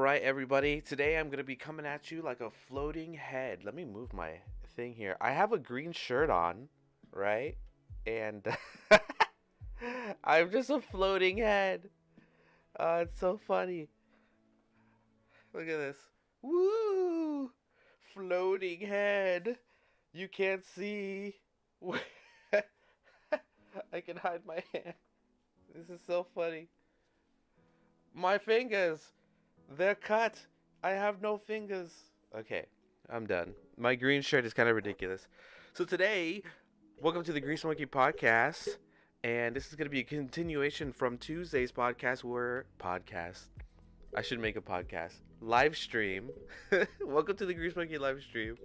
right, everybody. Today I'm going to be coming at you like a floating head. Let me move my thing here. I have a green shirt on, right? And I'm just a floating head. It's so funny. Look at this. Woo! Floating head. You can't see. I can hide my hand. This is so funny. My fingers. They're cut. I have no fingers. Okay, I'm done. My green shirt is kind of ridiculous. So today, welcome to the Grease Monkey Podcast. And this is going to be a continuation from Tuesday's podcast I should make a podcast. Live stream. Welcome to the Grease Monkey live stream.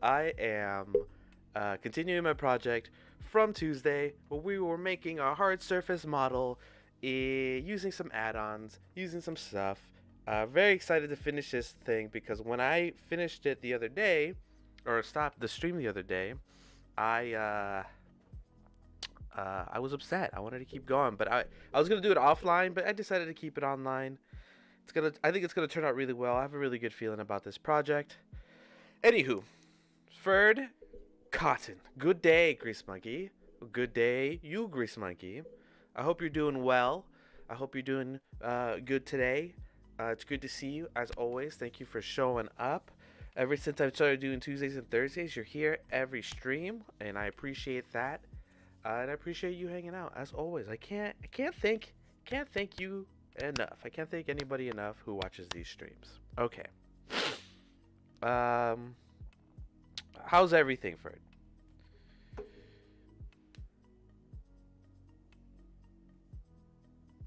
I am continuing my project from Tuesday where we were making a hard surface model using some add-ons, using some stuff. Very excited to finish this thing because when I finished it the other day, or stopped the stream the other day, I was upset. I wanted to keep going, but I was gonna do it offline, but I decided to keep it online. I think it's gonna turn out really well. I have a really good feeling about this project. Anywho, Ferd Cotton. Good day, Grease Monkey. Good day, you Grease Monkey. I hope you're doing well. I hope you're doing good today. It's good to see you, as always. Thank you for showing up. Ever since I've started doing Tuesdays and Thursdays, you're here every stream, and I appreciate that. And I appreciate you hanging out, as always. I can't thank you enough. I can't thank anybody enough who watches these streams. Okay. How's everything, Fred?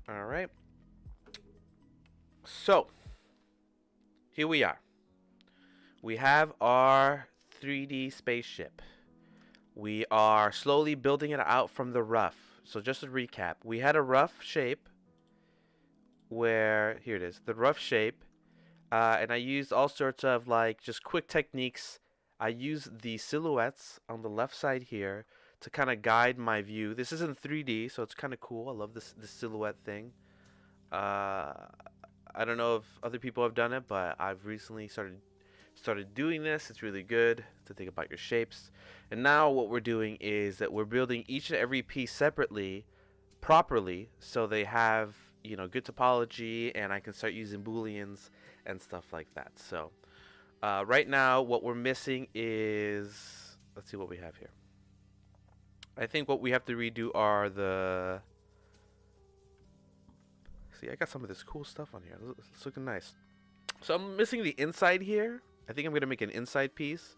All right. So, here we are. We have our 3D spaceship. We are slowly building it out from the rough. So just to recap, we had a rough shape where, here it is, the rough shape. And I used all sorts of like just quick techniques. I used the silhouettes on the left side here to kind of guide my view. This is in 3D, so it's kind of cool. I love this silhouette thing. I don't know if other people have done it, but I've recently started doing this. It's really good to think about your shapes. And now what we're doing is that we're building each and every piece separately, properly, so they have, good topology, and I can start using booleans and stuff like that. So right now what we're missing is, let's see what we have here. I think what we have to redo are the... See, I got some of this cool stuff on here. It's looking nice. So I'm missing the inside here. I think I'm gonna make an inside piece.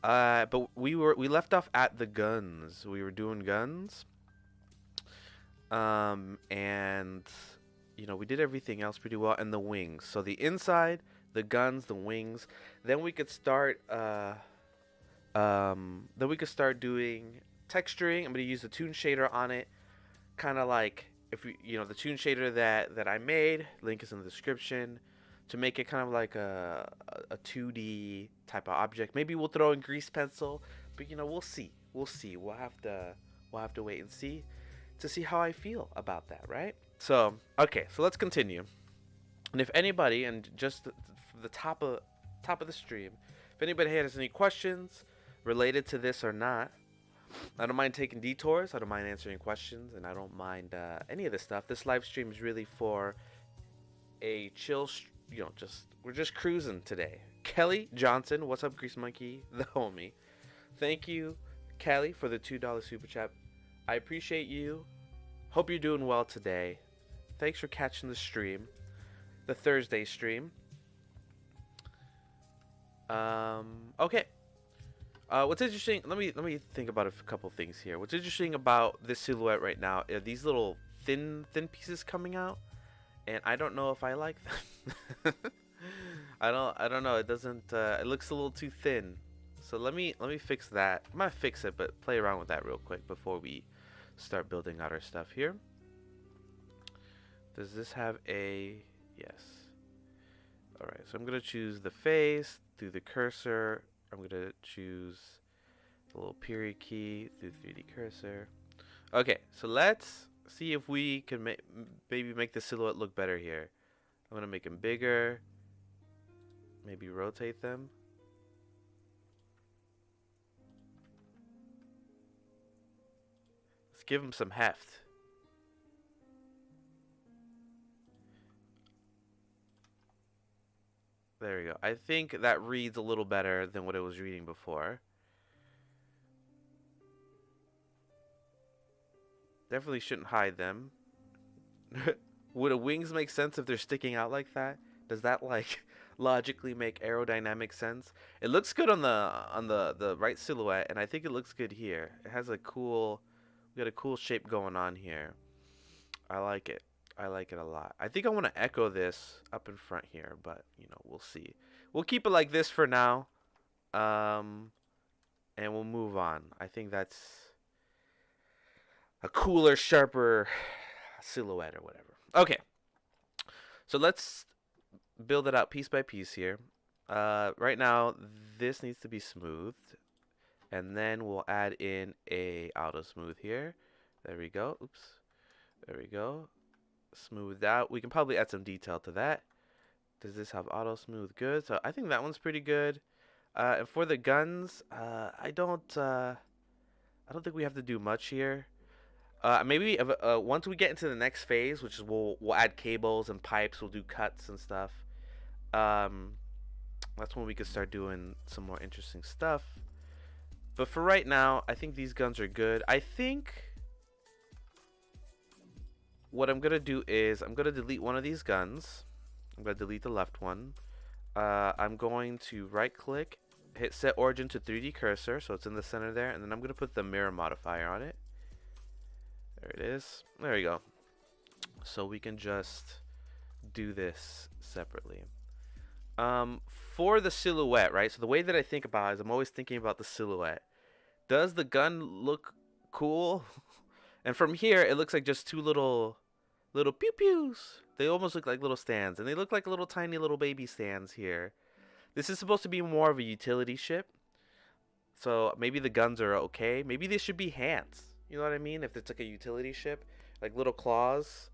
But we left off at the guns. We were doing guns. And we did everything else pretty well, and the wings. So the inside, the guns, the wings. Then we could start. Doing texturing. I'm gonna use the toon shader on it, kind of like. If the toon shader that I made, link is in the description, to make it kind of like a 2D type of object. Maybe we'll throw in grease pencil, but we'll see. We'll have to wait and see to see how I feel about that, right? So okay, so let's continue. And if anybody, and just the top of the stream, if anybody has any questions related to this or not, I don't mind taking detours. I don't mind answering questions, and I don't mind any of this stuff. This live stream is really for a chill, we're just cruising today. Kelly Johnson, what's up, Grease Monkey, the homie? Thank you, Kelly, for the $2 super chat. I appreciate you. Hope you're doing well today. Thanks for catching the stream, the Thursday stream. Okay. What's interesting? Let me think about a couple things here. What's interesting about this silhouette right now are these little thin pieces coming out, and I don't know if I like them. I don't know. It doesn't. It looks a little too thin. So let me fix that. I'm gonna fix it, but play around with that real quick before we start building out our stuff here. Does this have a yes? All right. So I'm gonna choose the face through the cursor. I'm going to choose the little period key through 3D cursor. Okay, so let's see if we can maybe make the silhouette look better here. I'm going to make him bigger. Maybe rotate them. Let's give them some heft. There we go. I think that reads a little better than what it was reading before. Definitely shouldn't hide them. Would the wings make sense if they're sticking out like that? Does that like logically make aerodynamic sense? It looks good on the right silhouette, and I think it looks good here. It has a cool, we got a cool shape going on here. I like it. I like it a lot. I think I want to echo this up in front here, but you know, we'll see. We'll keep it like this for now, and we'll move on. I think that's a cooler, sharper silhouette or whatever. Okay, so let's build it out piece by piece here. Right now, this needs to be smoothed, and then we'll add in a auto smooth here. There we go. Oops. There we go. Smoothed out. We can probably add some detail to that. Does this have auto smooth? Good. So I think that one's pretty good. And for the guns, I don't think we have to do much here. Maybe once we get into the next phase, which is we'll add cables and pipes, we'll do cuts and stuff. That's when we can start doing some more interesting stuff. But for right now, I think these guns are good. I think what I'm gonna do is I'm gonna delete one of these guns. I'm gonna delete the left one. I'm going to right click, hit set origin to 3D cursor, so it's in the center there, and then I'm gonna put the mirror modifier on it. There it is. There we go. So we can just do this separately. For the silhouette, right? So the way that I think about it is I'm always thinking about the silhouette. Does the gun look cool? And from here, it looks like just two little pew pews. They almost look like little stands, and they look like little tiny little baby stands here. This is supposed to be more of a utility ship, so maybe the guns are okay. Maybe they should be hands. You know what I mean? If it's like a utility ship, like little claws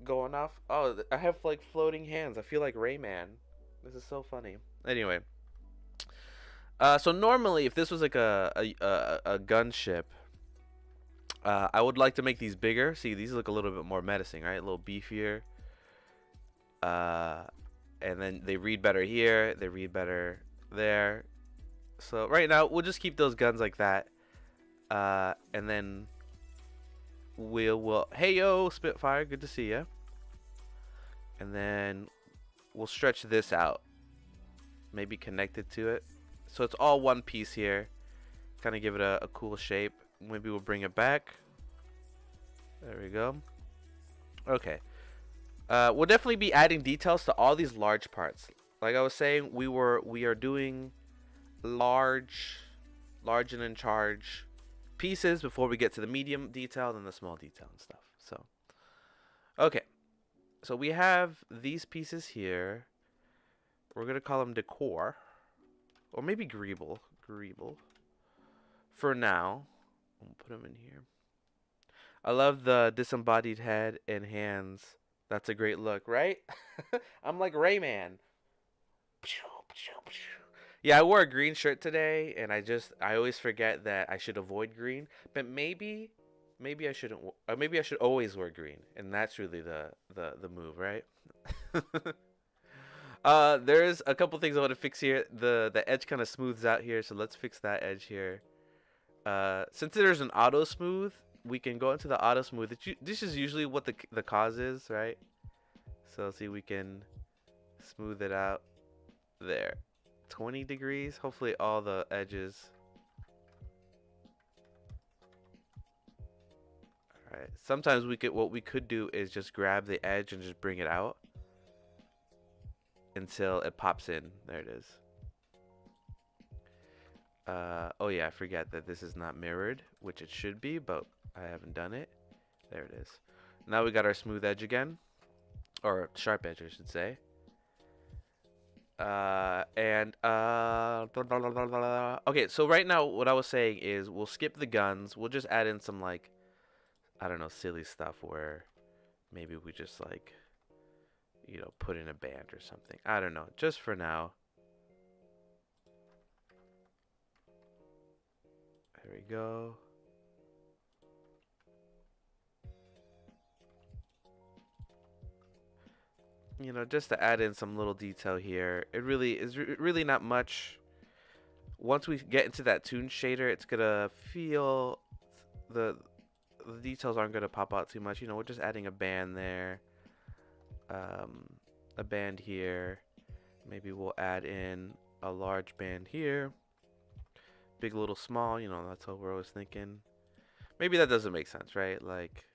going off. Oh, I have like floating hands. I feel like Rayman. This is so funny. Anyway, so normally if this was like a gunship, I would like to make these bigger. See, these look a little bit more menacing, right? A little beefier. And then they read better here. They read better there. So right now, we'll just keep those guns like that. And then we'll hey yo, Spitfire, good to see ya. And then we'll stretch this out. Maybe connect it to it. So it's all one piece here. Kind of give it a cool shape. Maybe we'll bring it back. There we go. Okay. We'll definitely be adding details to all these large parts. Like I was saying, we are doing large and in charge pieces before we get to the medium detail and the small detail and stuff. So, okay. So we have these pieces here. We're gonna call them decor, or maybe greeble. For now. We'll put them in here. I love the disembodied head and hands. That's a great look, right? I'm like Rayman. Yeah, I wore a green shirt today, and I always forget that I should avoid green. But maybe I shouldn't. Or maybe I should always wear green, and that's really the move, right? There's a couple things I want to fix here. The edge kind of smooths out here, so let's fix that edge here. Since there's an auto smooth, we can go into the auto smooth. This is usually what the cause is, right? So see, we can smooth it out there. 20 degrees. Hopefully all the edges. All right. Sometimes what we could do is just grab the edge and just bring it out until it pops in. There it is. Oh yeah, I forget that this is not mirrored, which it should be, but I haven't done it. There it is. Now we got our smooth edge again, or sharp edge, I should say. Okay, so right now what I was saying is we'll skip the guns. We'll just add in some, like, I don't know, silly stuff where maybe we just, like, you know, put in a band or something. I don't know, just for now. There we go. You know, just to add in some little detail here. It really is really not much. Once we get into that toon shader, it's gonna feel the details aren't gonna pop out too much. You know, we're just adding a band there, a band here. Maybe we'll add in a large band here. Big, little, small. You know, that's what we're always thinking. Maybe that doesn't make sense, right? Like,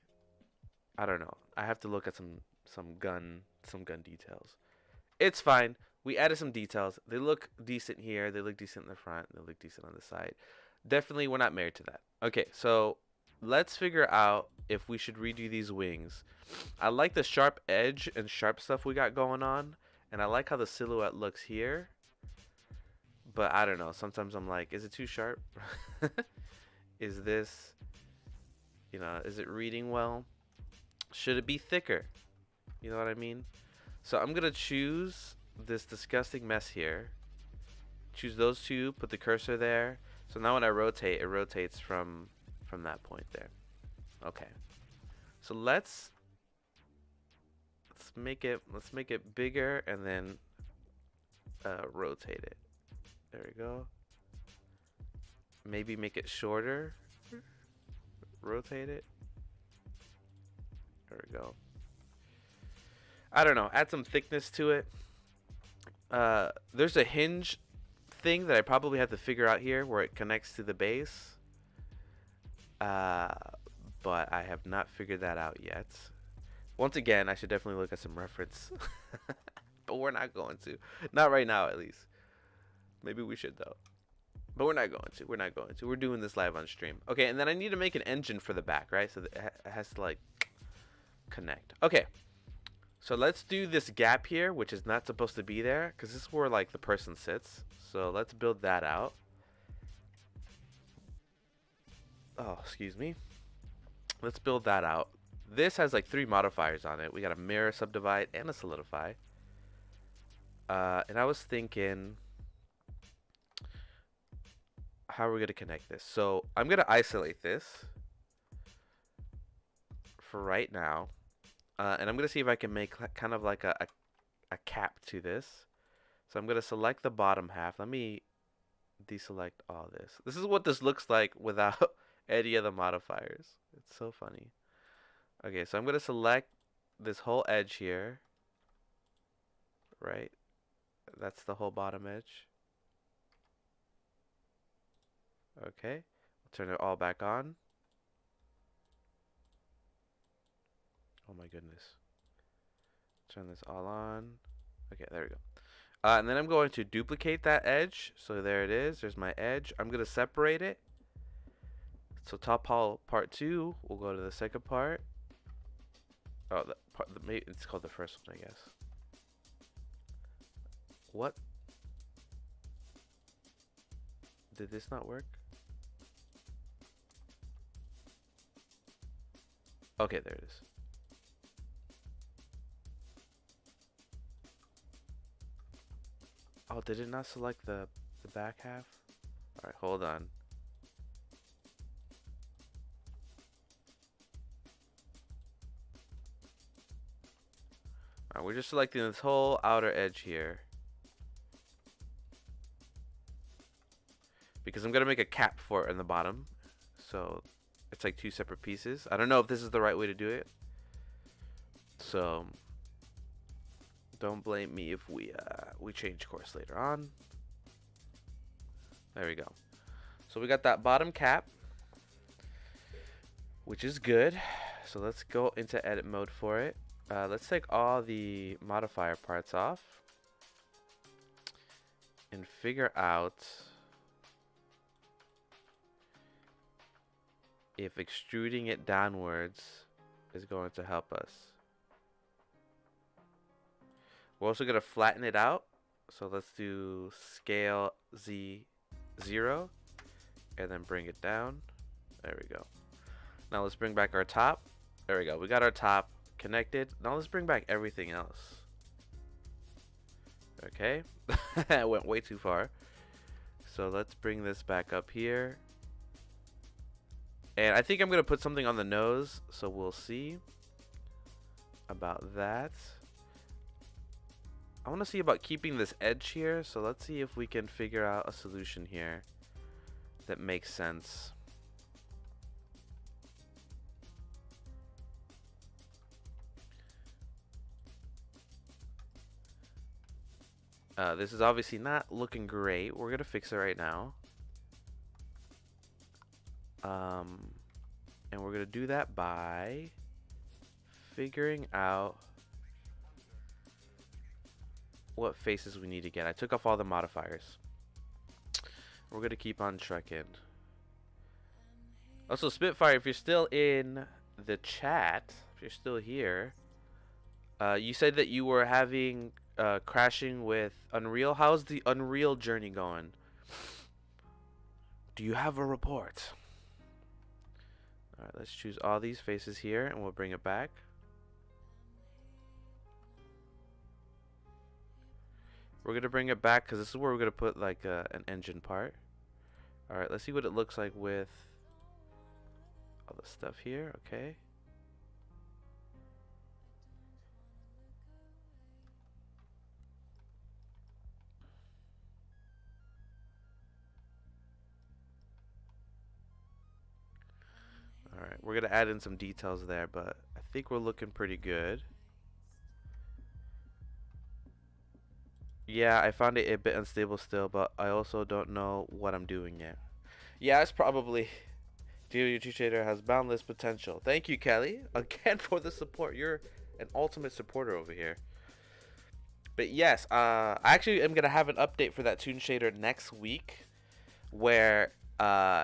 I don't know. I have to look at some gun details. It's fine. We added some details. They look decent here. They look decent in the front. They look decent on the side. Definitely, we're not married to that. Okay, so let's figure out if we should redo these wings. I like the sharp edge and sharp stuff we got going on, and I like how the silhouette looks here. But I don't know. Sometimes I'm like, is it too sharp? Is this, you know, is it reading well? Should it be thicker? You know what I mean? So I'm going to choose this disgusting mess here. Choose those two, put the cursor there. So now when I rotate, it rotates from that point there. Okay. So let's make it bigger and then rotate it. There we go. Maybe make it shorter. Rotate it. There we go. I don't know. Add some thickness to it. There's a hinge thing that I probably have to figure out here where it connects to the base. But I have not figured that out yet. Once again, I should definitely look at some reference. But we're not going to. Not right now, at least. Maybe we should, though. But we're not going to. We're not going to. We're doing this live on stream. Okay, and then I need to make an engine for the back, right? So that it has to, like, connect. Okay. So let's do this gap here, which is not supposed to be there, because this is where, like, the person sits. So let's build that out. Oh, excuse me. Let's build that out. This has, like, 3 modifiers on it. We got a mirror, subdivide, and a solidify. And I was thinking, how are we going to connect this? So I'm going to isolate this for right now. And I'm going to see if I can make kind of like a cap to this. So I'm going to select the bottom half. Let me deselect all this. This is what this looks like without any of the modifiers. It's so funny. Okay, so I'm going to select this whole edge here. Right? That's the whole bottom edge. Okay. I'll turn it all back on. Oh my goodness. Turn this all on. Okay, there we go. And then I'm going to duplicate that edge. So there it is. There's my edge. I'm going to separate it. So top part 2. We'll go to the second part. Oh, it's called the first one, I guess. What? Did this not work? Okay, there it is. Oh, did it not select the back half? Alright, hold on. Alright, we're just selecting this whole outer edge here. Because I'm going to make a cap for it in the bottom. So it's like 2 separate pieces. I don't know if this is the right way to do it. So don't blame me if we change course later on. There we go. So we got that bottom cap, which is good. So let's go into edit mode for it. Let's take all the modifier parts off and figure out if extruding it downwards is going to help us. We're also going to flatten it out. So let's do scale Z0 and then bring it down. There we go. Now let's bring back our top. There we go. We got our top connected. Now let's bring back everything else. Okay. I went way too far. So let's bring this back up here. And I think I'm going to put something on the nose, so we'll see about that. I want to see about keeping this edge here, so let's see if we can figure out a solution here that makes sense. This is obviously not looking great. We're going to fix it right now. And we're going to do that by figuring out what faces we need to get. I took off all the modifiers. We're going to keep on trucking. Also, Spitfire, if you're still in the chat, if you're still here, you said that you were having crashing with Unreal. How's the Unreal journey going? Do you have a report? Alright, let's choose all these faces here and we'll bring it back. We're going to bring it back because this is where we're going to put like an engine part. Alright, let's see what it looks like with all the stuff here. Okay. Alright, we're going to add in some details there, but I think we're looking pretty good. Yeah, I found it a bit unstable still, but I also don't know what I'm doing yet. Yeah, it's probably... DO2 Shader has boundless potential. Thank you, Kelly, again for the support. You're an ultimate supporter over here. But yes, I actually am going to have an update for that Toon Shader next week where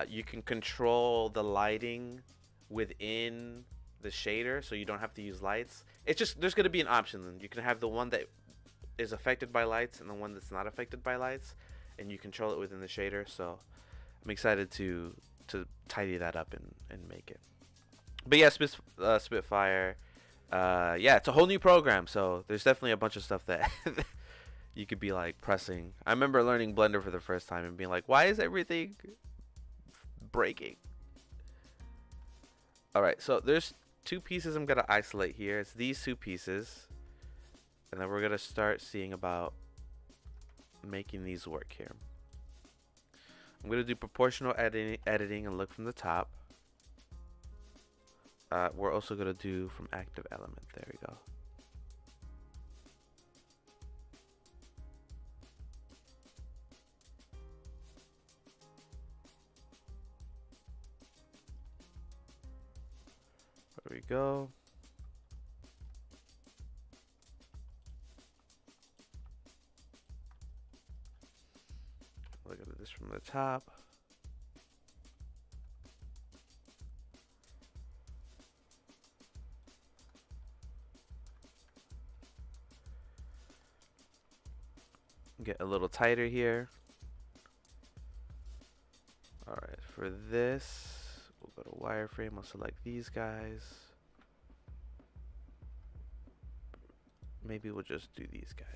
you can control the lighting within the shader so you don't have to use lights. It's just, there's going to be an option. You can have the one that is affected by lights and the one that's not affected by lights, and you control it within the shader. So I'm excited to tidy that up and make it. But yeah, Spitfire, yeah, it's a whole new program, so there's definitely a bunch of stuff that you could be like pressing. I remember learning Blender for the first time and being like, why is everything breaking? Alright, so there's two pieces I'm going to isolate here. It's these two pieces. And then we're going to start seeing about making these work here. I'm going to do proportional editing and look from the top. We're also going to do from active element. There we go. There we go. Look at this from the top. Get a little tighter here. Alright, for this, we'll go to wireframe. We'll select these guys. Maybe we'll just do these guys.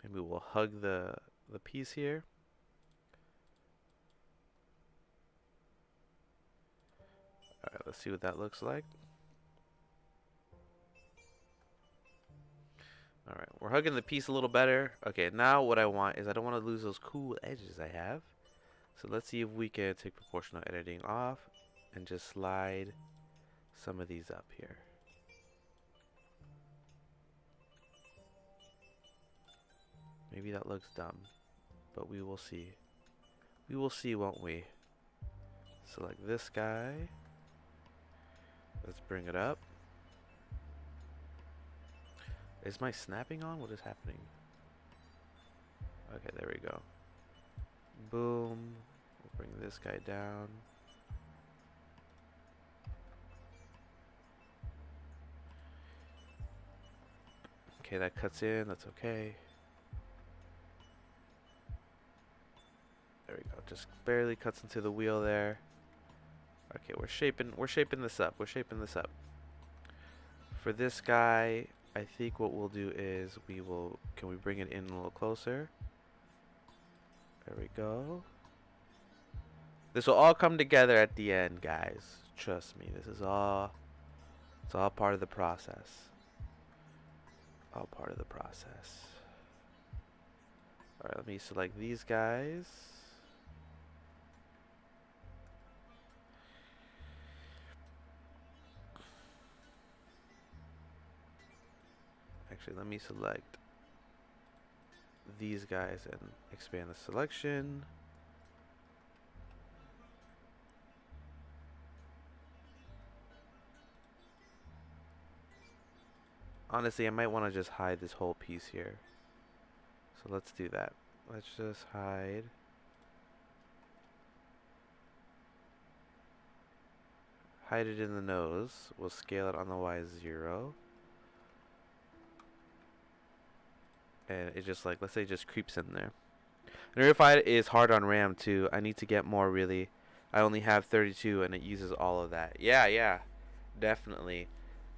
Maybe we'll hug the piece here. Alright, let's see what that looks like. Alright, we're hugging the piece a little better. Okay, now what I want is I don't want to lose those cool edges I have. So let's see if we can take proportional editing off and just slide some of these up here. Maybe that looks dumb, but we will see. We will see, won't we? Select this guy. Let's bring it up. Is my snapping on? What is happening? Okay, there we go. Boom. We'll bring this guy down. Okay, that cuts in. That's okay. There we go. Just barely cuts into the wheel there. Okay, we're shaping this up. We're shaping this up. For this guy, I think what we'll do is can we bring it in a little closer? There we go. This will all come together at the end, guys. Trust me, it's all part of the process. All part of the process. Alright, let me select these guys. Actually, let me select these guys and expand the selection. Honestly, I might want to just hide this whole piece here. So let's do that. Let's just hide. Hide it in the nose. We'll scale it on the Y0. And it just like, let's say it just creeps in there. Notified is hard on RAM too. I need to get more really. I only have 32 and it uses all of that. Yeah, definitely.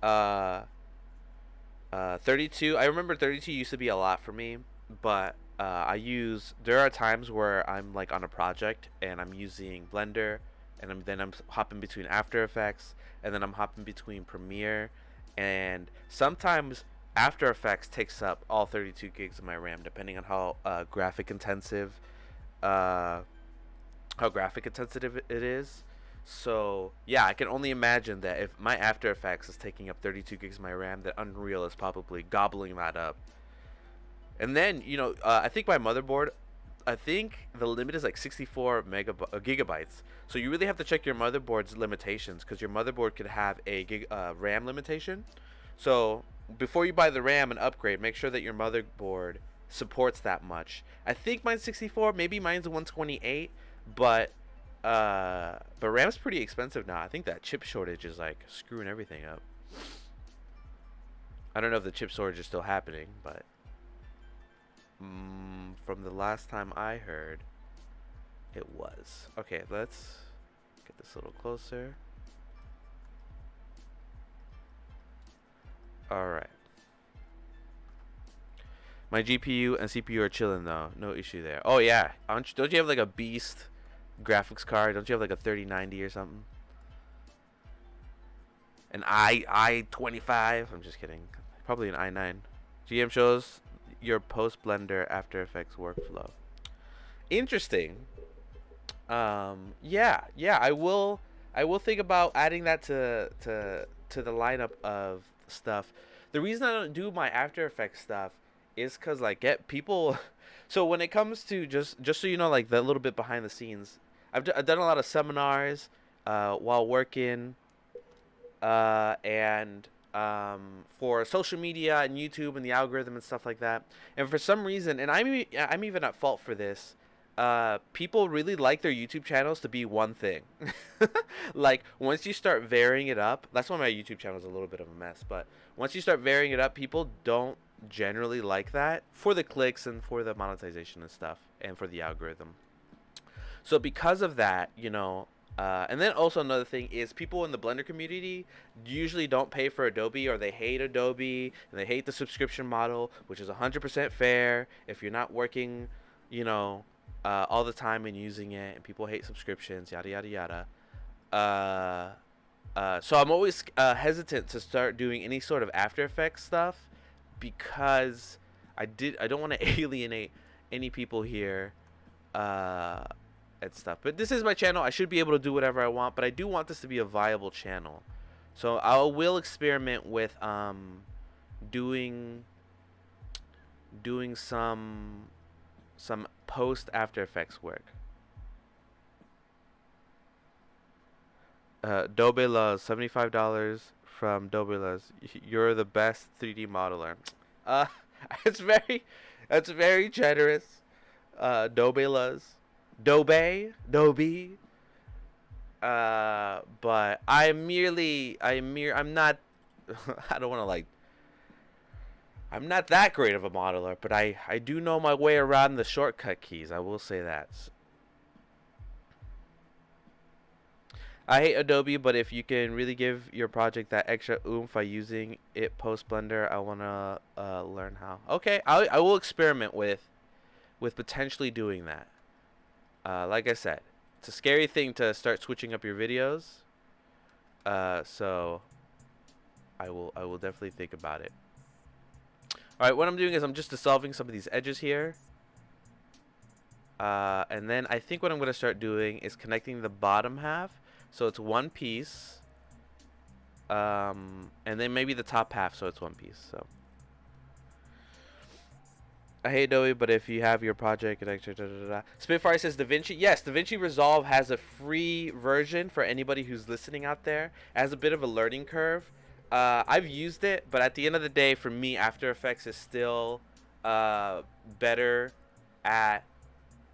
32, I remember 32 used to be a lot for me, but there are times where I'm like on a project and I'm using Blender, and I'm hopping between After Effects, and then I'm hopping between Premiere, and sometimes After Effects takes up all 32 gigs of my RAM, depending on how graphic intensive it is. So yeah, I can only imagine that if my After Effects is taking up 32 gigs of my RAM, that Unreal is probably gobbling that up. And then, I think my motherboard, I think the limit is like 64 gigabytes. So you really have to check your motherboard's limitations, because your motherboard could have a RAM limitation. So before you buy the RAM and upgrade, make sure that your motherboard supports that much. I think mine's 64, maybe mine's 128, but RAM's pretty expensive now. I think that chip shortage is like screwing everything up. I don't know if the chip shortage is still happening, but from the last time I heard, it was. Okay, let's get this a little closer. Alright. My GPU and CPU are chilling though. No issue there. Oh yeah. Don't you have like a beast graphics card? Don't you have like a 3090 or something? An i25? I'm just kidding. Probably an i9. GM shows your post Blender After Effects workflow. Interesting. Yeah, I will think about adding that to the lineup of stuff. The reason I don't do my After Effects stuff is because like get people. So when it comes to just so you know, like the little bit behind the scenes, I've done a lot of seminars while working, and for social media and YouTube and the algorithm and stuff like that. And for some reason, and I'm even at fault for this, people really like their YouTube channels to be one thing. Like once you start varying it up, that's why my YouTube channel is a little bit of a mess. But once you start varying it up, people don't generally like that for the clicks and for the monetization and stuff and for the algorithm. So because of that, and then also another thing is people in the Blender community usually don't pay for Adobe, or they hate Adobe and they hate the subscription model, which is 100% fair if you're not working, all the time and using it, and people hate subscriptions, yada yada yada. So I'm always hesitant to start doing any sort of After Effects stuff, because I don't want to alienate any people here and stuff. But this is my channel. I should be able to do whatever I want, but I do want this to be a viable channel. So I will experiment with doing some post After Effects work. Dobela's $75 from Dobela's. You're the best 3D modeler. It's very generous. Dobela's. Dobie. But I'm not I don't want to like, I'm not that great of a modeler, but I do know my way around the shortcut keys. I will say that. I hate Adobe, but if you can really give your project that extra oomph by using it post Blender, I wanna learn how. Okay, I will experiment with potentially doing that. Like I said, it's a scary thing to start switching up your videos. So I will definitely think about it. All right, what I'm doing is I'm just dissolving some of these edges here. And then I think what I'm gonna start doing is connecting the bottom half, so it's one piece. And then maybe the top half, so it's one piece. So I hate Adobe, but if you have your project, Spitfire says DaVinci. Yes, DaVinci Resolve has a free version for anybody who's listening out there. It has a bit of a learning curve. I've used it, but at the end of the day, for me, After Effects is still better at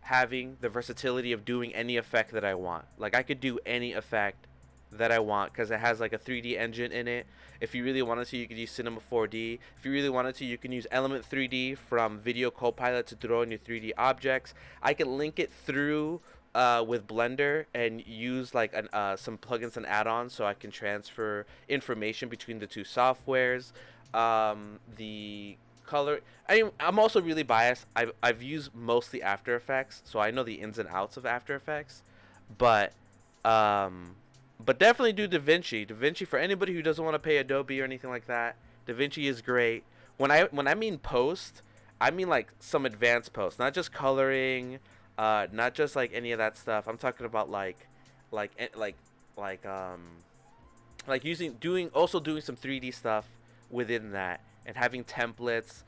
having the versatility of doing any effect that I want. Like, I could do any effect that I want because it has like a 3D engine in it. If you really wanted to, you could use Cinema 4D. If you really wanted to, you can use Element 3D from Video Copilot to throw in your 3D objects. I can link it through with Blender and use like some plugins and add-ons so I can transfer information between the two softwares. The color. I'm also really biased. I've used mostly After Effects, so I know the ins and outs of After Effects, but definitely do DaVinci. DaVinci, for anybody who doesn't want to pay Adobe or anything like that, DaVinci is great. When I mean post, I mean like some advanced post, not just coloring, not just like any of that stuff. I'm talking about like doing some 3D stuff within that and having templates.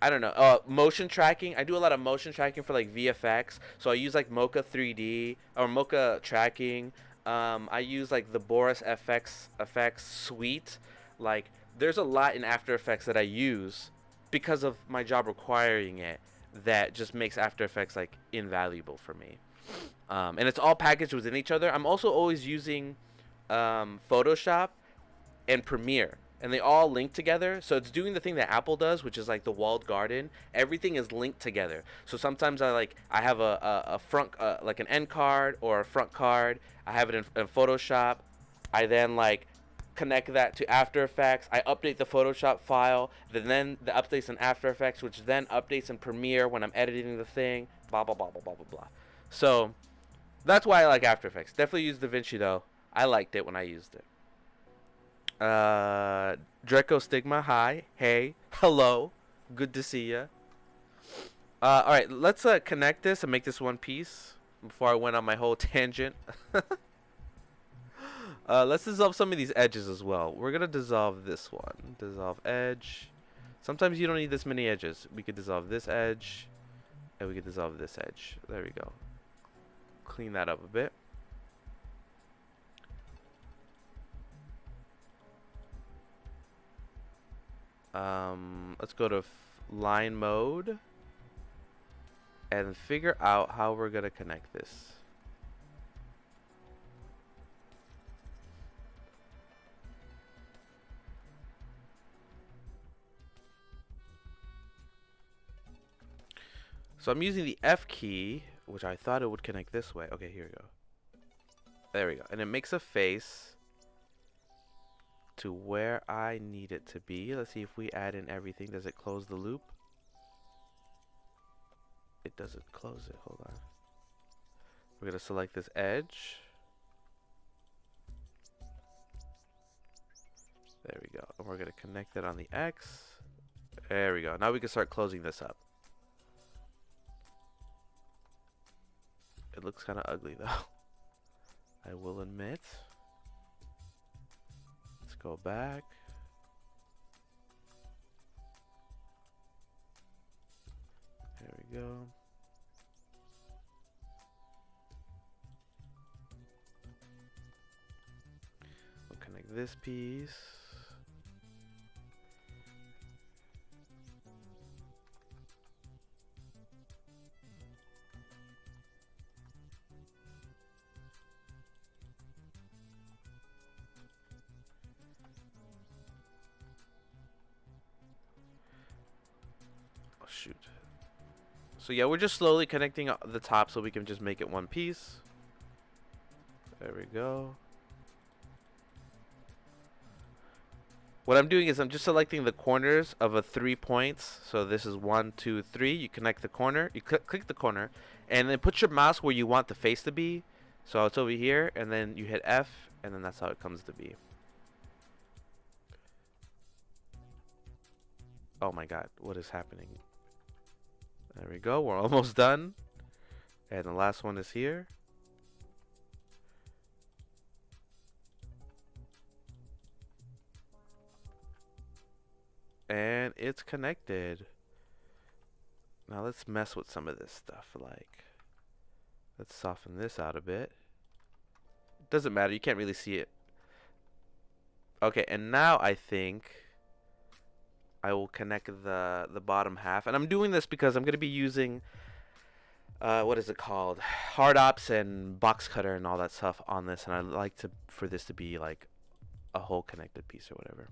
I don't know. Motion tracking. I do a lot of motion tracking for like VFX. So I use like Mocha 3D or Mocha tracking. I use like the Boris FX suite. Like, there's a lot in After Effects that I use because of my job requiring it that just makes After Effects like invaluable for me. And it's all packaged within each other. I'm also always using Photoshop and Premiere, and they all link together. So it's doing the thing that Apple does, which is like the walled garden. Everything is linked together. So sometimes I have a front like an end card or a front card. I have it in Photoshop. I then like connect that to After Effects. I update the Photoshop file. Then the updates in After Effects, which then updates in Premiere when I'm editing the thing. Blah blah blah blah blah blah blah. So that's why I like After Effects. Definitely use DaVinci though. I liked it when I used it. Draco Stigma, hi, hey, hello, good to see ya. All right, let's connect this and make this one piece before I went on my whole tangent. Let's dissolve some of these edges as well. We're gonna dissolve this one. Dissolve edge. Sometimes you don't need this many edges. We could dissolve this edge, and we could dissolve this edge. There we go. Clean that up a bit. Let's go to line mode and figure out how we're gonna connect this. So I'm using the F key, which I thought it would connect this way. Okay, here we go. There we go. And it makes a face to where I need it to be. Let's see if we add in everything. Does it close the loop? It doesn't close it. Hold on. We're going to select this edge. There we go. And we're going to connect it on the X. There we go. Now we can start closing this up. It looks kind of ugly though. I will admit. Let's go back. There we go. We'll connect this piece. Shoot. So yeah, we're just slowly connecting the top so we can just make it one piece. There we go. What I'm doing is I'm just selecting the corners of a 3 points. So this is 1, 2, 3. You connect the corner. You click the corner, and then put your mouse where you want the face to be. So it's over here, and then you hit F, and then that's how it comes to be. Oh my God, what is happening? There we go. We're almost done, and the last one is here. And it's connected. Now let's mess with some of this stuff. Like, let's soften this out a bit. Doesn't matter, you can't really see it. Okay, and now I think I will connect the bottom half. And I'm doing this because I'm going to be using, what is it called? HardOps and Boxcutter and all that stuff on this. And I like for this to be like a whole connected piece or whatever.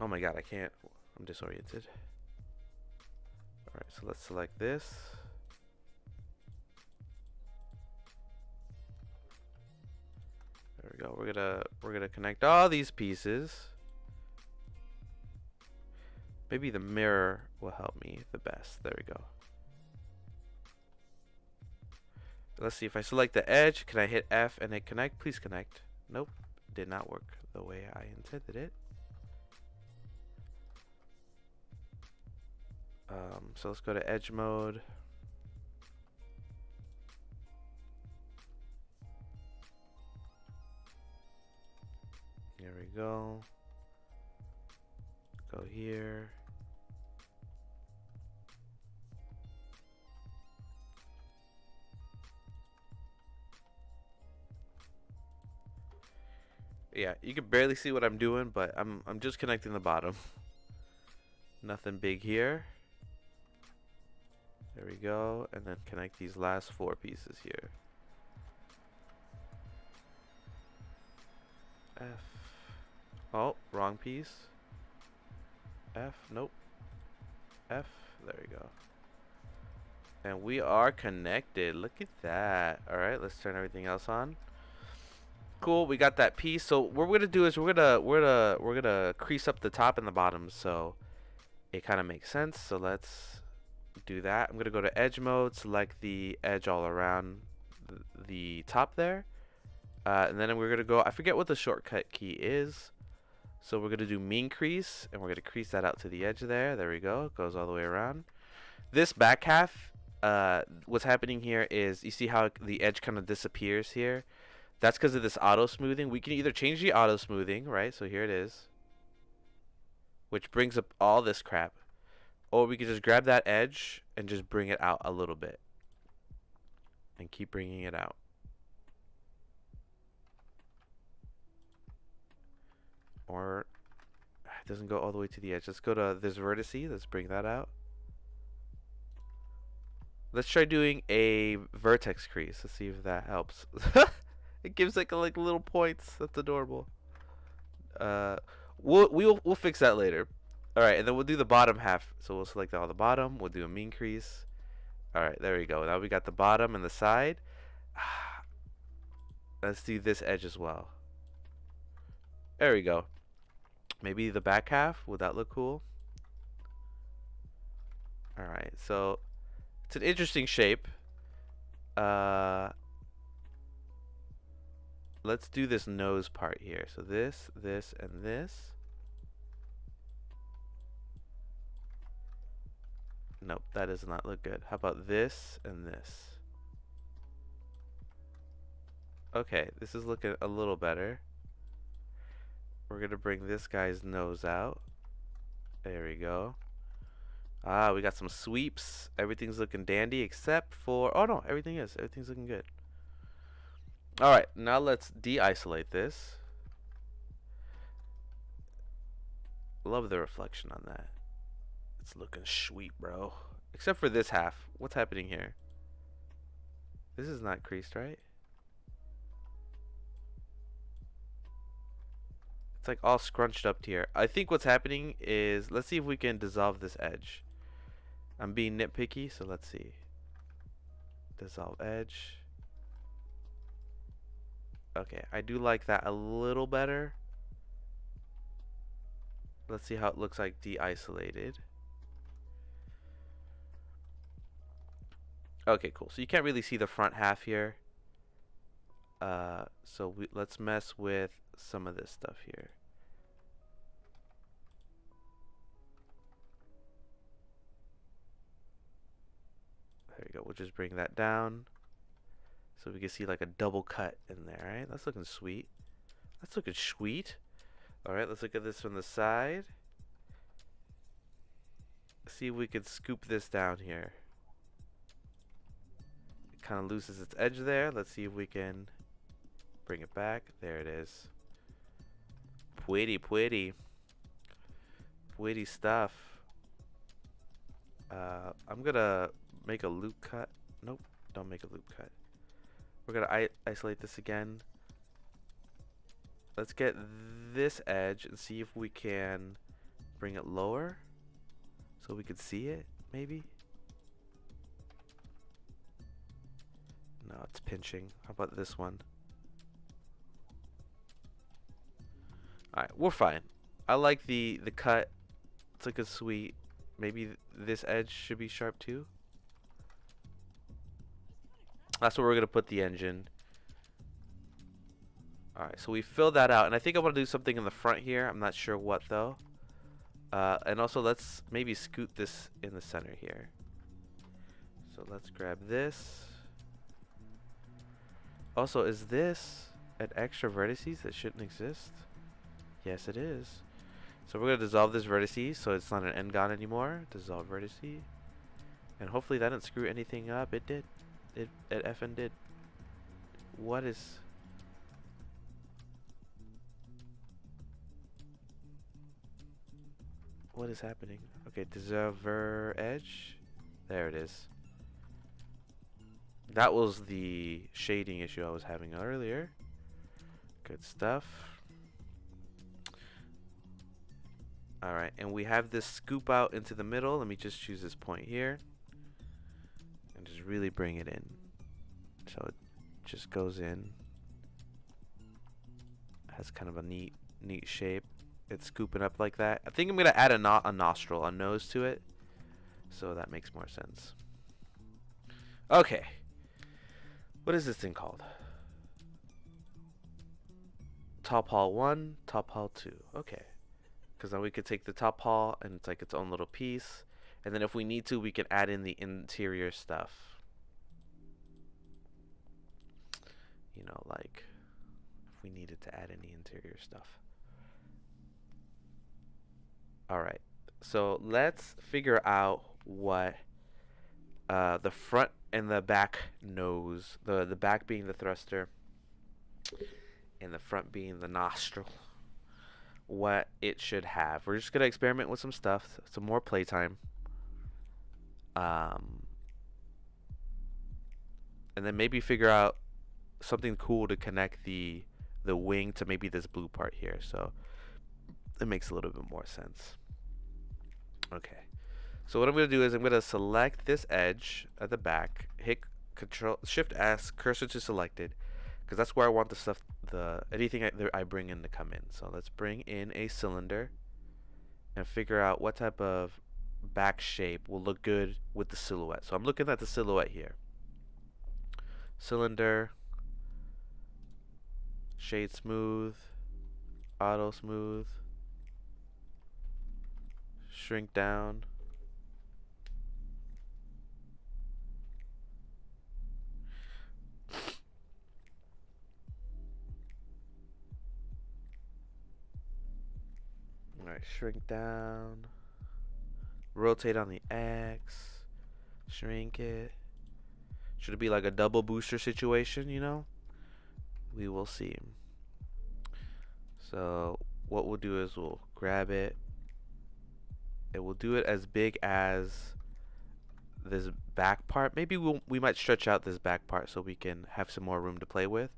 Oh my God, I can't. I'm disoriented. Alright, so let's select this. There we go. We're gonna connect all these pieces. Maybe the mirror will help me the best. There we go. Let's see if I select the edge. Can I hit F and hit connect? Please connect. Nope, did not work the way I intended it. So let's go to edge mode. Here we go. Go here. Yeah, you can barely see what I'm doing, but I'm just connecting the bottom. Nothing big here. There we go, and then connect these last 4 pieces here. F. Oh, wrong piece. F, nope. F, there we go. And we are connected. Look at that. All right, let's turn everything else on. Cool, we got that piece. So what we're gonna do is we're gonna crease up the top and the bottom, so it kind of makes sense. So let's do that. I'm gonna go to edge mode, select the edge all around the top there, and then we're gonna go. I forget what the shortcut key is, so we're gonna do mean crease, and we're gonna crease that out to the edge there. There we go. It goes all the way around. This back half, what's happening here is you see how the edge kind of disappears here. That's because of this auto smoothing. We can either change the auto smoothing, right? So here it is, which brings up all this crap. Or we can just grab that edge and just bring it out a little bit. And keep bringing it out. Or it doesn't go all the way to the edge. Let's go to this vertice. Let's bring that out. Let's try doing a vertex crease. Let's see if that helps. It gives like little points. That's adorable. We'll fix that later. All right, and then we'll do the bottom half. So we'll select all the bottom. We'll do a mean crease. All right, there we go. Now we got the bottom and the side. Let's do this edge as well. There we go. Maybe the back half. Would that look cool? All right, so it's an interesting shape. Let's do this nose part here. So this, and this. Nope, that does not look good. How about this and this? Okay, this is looking a little better. We're gonna bring this guy's nose out. There we go. We got some sweeps. Everything's looking dandy except for, oh no, everything's looking good. All right, now let's de-isolate this. Love the reflection on that. It's looking sweet, bro. Except for this half. What's happening here? This is not creased, right? It's like all scrunched up here. I think what's happening is, let's see if we can dissolve this edge. I'm being nitpicky, so let's see. Dissolve edge. Okay, I do like that a little better. Let's see how it looks like de-isolated. Okay, cool. So you can't really see the front half here. So let's mess with some of this stuff here. There we go. We'll just bring that down so we can see like a double cut in there, right? That's looking sweet. That's looking sweet. All right, let's look at this from the side. See if we can scoop this down here. It kind of loses its edge there. Let's see if we can bring it back. There it is. Pretty, pretty. Pretty stuff. I'm gonna make a loop cut. Nope, don't make a loop cut. We're gonna isolate this again. Let's get this edge and see if we can bring it lower so we could see it, maybe. No, it's pinching. How about this one? Alright, we're fine. I like the cut. It's looking sweet. Maybe this edge should be sharp too. That's where we're gonna put the engine. Alright, so we filled that out, and I think I want to do something in the front here. I'm not sure what though. And also let's maybe scoot this in the center here. So let's grab this. Also, is this an extra vertices that shouldn't exist? Yes, it is. So we're gonna dissolve this vertices so it's not an n-gon anymore. Dissolve vertice. And hopefully that didn't screw anything up. It did. It effing did. What is... What is happening? Okay, dissolver edge. There it is. That was the shading issue I was having earlier. Good stuff. Alright, and we have this scoop out into the middle. Let me just choose this point here. And just really bring it in. So it just goes in. Has kind of a neat shape. It's scooping up like that. I think I'm going to add a nostril, a nose to it. So that makes more sense. Okay. What is this thing called? Top Hall 1, Top Hall 2. Okay. Because now we could take the top hall and it's like its own little piece. And then if we need to, we can add in the interior stuff. You know, like if we needed to add any interior stuff. Alright, so let's figure out what the front and the back nose, the back being the thruster and the front being the nostril, what it should have. We're just going to experiment with some stuff, some more playtime. And then maybe figure out something cool to connect the wing to maybe this blue part here. So it makes a little bit more sense. Okay. So what I'm going to do is I'm going to select this edge at the back, hit Control Shift S, cursor to selected, because that's where I want the stuff, anything I bring in to come in. So let's bring in a cylinder and figure out what type of back shape will look good with the silhouette. So I'm looking at the silhouette here. Cylinder, shade smooth, auto smooth, shrink down. Alright, shrink down. Rotate on the X. Shrink it. Should it be like a double booster situation, you know? We will see. So what we'll do is we'll grab it. It will do it as big as this back part. Maybe we might stretch out this back part so we can have some more room to play with.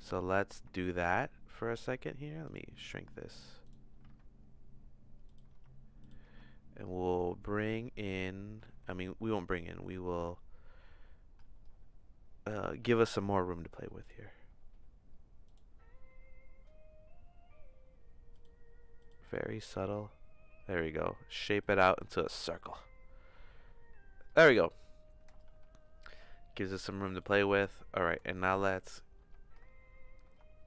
So let's do that for a second here. Let me shrink this. And we'll bring in, we won't bring in, we will give us some more room to play with here. Very subtle. There we go. Shape it out into a circle. There we go. Gives us some room to play with. Alright, and now let's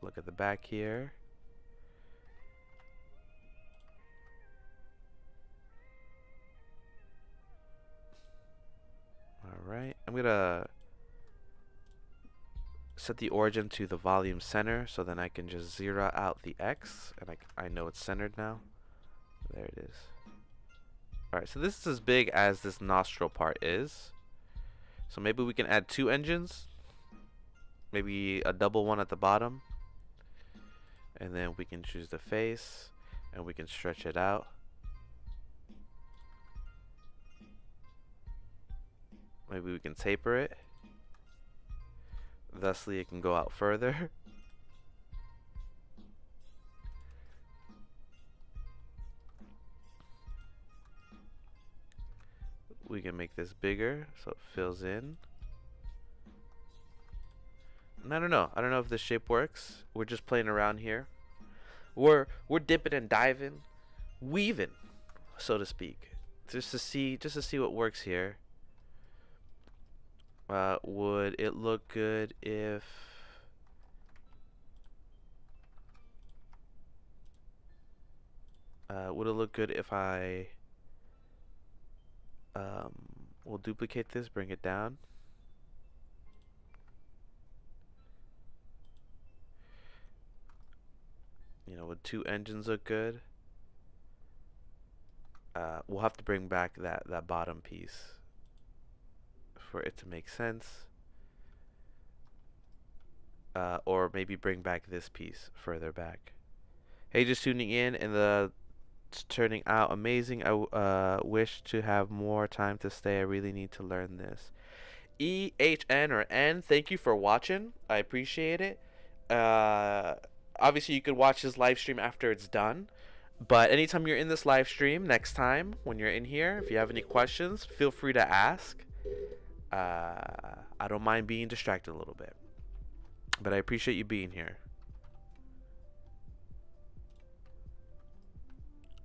look at the back here. Alright, I'm gonna set the origin to the volume center so then I can just zero out the X and I know it's centered now. There it is. Alright, so this is as big as this nostril part is. So maybe we can add 2 engines. Maybe a double one at the bottom. And then we can choose the face and we can stretch it out. Maybe we can taper it. Thusly it can go out further. We can make this bigger so it fills in. And I don't know if this shape works. We're just playing around here. We're dipping and diving, weaving, so to speak, just to see what works here. Would it look good if I will duplicate this, bring it down. You know, would 2 engines look good? We'll have to bring back that bottom piece for it to make sense. Or maybe bring back this piece further back. Hey, just tuning in and it's turning out amazing. I wish to have more time to stay. I really need to learn this. EHN or N, thank you for watching. I appreciate it. Obviously you could watch this live stream after it's done, but anytime you're in this live stream, next time when you're in here, if you have any questions, feel free to ask. I don't mind being distracted a little bit, but I appreciate you being here.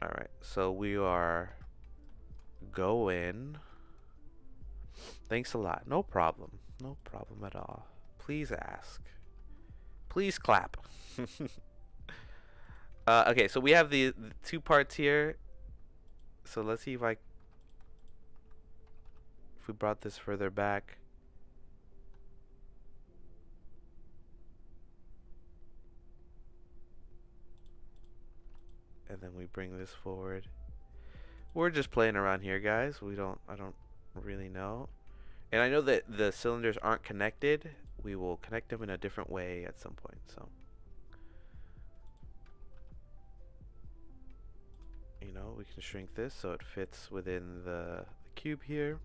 Alright, so we are going. Thanks a lot. No problem. No problem at all. Please ask. Please clap. Okay, so we have the 2 parts here. So let's see if we brought this further back. And then we bring this forward. We're just playing around here, guys. I don't really know. And I know that the cylinders aren't connected. We will connect them in a different way at some point. So, you know, we can shrink this so it fits within the cube here.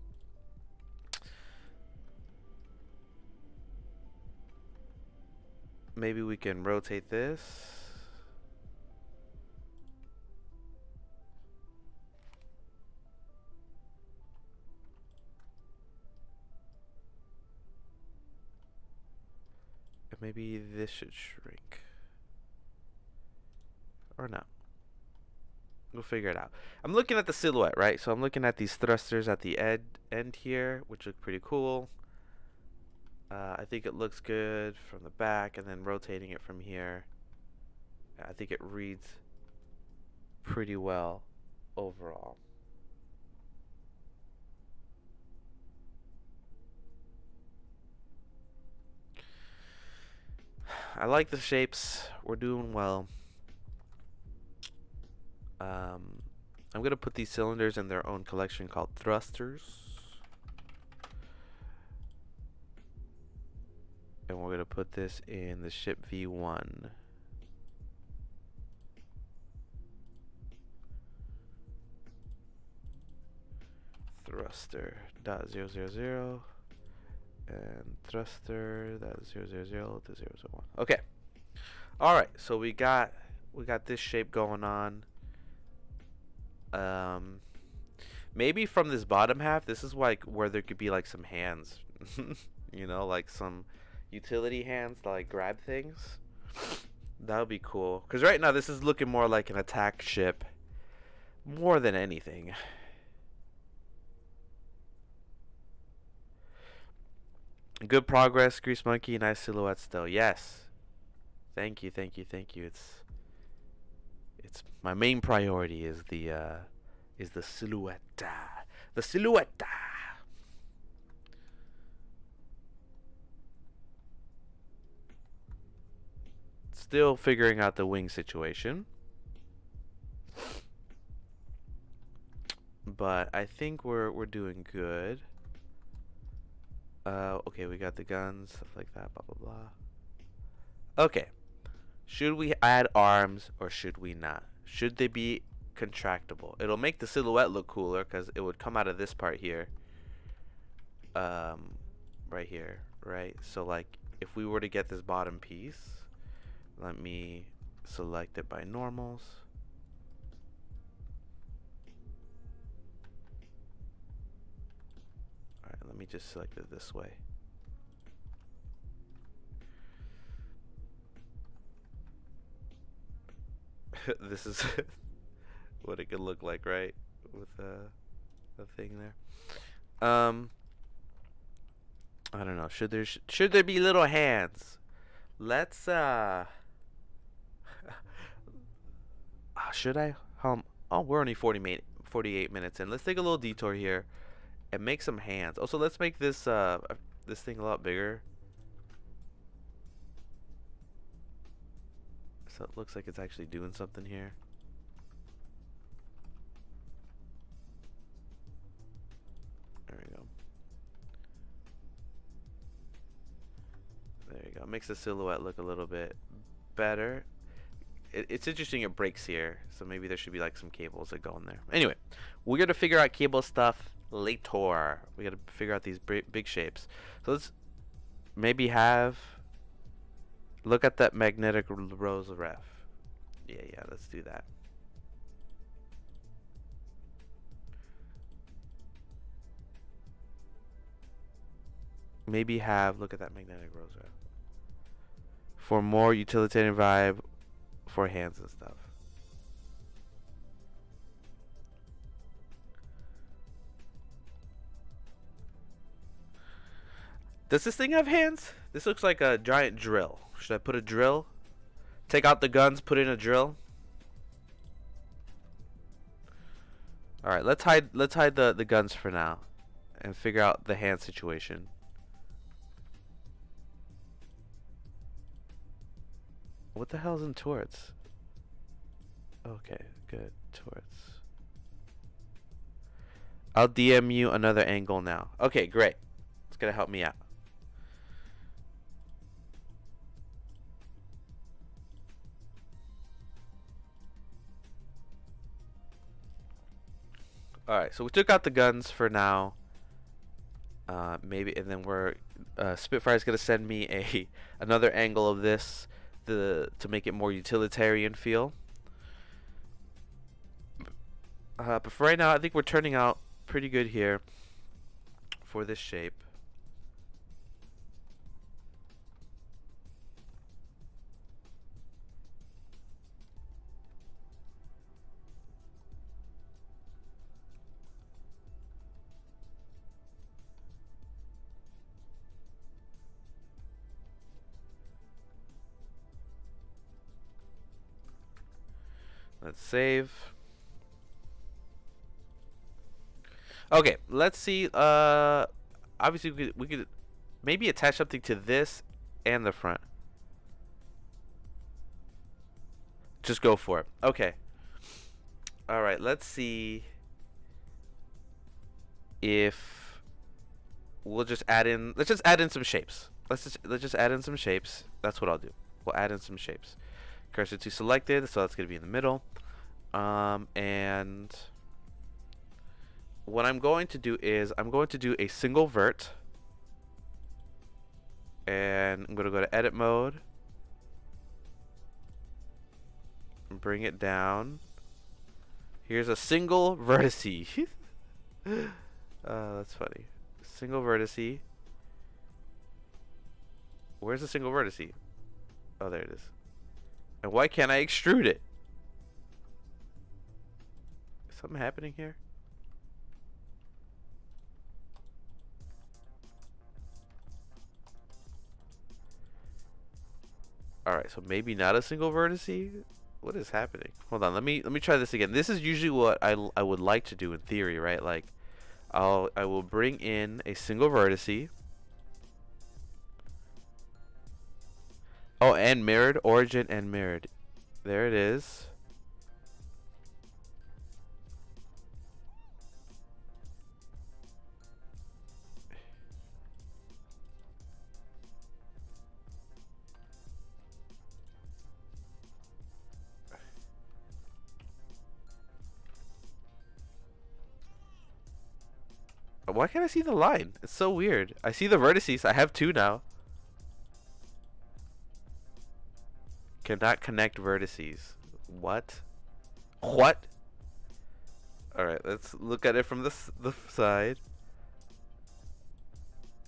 Maybe we can rotate this. Maybe this should shrink. Or not. We'll figure it out. I'm looking at the silhouette, right? So I'm looking at these thrusters at the end here, which look pretty cool. I think it looks good from the back, and then rotating it from here. I think it reads pretty well overall. I like the shapes. We're doing well. I'm gonna put these cylinders in their own collection called thrusters, and we're gonna put this in the ship V1. Thruster .000 and thruster .000 to 001. Okay. All right. So we got this shape going on. Maybe from this bottom half, this is like where there could be like some hands, you know, like some utility hands to like grab things. That would be cool. Because right now this is looking more like an attack ship. More than anything. Good progress, Grease Monkey. Nice silhouette still. Yes. Thank you, thank you, thank you. It's my main priority is the silhouette. The silhouette. Still figuring out the wing situation. But I think we're doing good. Okay, we got the guns, stuff like that, blah blah blah. Okay. Should we add arms or should we not? Should they be contractable? It'll make the silhouette look cooler because it would come out of this part here. Right here, right? So like if we were to get this bottom piece, let me select it by normals. Alright, let me just select it this way. This is what it could look like, right? With the thing there. I don't know. Should there be little hands? Let's should I? Oh, we're only 48 minutes in. Let's take a little detour here and make some hands. Also, let's make this this thing a lot bigger. So it looks like it's actually doing something here. There we go. There you go. Makes the silhouette look a little bit better. It's interesting it breaks here, so maybe there should be like some cables that go in there. Anyway, we're gonna figure out cable stuff later. We gotta figure out these big shapes. So let's maybe have look at that magnetic rose ref. Yeah, let's do that. Maybe have look at that magnetic rose ref for more utilitarian vibe. For hands and stuff. Does this thing have hands? This looks like a giant drill. Should I put a drill? Take out the guns, put in a drill? Alright, let's hide the guns for now and figure out the hand situation. What the hell's in turrets? Okay, good. Turrets. I'll DM you another angle now. Okay, great. It's gonna help me out. Alright, so we took out the guns for now. Maybe, and then we're Spitfire's gonna send me another angle of this. To make it more utilitarian feel. But for right now, I think we're turning out pretty good here for this shape. Let's save. Okay, let's see. Obviously we could maybe attach something to this and the front. Just go for it. Okay. All right, let's see if we'll just add in. Let's just add in some shapes. Let's just add in some shapes. That's what I'll do. We'll add in some shapes. Cursor to selected, so that's gonna be in the middle. And what I'm going to do is I'm going to do a single vert, and I'm gonna go to edit mode, and bring it down. Here's a single vertice. That's funny. Single vertice. Where's the single vertice? Oh, there it is. And why can't I extrude it? Is something happening here? Alright, so maybe not a single vertice? What is happening? Hold on, let me try this again. This is usually what I would like to do in theory, right? Like I will bring in a single vertice. Oh, and mirrored, origin and mirrored. There it is. Why can't I see the line? It's so weird. I see the vertices. I have 2 now. Cannot connect vertices. What? What? Alright, let's look at it from the side.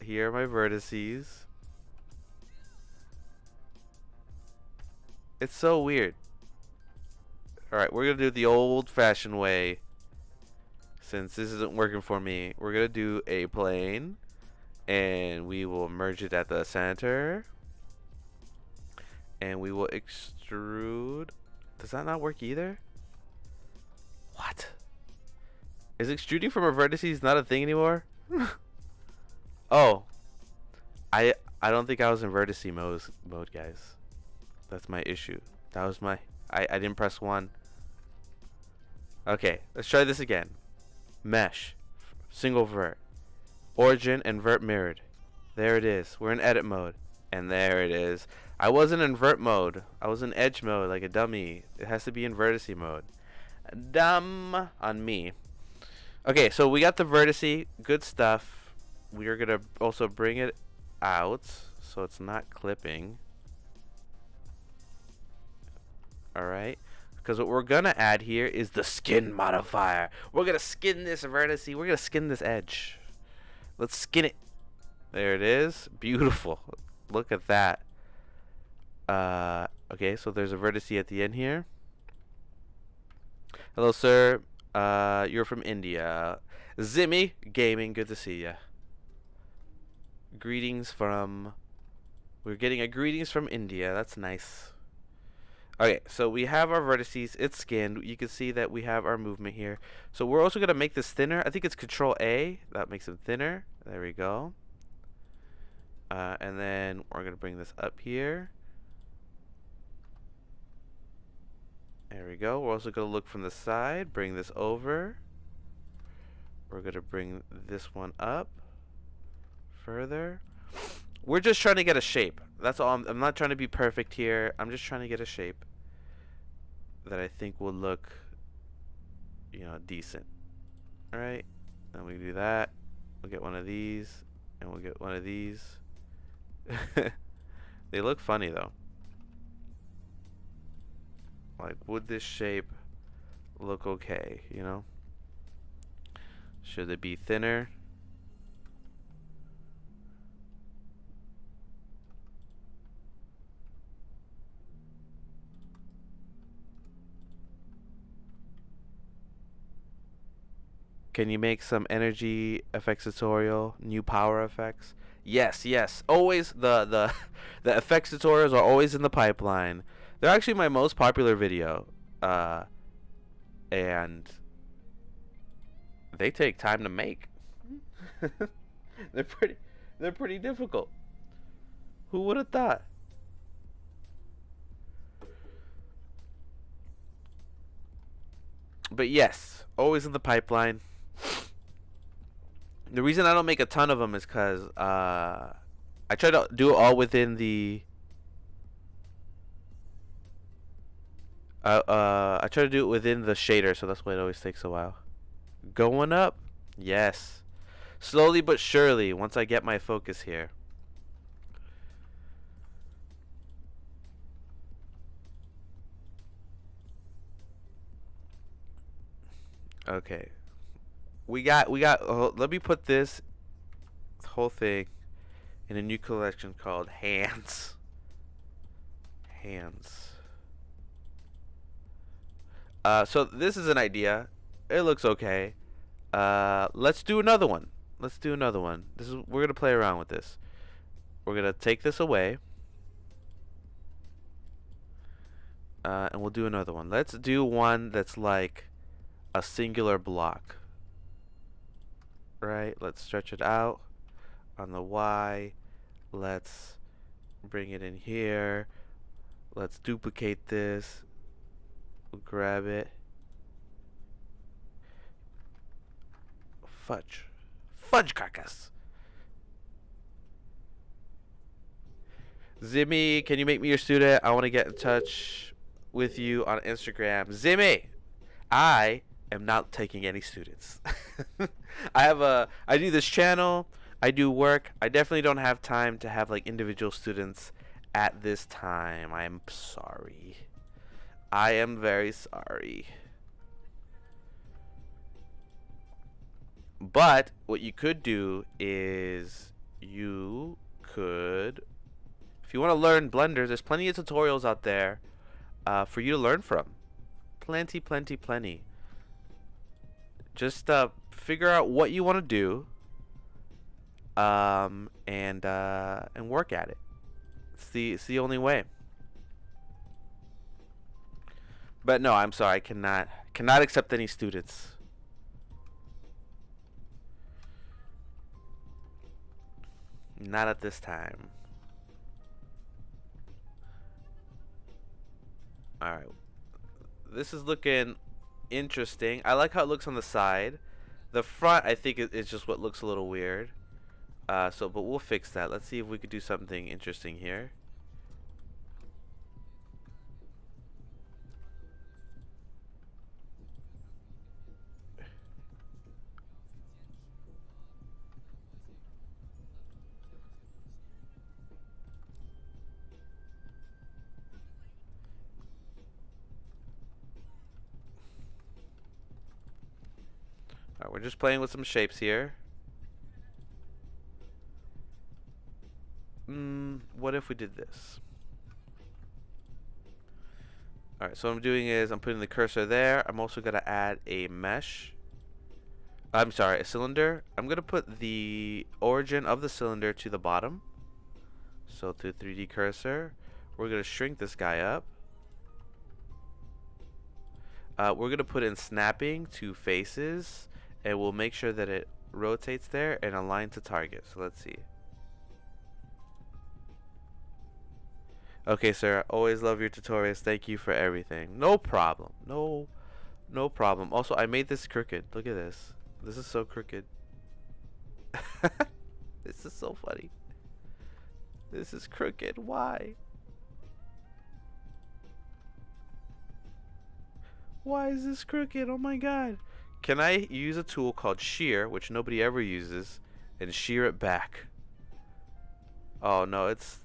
Here are my vertices. It's so weird. Alright, we're going to do it the old-fashioned way. Since this isn't working for me, we're going to do a plane. And we will merge it at the center. And we will extrude. Does that not work either? What? Is extruding from a vertices not a thing anymore? Oh. I don't think I was in vertice mode, guys. That's my issue. That was my... I didn't press 1. Okay, let's try this again. Mesh. Single vert. Origin and vert mirrored. There it is. We're in edit mode. And there it is. I wasn't in vert mode. I was in edge mode like a dummy. It has to be in vertice mode. Dumb on me. Okay, so we got the vertice. Good stuff. We are going to also bring it out so it's not clipping. Alright. Because what we're going to add here is the skin modifier. We're going to skin this vertice. We're going to skin this edge. Let's skin it. There it is. Beautiful. Look at that. Okay, so there's a vertice at the end here. Hello, sir. You're from India. Zimmy Gaming, good to see ya. Greetings from... We're getting a greetings from India. That's nice. Okay, so we have our vertices. It's skinned. You can see that we have our movement here. So we're also going to make this thinner. I think it's Control A. That makes it thinner. There we go. And then we're going to bring this up here. There we go. We're also going to look from the side. Bring this over. We're going to bring this one up further. We're just trying to get a shape. That's all. I'm not trying to be perfect here. I'm just trying to get a shape that I think will look, you know, decent. Alright. Then we do that. We'll get one of these. And we'll get one of these. They look funny though. Like, would this shape look okay, you know? Should it be thinner? Can you make some energy effects tutorial? New power effects? Yes, yes. Always the effects tutorials are always in the pipeline. They're actually my most popular video. And they take time to make. They're pretty difficult. Who would have thought? But yes, always in the pipeline. The reason I don't make a ton of them is because I try to do it all within the I try to do it within the shader, so that's why it always takes a while. Going up? Yes. Slowly but surely, once I get my focus here. Okay. We got let me put this whole thing in a new collection called Hands. Hands. So this is an idea. It looks okay. Let's do another one. Let's do another one. We're gonna play around with this. We're gonna take this away. And we'll do another one. Let's do one that's like a singular block. Right? Let's stretch it out on the Y. Let's bring it in here. Let's duplicate this. We'll grab it. Fudge. Fudge crackers. Zimmy, can you make me your student? I want to get in touch with you on Instagram. Zimmy, I am not taking any students. I do this channel. I do work. I definitely don't have time to have like individual students at this time. I am sorry. I am very sorry. But what you could do is you could, if you want to learn Blender, there's plenty of tutorials out there for you to learn from. Plenty, plenty, plenty. Just figure out what you want to do, and work at it. It's the only way. But no, I'm sorry, I cannot accept any students. Not at this time. Alright. This is looking interesting. I like how it looks on the side. The front, I think, is just what looks a little weird. But we'll fix that. Let's see if we could do something interesting here. Alright, we're just playing with some shapes here. What if we did this? Alright, so what I'm doing is I'm putting the cursor there. I'm also going to add a mesh. I'm sorry, a cylinder. I'm going to put the origin of the cylinder to the bottom. So to 3D cursor, we're going to shrink this guy up. We're going to put in snapping to faces, and we'll make sure that it rotates there and align to target. So let's see. Okay, sir. Always love your tutorials. Thank you for everything. No problem. No problem. Also, I made this crooked. Look at this. This is so crooked. This is so funny. This is crooked. Why? Why is this crooked? Oh my god. Can I use a tool called shear, which nobody ever uses, and shear it back? Oh no, it's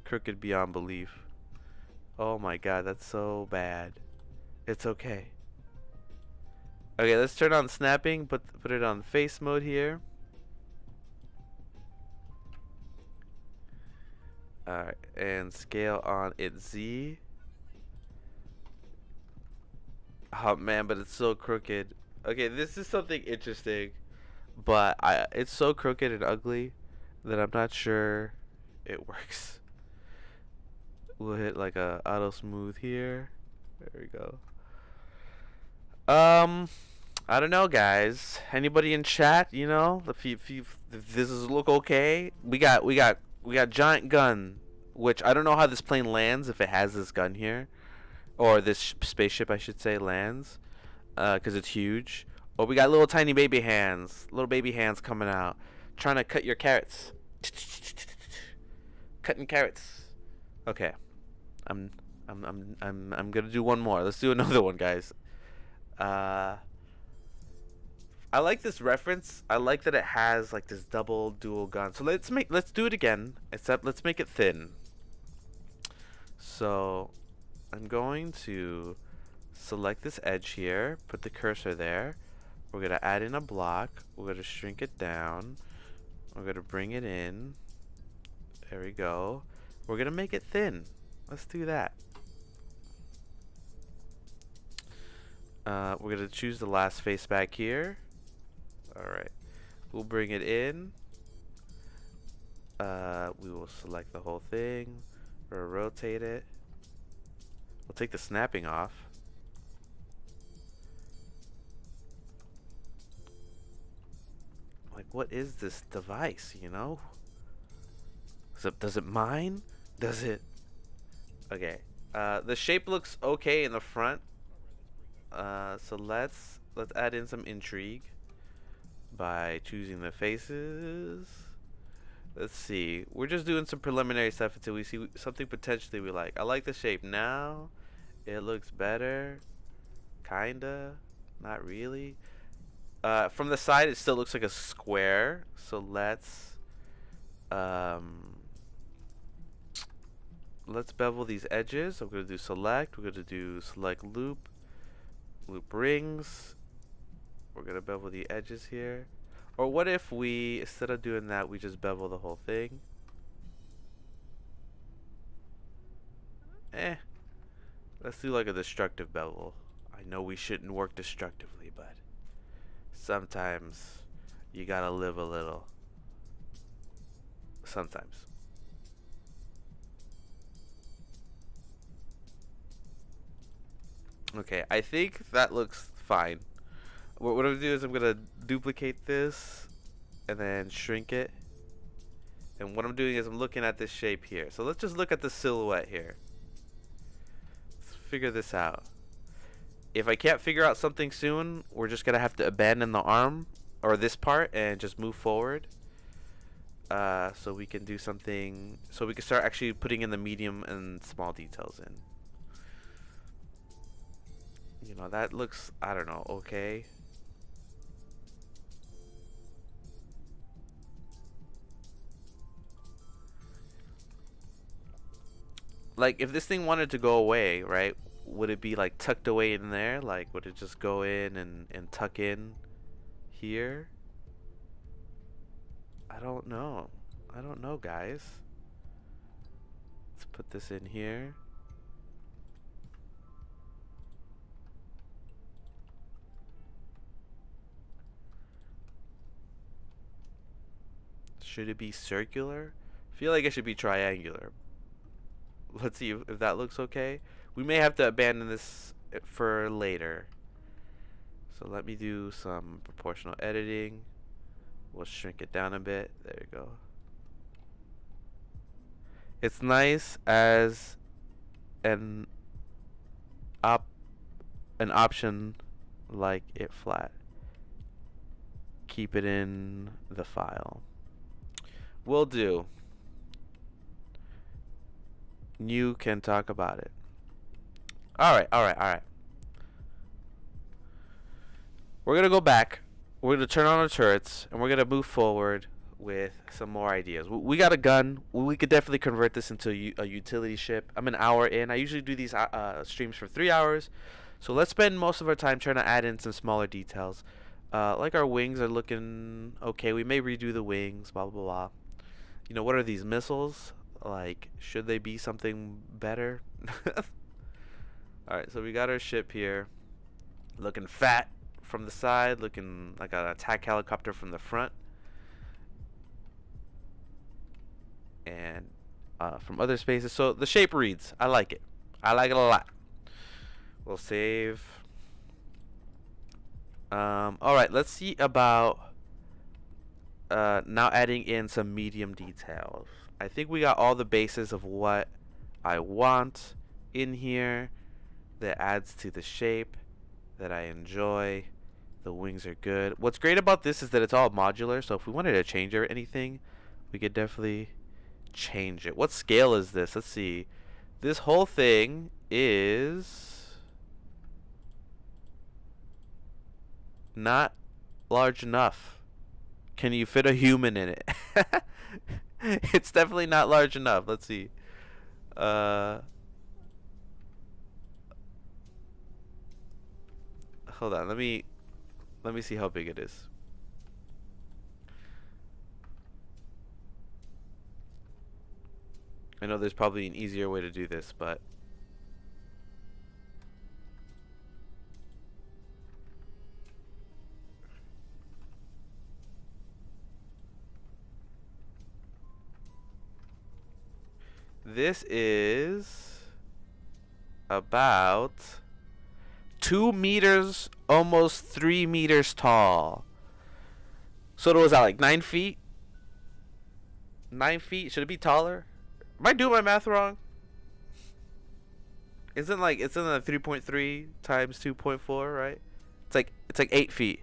crooked beyond belief. Oh my god, that's so bad. It's okay. Okay, let's turn on snapping, put it on face mode here. Alright, and scale on its Z. Oh man, but it's so crooked. Okay, this is something interesting, but it's so crooked and ugly that I'm not sure it works. We'll hit like a auto smooth here. There we go. I don't know, guys. Anybody in chat? You know, if this is look okay. We got giant gun, which I don't know how this plane lands if it has this gun here, or this spaceship, I should say, lands, because it's huge. Or we got little tiny baby hands coming out, trying to cut your carrots. Cutting carrots. Okay. I'm gonna do one more. Let's do another one, guys. I like this reference. I like that it has like this double dual gun. So let's do it again, except let's make it thin. So I'm going to select this edge here, put the cursor there. We're gonna add in a block. We're gonna shrink it down. We're gonna bring it in. There we go. We're gonna make it thin. Let's do that. We're gonna choose the last face back here. Alright. We'll bring it in. We will select the whole thing. Or rotate it. We'll take the snapping off. Like, what is this device, you know? Does it mine? Does it? Okay. The shape looks okay in the front. So let's add in some intrigue by choosing the faces. Let's see. We're just doing some preliminary stuff until we see something potentially we like. I like the shape now. It looks better. Kinda. Not really. From the side, it still looks like a square. So let's bevel these edges. I'm gonna do select. We're gonna do select loop. Loop rings. We're gonna bevel the edges here. Or what if we, instead of doing that, we just bevel the whole thing? Let's do like a destructive bevel. I know we shouldn't work destructively, but sometimes you gotta live a little. Sometimes. Okay, I think that looks fine. What I'm gonna do is I'm gonna duplicate this and then shrink it. And what I'm doing is I'm looking at this shape here. So let's just look at the silhouette here. Let's figure this out. If I can't figure out something soon, we're just gonna have to abandon the arm or this part and just move forward. So we can do something. So we can start actually putting in the medium and small details in. You know, that looks, I don't know, okay. Like, if this thing wanted to go away, right, would it be like tucked away in there? Like, would it just go in and tuck in here? I don't know. I don't know, guys. Let's put this in here. Should it be circular? I feel like it should be triangular. Let's see if that looks okay. We may have to abandon this for later. So let me do some proportional editing. We'll shrink it down a bit. There you go. It's nice as an option like it flat. Keep it in the file. Will do. You can talk about it. Alright. We're going to go back. We're going to turn on our turrets. And we're going to move forward with some more ideas. We got a gun. We could definitely convert this into a utility ship. I'm an hour in. I usually do these streams for 3 hours. So let's spend most of our time trying to add in some smaller details. Like our wings are looking okay. We may redo the wings, blah, blah, blah. You know, what are these missiles? Like, should they be something better? Alright, so we got our ship here. Looking fat from the side. Looking like an attack helicopter from the front. And from other spaces. So the shape reads. I like it. I like it a lot. We'll save. Alright, let's see about now adding in some medium details. I think we got all the bases of what I want in here that adds to the shape that I enjoy. The wings are good. What's great about this is that it's all modular, so if we wanted to change or anything, we could definitely change it. What scale is this? Let's see. This whole thing is not large enough. Can you fit a human in it? It's definitely not large enough. Let's see. Hold on. Let me see how big it is. I know there's probably an easier way to do this, but This is about 2 meters, almost 3 meters tall. So what was that, like 9 feet? 9 feet? Should it be taller? Am I doing my math wrong? Isn't like it's in the 3.3 times 2.4, right? It's like 8 feet.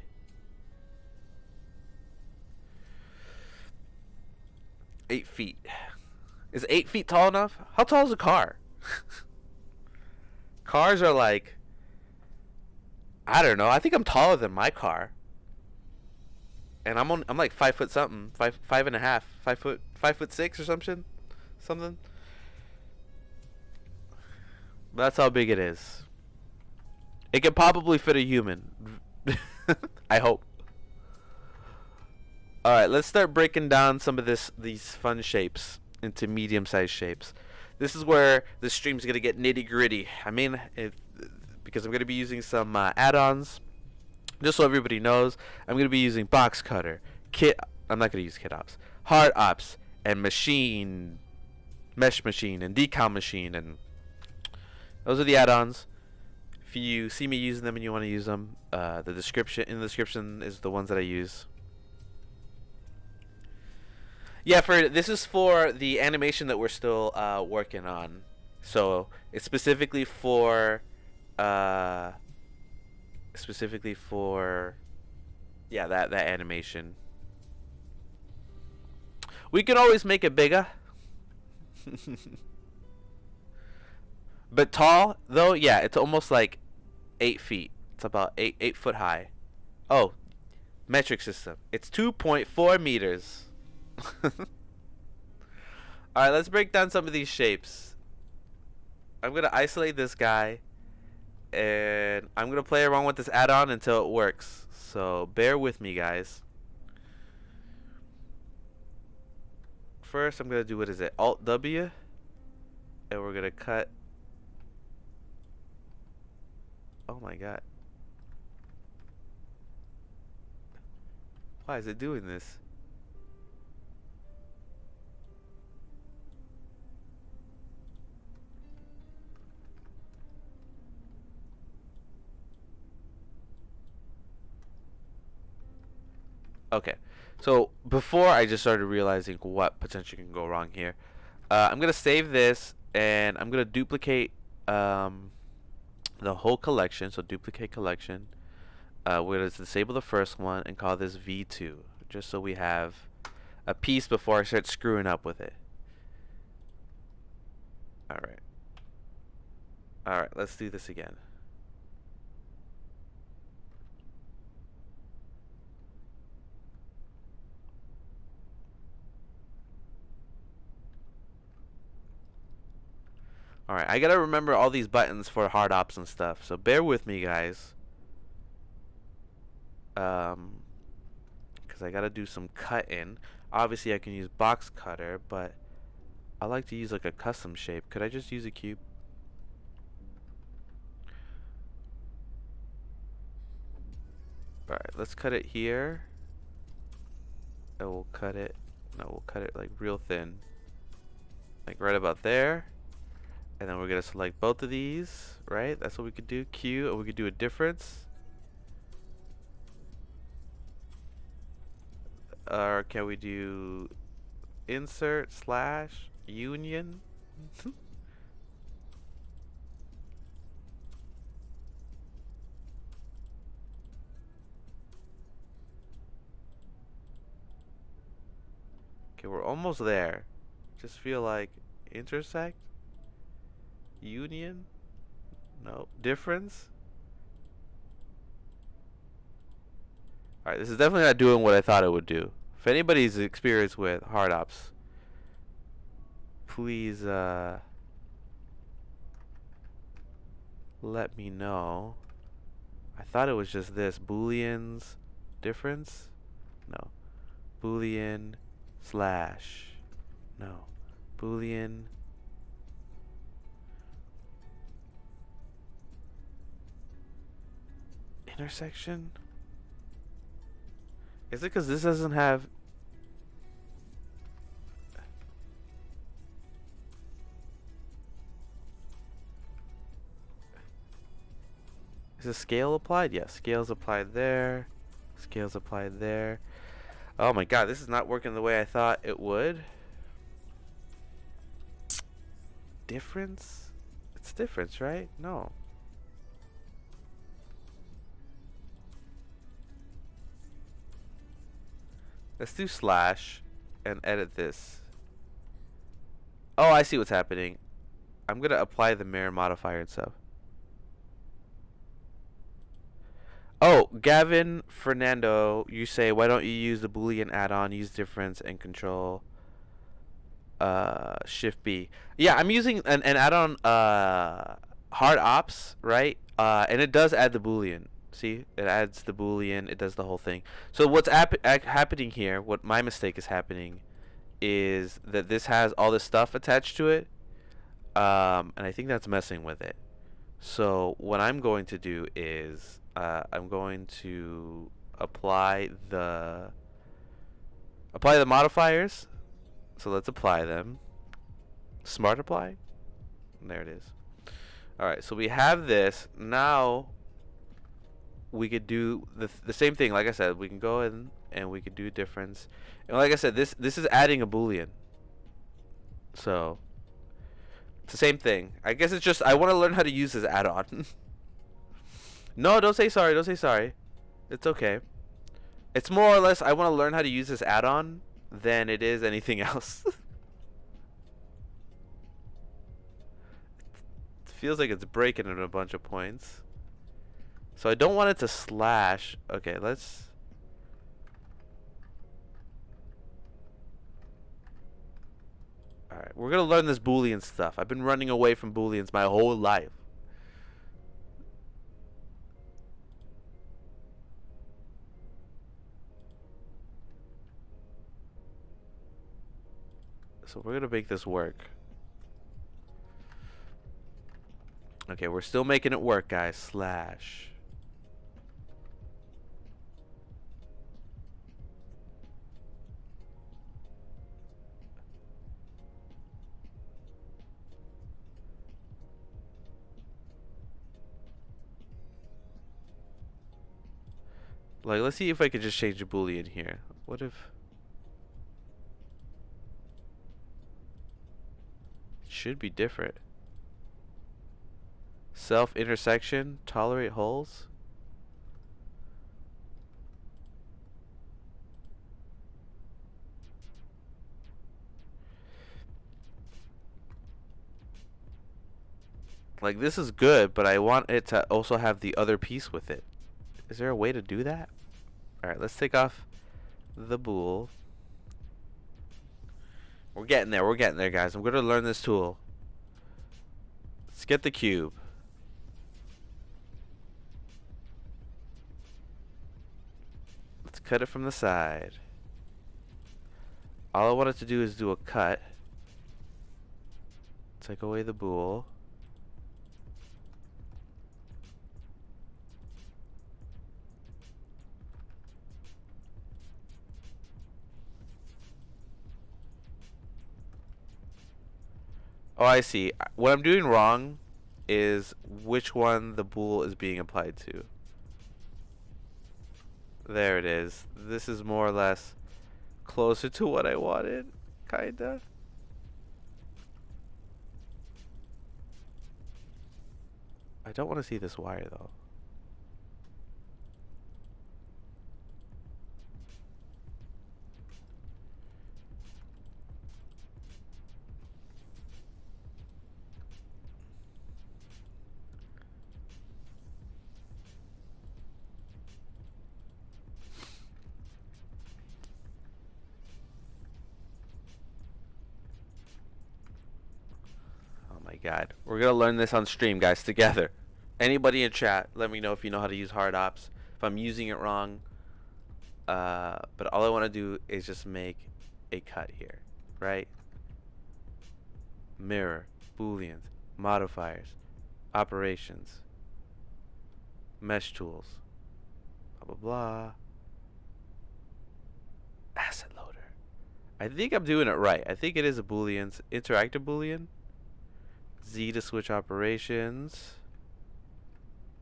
Eight feet. Is 8 feet tall enough? How tall is a car? Cars are like, I don't know. I think I'm taller than my car. And I'm like 5 foot something, five and a half, 5'6" or something. That's how big it is. It can probably fit a human. I hope. Alright, let's start breaking down some of these fun shapes into medium-sized shapes. This is where the stream's going to get nitty-gritty. I mean, because I'm going to be using some add-ons. Just so everybody knows, I'm going to be using Boxcutter, I'm not going to use HardOps, HardOps and MeshMachine and DecalMachine, and those are the add-ons. If you see me using them and you want to use them, the description is the ones that I use. Yeah, this is for the animation that we're still working on. So it's specifically for that animation. We can always make it bigger. But tall though, yeah, it's almost like 8 feet. It's about 8 foot high. Oh, metric system. It's 2.4 meters. Alright, let's break down some of these shapes. I'm going to isolate this guy, and I'm going to play around with this add-on until it works. So bear with me, guys. First, I'm going to do, what is it, Alt-W, and we're going to cut. Oh my god. Why is it doing this? Okay, so before I just started realizing what potentially can go wrong here, I'm gonna save this and I'm gonna duplicate the whole collection. So duplicate collection. We're gonna disable the first one and call this V2, just so we have a piece before I start screwing up with it. Alright. Alright, let's do this again. Alright, I gotta remember all these buttons for HardOps and stuff, so bear with me, guys. Because I gotta do some cutting. Obviously, I can use Boxcutter, but I like to use like a custom shape. Could I just use a cube? Alright, let's cut it here. And we'll cut it. No, we'll cut it like real thin. Like right about there. And then we're going to select both of these, right? That's what we could do. Q, or we could do a difference. Or can we do insert slash union? Okay, we're almost there. Just feel like intersect. Union? No. Difference? Alright, this is definitely not doing what I thought it would do. If anybody's experienced with HardOps, please let me know. I thought it was just this. Booleans difference? No. Boolean slash. No. Boolean intersection? Is it because this doesn't have... Is the scale applied? Yes, scale's applied there. Scale's applied there. Oh my god, this is not working the way I thought it would. Difference? It's difference, right? No. Let's do slash and edit this. Oh, I see what's happening. I'm gonna apply the mirror modifier and stuff. Oh, Gavin Fernando, you say, why don't you use the Boolean add-on, use difference and control shift B. Yeah, I'm using an add-on HardOps, right? And it does add the Boolean. See, it adds the Boolean, it does the whole thing. So what's happening here, what my mistake is happening, is that this has all this stuff attached to it, and I think that's messing with it. So what I'm going to do is I'm going to apply the modifiers. So let's apply them. Smart apply. There it is. All right, so we have this. Now we could do the same thing. Like I said, we can go in and we could do difference. And like I said, this is adding a Boolean. So it's the same thing. I guess it's just I want to learn how to use this add-on. No, don't say sorry. Don't say sorry. It's okay. It's more or less I want to learn how to use this add-on than it is anything else. It feels like it's breaking at a bunch of points. So I don't want it to slash. Okay, let's... Alright, we're going to learn this Boolean stuff. I've been running away from Booleans my whole life. So we're going to make this work. Okay, we're still making it work, guys. Slash. Like, let's see if I could just change a Boolean here. What if... It should be different. Self intersection, tolerate holes. Like, this is good, but I want it to also have the other piece with it. Is there a way to do that? Alright, let's take off the bool. We're getting there, guys. I'm going to learn this tool. Let's get the cube. Let's cut it from the side. All I wanted to do is do a cut. Take away the bool. Oh, I see. What I'm doing wrong is which one the bool is being applied to. There it is. This is more or less closer to what I wanted, kinda. I don't want to see this wire though. God, we're gonna learn this on stream, guys, together. Anybody in chat, let me know if you know how to use HardOps, if I'm using it wrong. But all I want to do is just make a cut here, right? Mirror, booleans, modifiers, operations, mesh tools, blah blah blah. Asset loader. I think I'm doing it right. I think it is a booleans, interactive boolean. Z to switch operations.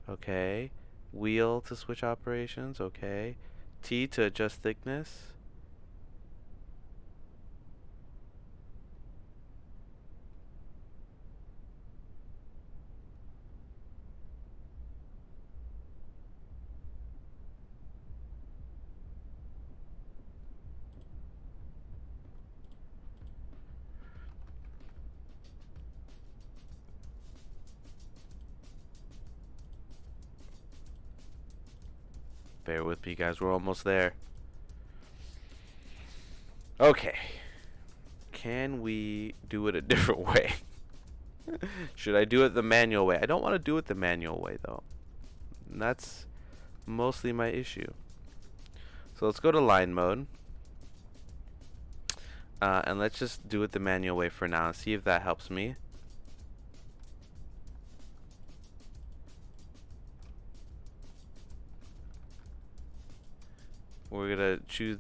Okay. Wheel to switch operations. Okay. T to adjust thickness. Bear with me, guys. We're almost there. Okay. Can we do it a different way? Should I do it the manual way? I don't want to do it the manual way, though. And that's mostly my issue. So let's go to line mode. And let's just do it the manual way for now and see if that helps me. We're gonna choose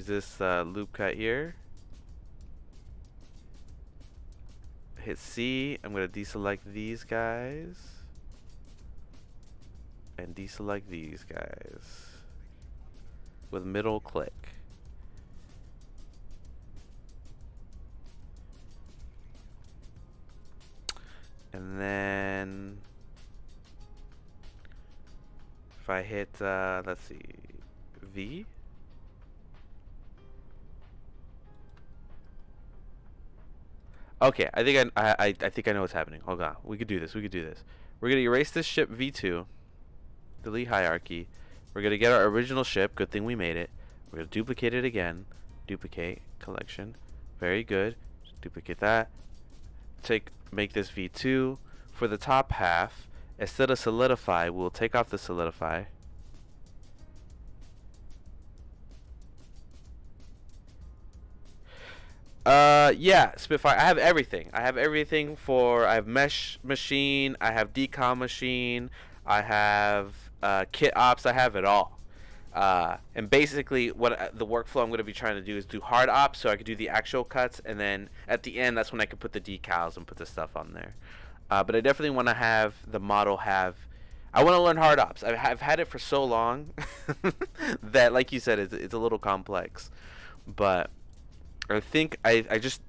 this loop cut here. Hit C. I'm gonna deselect these guys and deselect these guys with middle click. And then if I hit let's see, V. Okay, I think I know what's happening. Hold on. We could do this. We're gonna erase this ship V2. Delete hierarchy. We're gonna get our original ship. Good thing we made it. We're gonna duplicate it again. Duplicate collection. Very good. Just duplicate that. Make this V2. For the top half, instead of solidify, we'll take off the solidify. Yeah, Spitfire. I have everything. I have MeshMachine. I have DecalMachine. I have kit ops. I have it all. And basically, what the workflow I'm going to be trying to do is do hard ops, so I could do the actual cuts, and then at the end, that's when I could put the decals and put the stuff on there. But I definitely want to have the model have. I want to learn hard ops. I've had it for so long that, like you said, it's a little complex. But I think I just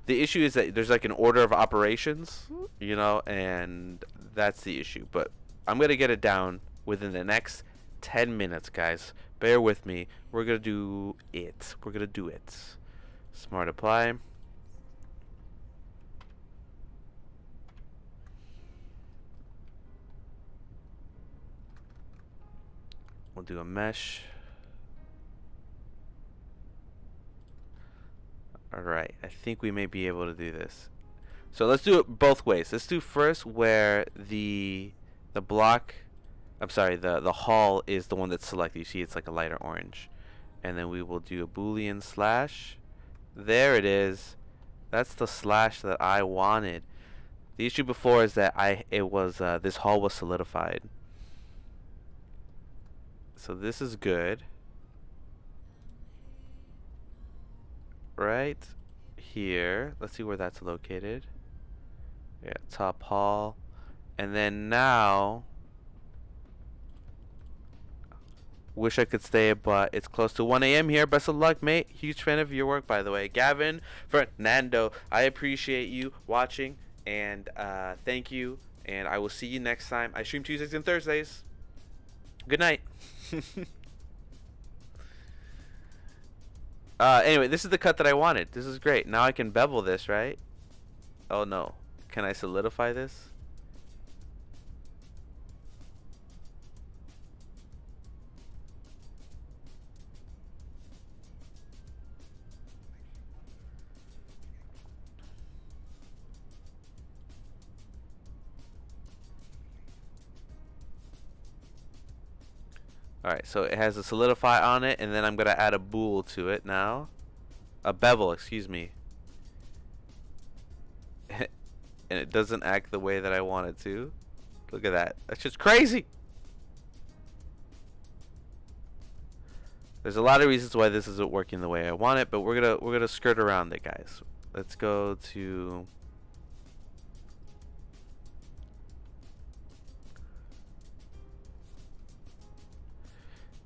the issue is that there's like an order of operations, you know, and that's the issue. But I'm gonna get it down within the next 10 minutes, guys. Bear with me. We're gonna do it. Smart apply. We'll do a mesh. Alright, I think we may be able to do this. So let's do it both ways. Let's do first where the block, I'm sorry, the hull is the one that's selected. You see it's like a lighter orange. And then we will do a Boolean slash. There it is. That's the slash that I wanted. The issue before is that this hull was solidified. So this is good. Right here. Let's see where that's located. Yeah, top hull. And then now, wish I could stay, but it's close to 1 a.m. here. Best of luck, mate. Huge fan of your work, by the way. Gavin, Fernando, I appreciate you watching, and thank you. And I will see you next time. I stream Tuesdays and Thursdays. Good night. Anyway, this is the cut that I wanted. This is great. Now I can bevel this, right? Oh no. Can I solidify this? Alright, so it has a solidify on it, and then I'm going to add a bool to it now. A bevel, excuse me. And it doesn't act the way that I want it to. Look at that. That's just crazy! There's a lot of reasons why this isn't working the way I want it, but we're gonna skirt around it, guys. Let's go to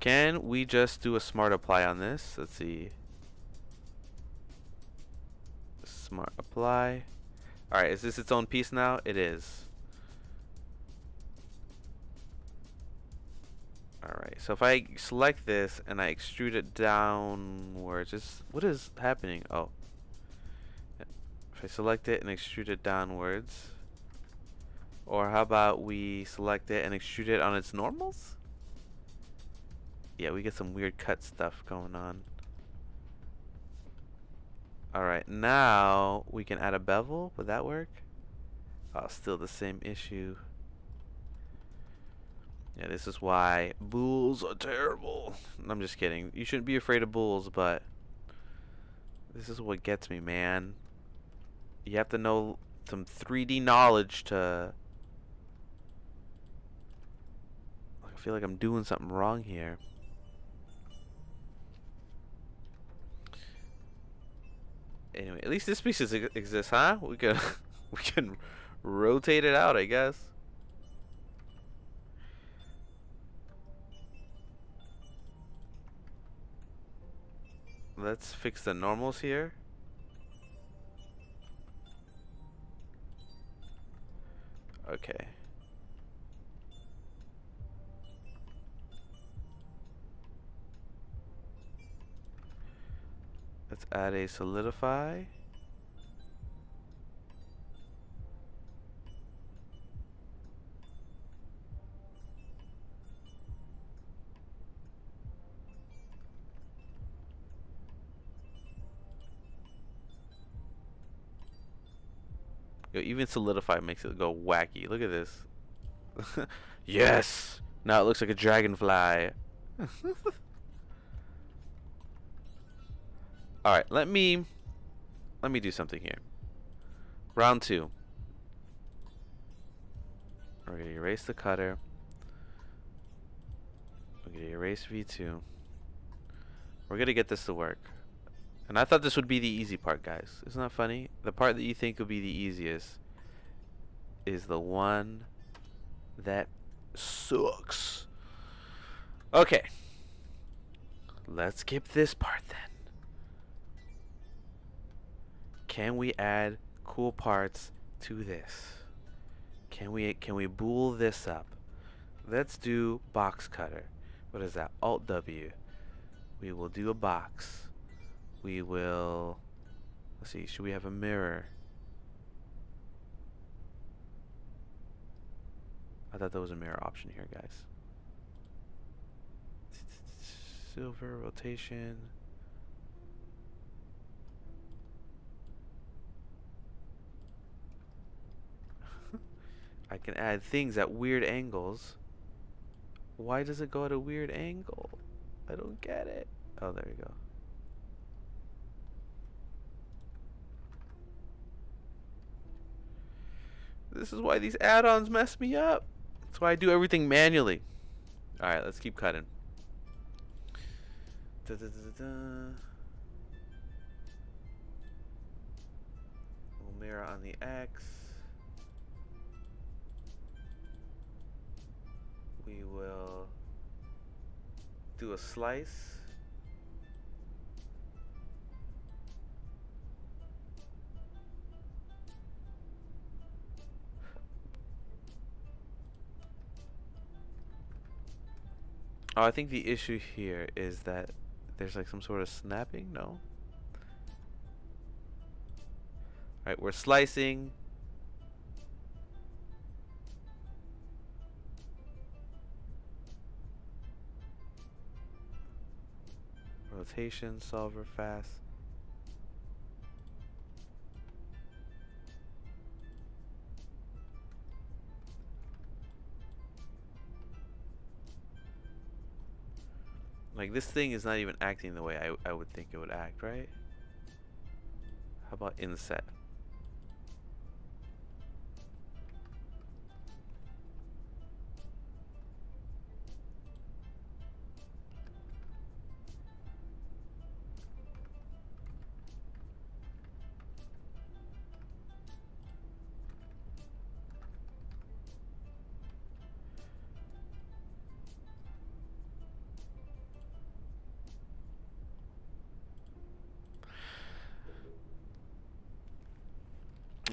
Can we just do a smart apply on this? Let's see. Smart apply. Alright, is this its own piece now? It is. Alright, so if I select this and I extrude it downwards, what is happening? Oh. If I select it and extrude it downwards. Or how about we select it and extrude it on its normals? Yeah, we get some weird cut stuff going on. Alright, now we can add a bevel. Would that work? Oh, still the same issue. Yeah, this is why bools are terrible. I'm just kidding. You shouldn't be afraid of bools, but this is what gets me, man. You have to know some 3D knowledge to... I feel like I'm doing something wrong here. Anyway, at least this piece exists, huh? We can rotate it out, I guess. Let's fix the normals here. Okay. Let's add a solidify. Yo, even solidify makes it go wacky. Look at this. Yes! Now it looks like a dragonfly. Alright, let me do something here. Round 2. We're gonna erase the cutter. We're gonna erase V2. We're gonna get this to work. And I thought this would be the easy part, guys. Isn't that funny? The part that you think would be the easiest is the one that sucks. Okay. Let's skip this part then. Can we add cool parts to this? Can we bool this up? Let's do box cutter. What is that? Alt W. We will do a box. We will, let's see, should we have a mirror? I thought there was a mirror option here, guys. Silver rotation. I can add things at weird angles. Why does it go at a weird angle? I don't get it. Oh, there you go. This is why these add-ons mess me up. That's why I do everything manually. Alright, let's keep cutting. Da, da, da, da, da. We'll mirror on the X. We will do a slice. Oh, I think the issue here is that there's like some sort of snapping. No. Alright, we're slicing. Rotation, solver, fast. Like, this thing is not even acting the way I would think it would act, right? How about inset?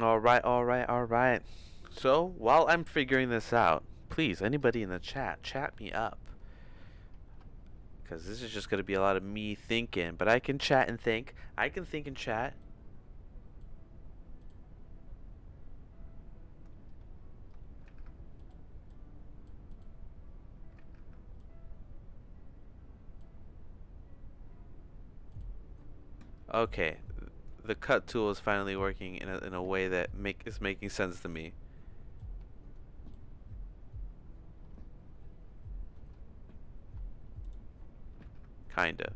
Alright, alright, alright. So, while I'm figuring this out, please, anybody in the chat, chat me up. Because this is just going to be a lot of me thinking. But I can chat and think. I can think and chat. Okay. The cut tool is finally working in a way that is making sense to me. Kinda.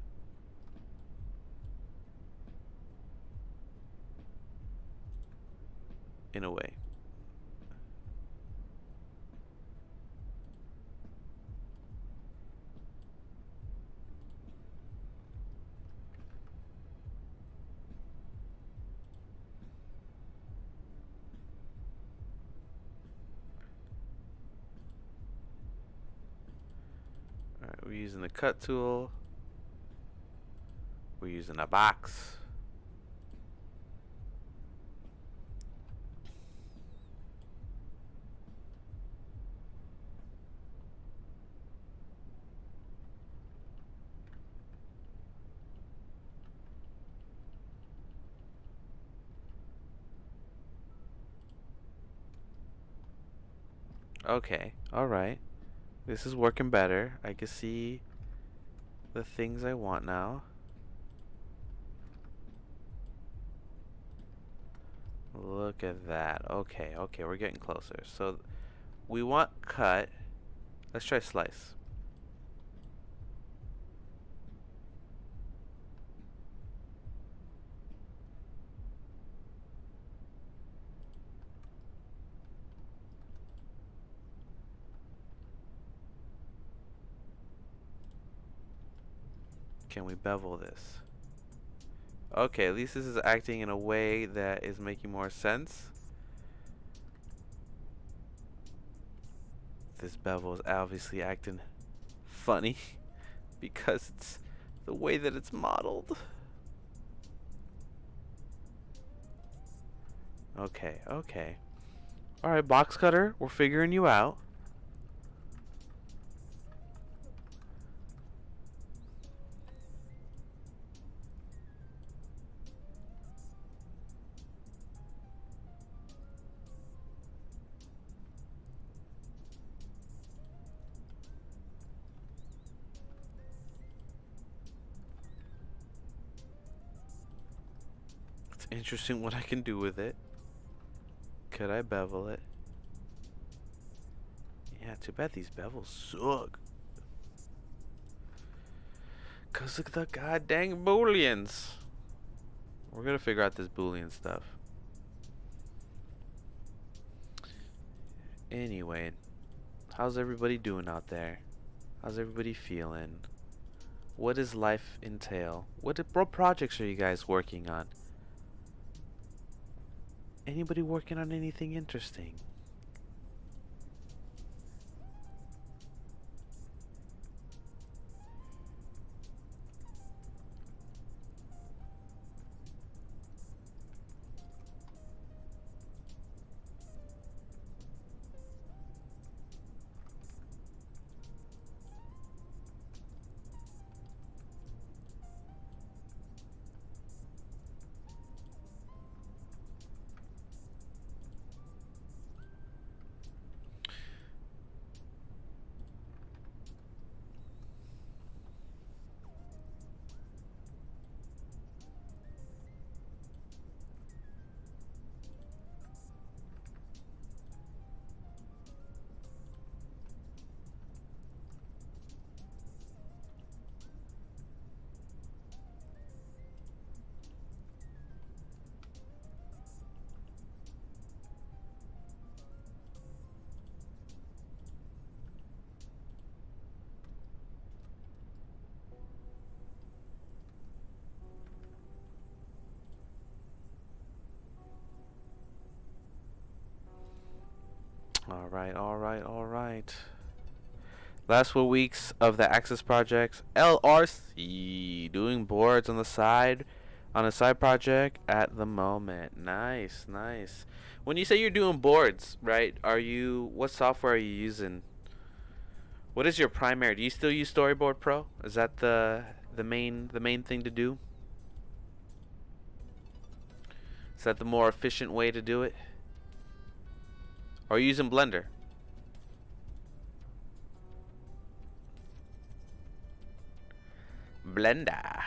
In a way. Alright, we're using the cut tool. We're using a box. Okay, alright. This is working better. I can see the things I want now. Look at that. Okay, okay, we're getting closer. So we want cut. Let's try slice. Can we bevel this? Okay, at least this is acting in a way that is making more sense. This bevel is obviously acting funny because it's the way that it's modeled. Okay, okay. Alright, box cutter, we're figuring you out. It's interesting what I can do with it. Could I bevel it? Yeah, too bad these bevels suck. Cause of the goddamn booleans. We're gonna figure out this boolean stuff. Anyway, how's everybody doing out there? How's everybody feeling? What does life entail? What projects are you guys working on? Anybody working on anything interesting? Alright, alright, alright. Last 4 weeks of the Axis projects. LRC doing boards on the side. On a side project at the moment. Nice, nice. When you say you're doing boards, right? What software are you using? What is your primary? Do you still use Storyboard Pro? Is that the main thing to do? Is that the more efficient way to do it? Or are you using Blender? Blender.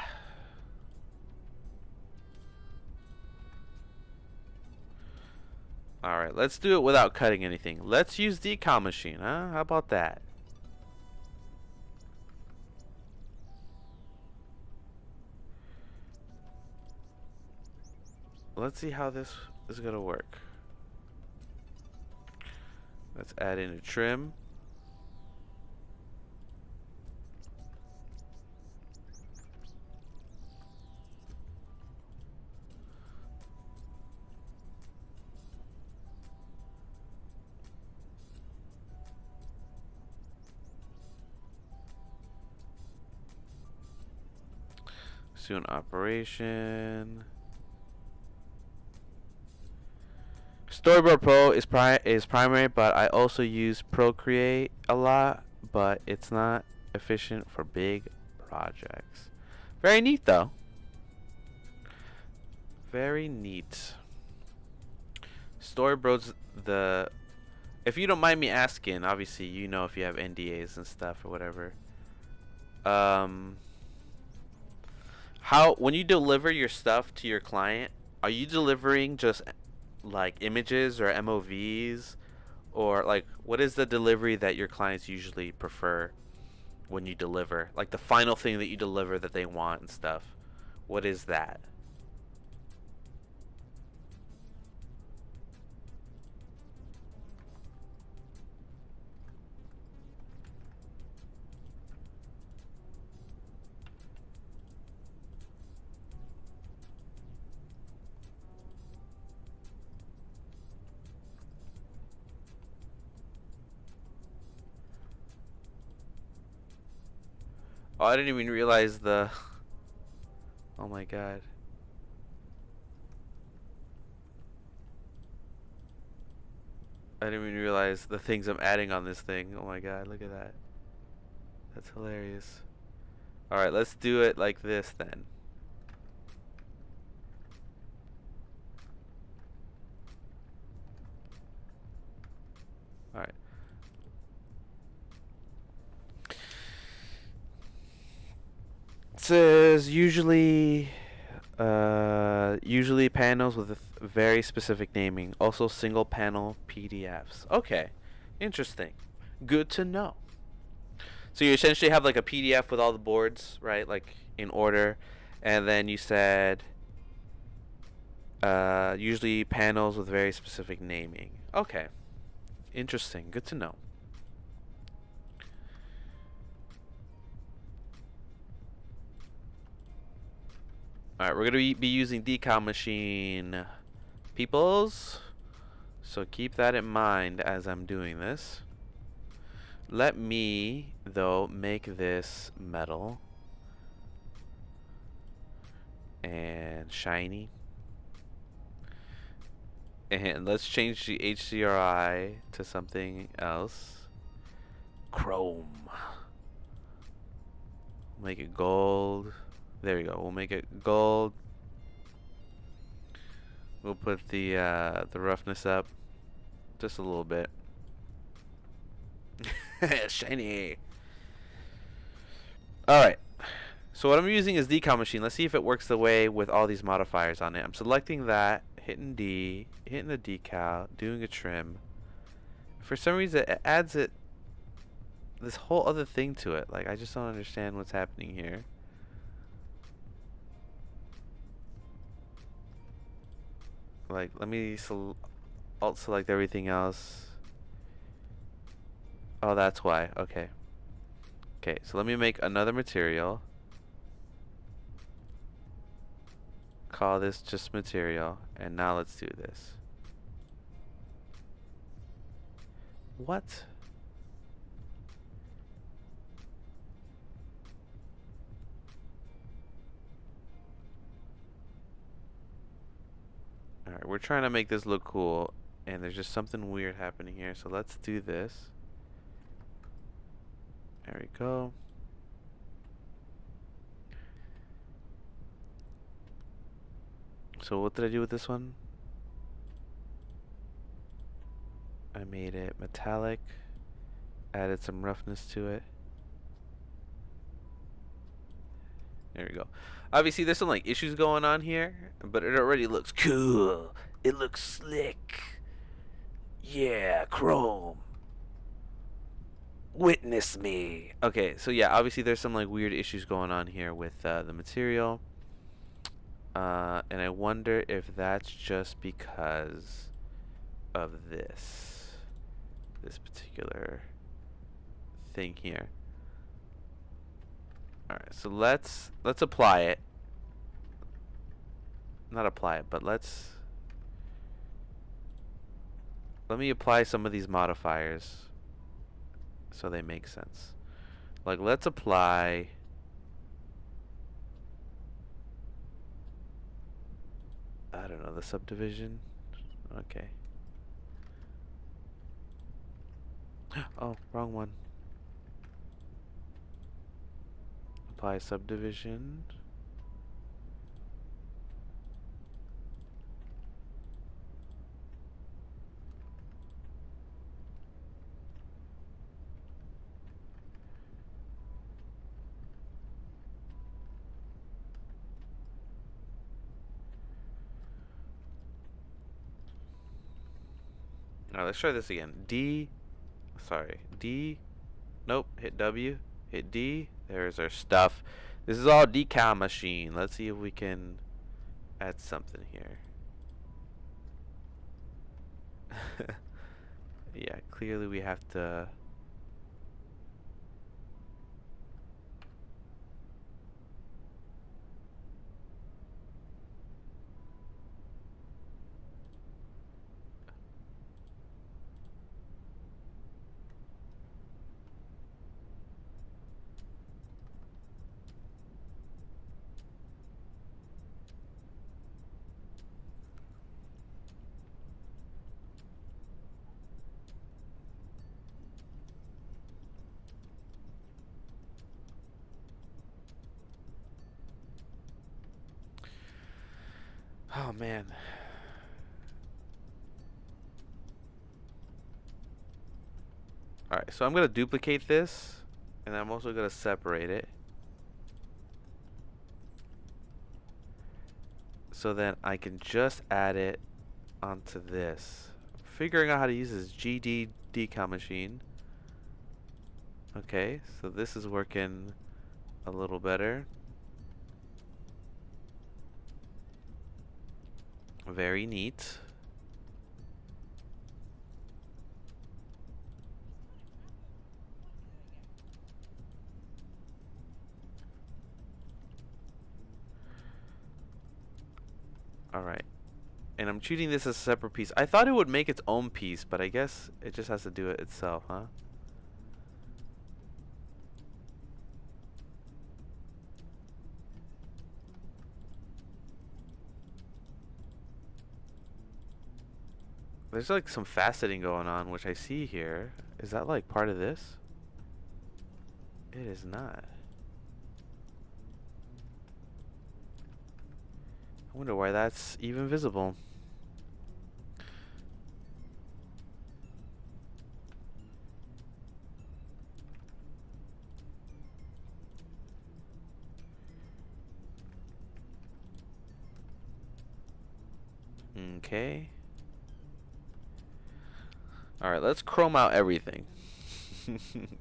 Alright, let's do it without cutting anything. Let's use DecalMachine, huh? How about that? Let's see how this is gonna work. Let's add in a trim. Let's do an operation. Storyboard Pro is primary, but I also use Procreate a lot, but it's not efficient for big projects. Very neat though. Very neat. Storyboard's if you don't mind me asking, obviously you know if you have NDAs and stuff or whatever. When you deliver your stuff to your client, are you delivering just like images or MOVs, or like what is the delivery that your clients usually prefer when you deliver, like the final thing that you deliver that they want and stuff? What is that? Oh, I didn't even realize the oh my god. I didn't even realize the things I'm adding on this thing. Oh my god, look at that. That's hilarious. Alright, let's do it like this then. Alright. It says usually panels with a very specific naming. Also single panel PDFs. Okay. Interesting. Good to know. So you essentially have like a PDF with all the boards, right? Like in order. And then you said usually panels with very specific naming. Okay. Interesting. Good to know. Alright, we're going to be using DecalMachine peoples. So keep that in mind as I'm doing this. Let me, though, make this metal and shiny. And let's change the HDRI to something else. Chrome. Make it gold. There we go. We'll make it gold. We'll put the roughness up just a little bit. Shiny. Alright. So what I'm using is DecalMachine. Let's see if it works the way with all these modifiers on it. I'm selecting that, hitting D, hitting the decal, doing a trim. For some reason it adds this whole other thing to it. Like I just don't understand what's happening here. Like, let me alt select everything else. Oh, that's why. Okay. Okay, so let me make another material. Call this just material. And now let's do this. What? we're trying to make this look cool, and there's just something weird happening here. So let's do this. There we go. So what did I do with this one? I made it metallic, added some roughness to it. There we go. Obviously there's some like issues going on here, but it already looks cool. It looks slick. Yeah, chrome. Witness me. Okay, so yeah, obviously there's some like weird issues going on here with the material. And I wonder if that's just because of this particular thing here. Alright, so let's apply it. Not apply it, but let me apply some of these modifiers so they make sense. Like, let's apply I don't know, the subdivision. Okay. Oh, wrong one. Apply subdivision. Alright, let's try this again. D, nope, hit W, hit D, there's our stuff. This is all DecalMachine. Let's see if we can add something here. Yeah, clearly we have to oh man. Alright, so I'm gonna duplicate this, and I'm also gonna separate it. So then I can just add it onto this. Figuring out how to use this GD DecalMachine. Okay, so this is working a little better. Very neat. Alright. And I'm treating this as a separate piece. I thought it would make its own piece, but I guess it just has to do it itself, huh? There's like some faceting going on, which I see here. Is that like part of this? It is not. I wonder why that's even visible. Okay. Alright, let's chrome out everything.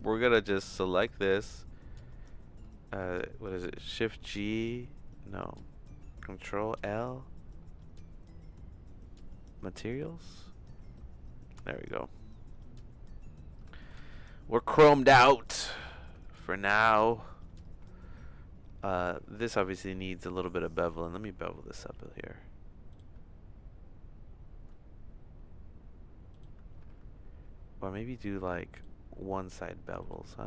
We're gonna just select this. What is it? Shift G? No. Control L. Materials? There we go. We're chromed out for now. This obviously needs a little bit of beveling. Let me bevel this up here. Or maybe do like one side bevels, huh?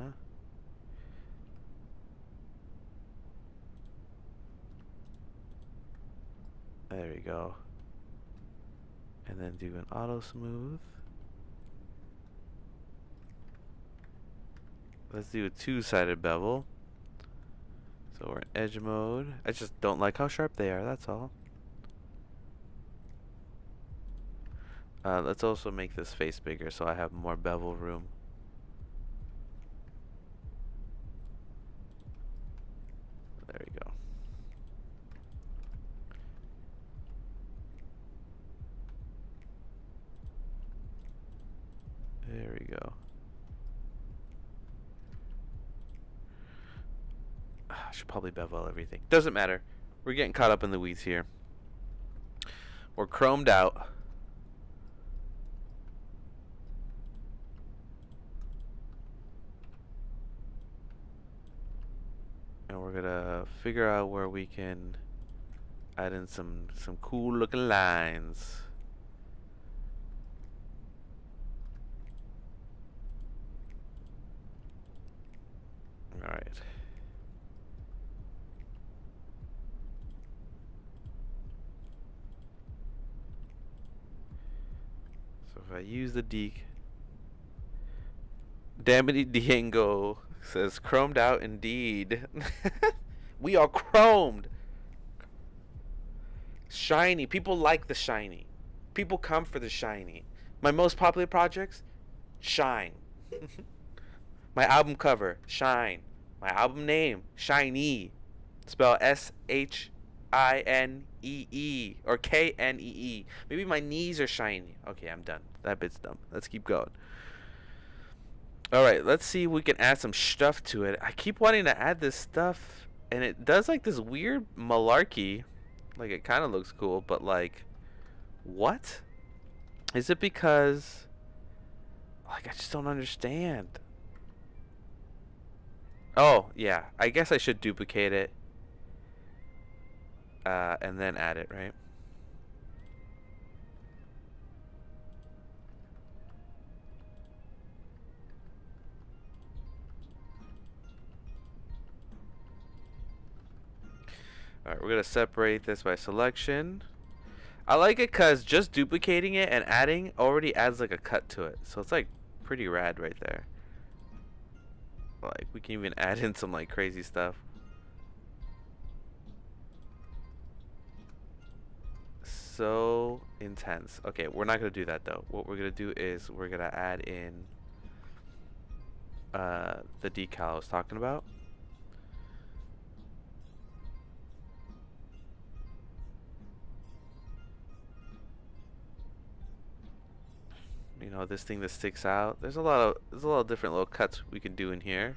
There we go. And then do an auto smooth. Let's do a two-sided bevel. So we're in edge mode. I just don't like how sharp they are, that's all. Let's also make this face bigger so I have more bevel room. There we go. There we go. I should probably bevel everything. Doesn't matter. We're getting caught up in the weeds here. We're chromed out. And we're gonna figure out where we can add in some cool looking lines. Alright. So if I use the deke, Damity Diango says chromed out indeed. We are chromed. Shiny. People like the shiny. People come for the shiny. My most popular projects, shine. My album cover, shine. My album name, Shiny. Spell S-H-I-N-E-E or K-N-E-E. Maybe my knees are shiny. Okay, I'm done. That bit's dumb. Let's keep going. Alright, let's see if we can add some stuff to it. I keep wanting to add this stuff, and it does like this weird malarkey. Like, it kind of looks cool, but like, what? Is it because, like, I just don't understand. Oh, yeah. I guess I should duplicate it. And then add it, right? Alright, we're going to separate this by selection. I like it because just duplicating it and adding already adds like a cut to it. So it's like pretty rad right there. Like, we can even add in some like crazy stuff. So intense. Okay, we're not going to do that though. What we're going to do is we're going to add in the decal I was talking about. You know, this thing that sticks out. There's a lot of different little cuts we can do in here.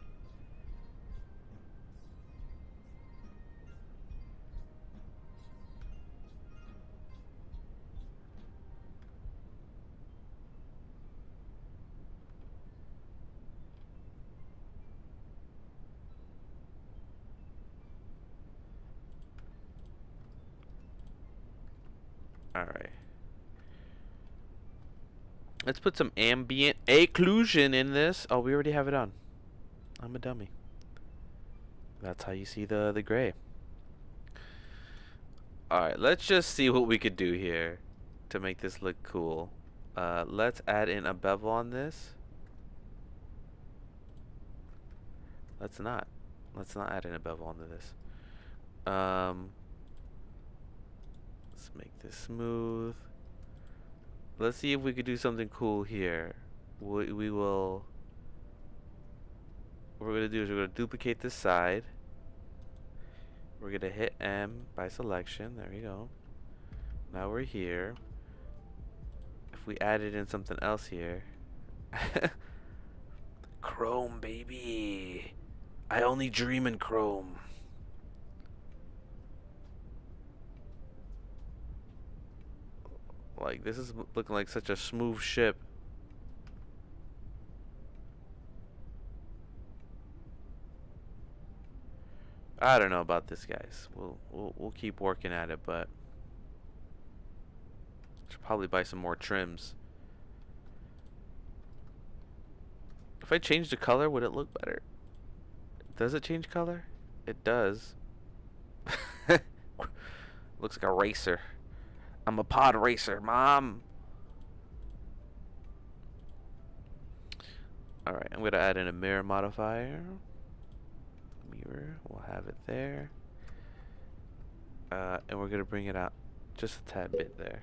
All right. Let's put some ambient occlusion in this. Oh, we already have it on. I'm a dummy. That's how you see the gray. Alright, let's just see what we could do here to make this look cool. Let's add in a bevel on this. Let's not add in a bevel onto this. Let's make this smooth. Let's see if we could do something cool here. What we're going to do is we're going to duplicate this side. We're going to hit M by selection. There we go. Now we're here. If we added in something else here. Chrome, baby. I only dream in chrome. Like, this is looking like such a smooth ship. I don't know about this, guys. We'll keep working at it, but should probably buy some more trims. If I change the color, would it look better? Does it change color? It does. Looks like a racer. I'm a pod racer, Mom. Alright, I'm gonna add in a mirror modifier. Mirror, we'll have it there. And we're gonna bring it out just a tad bit there.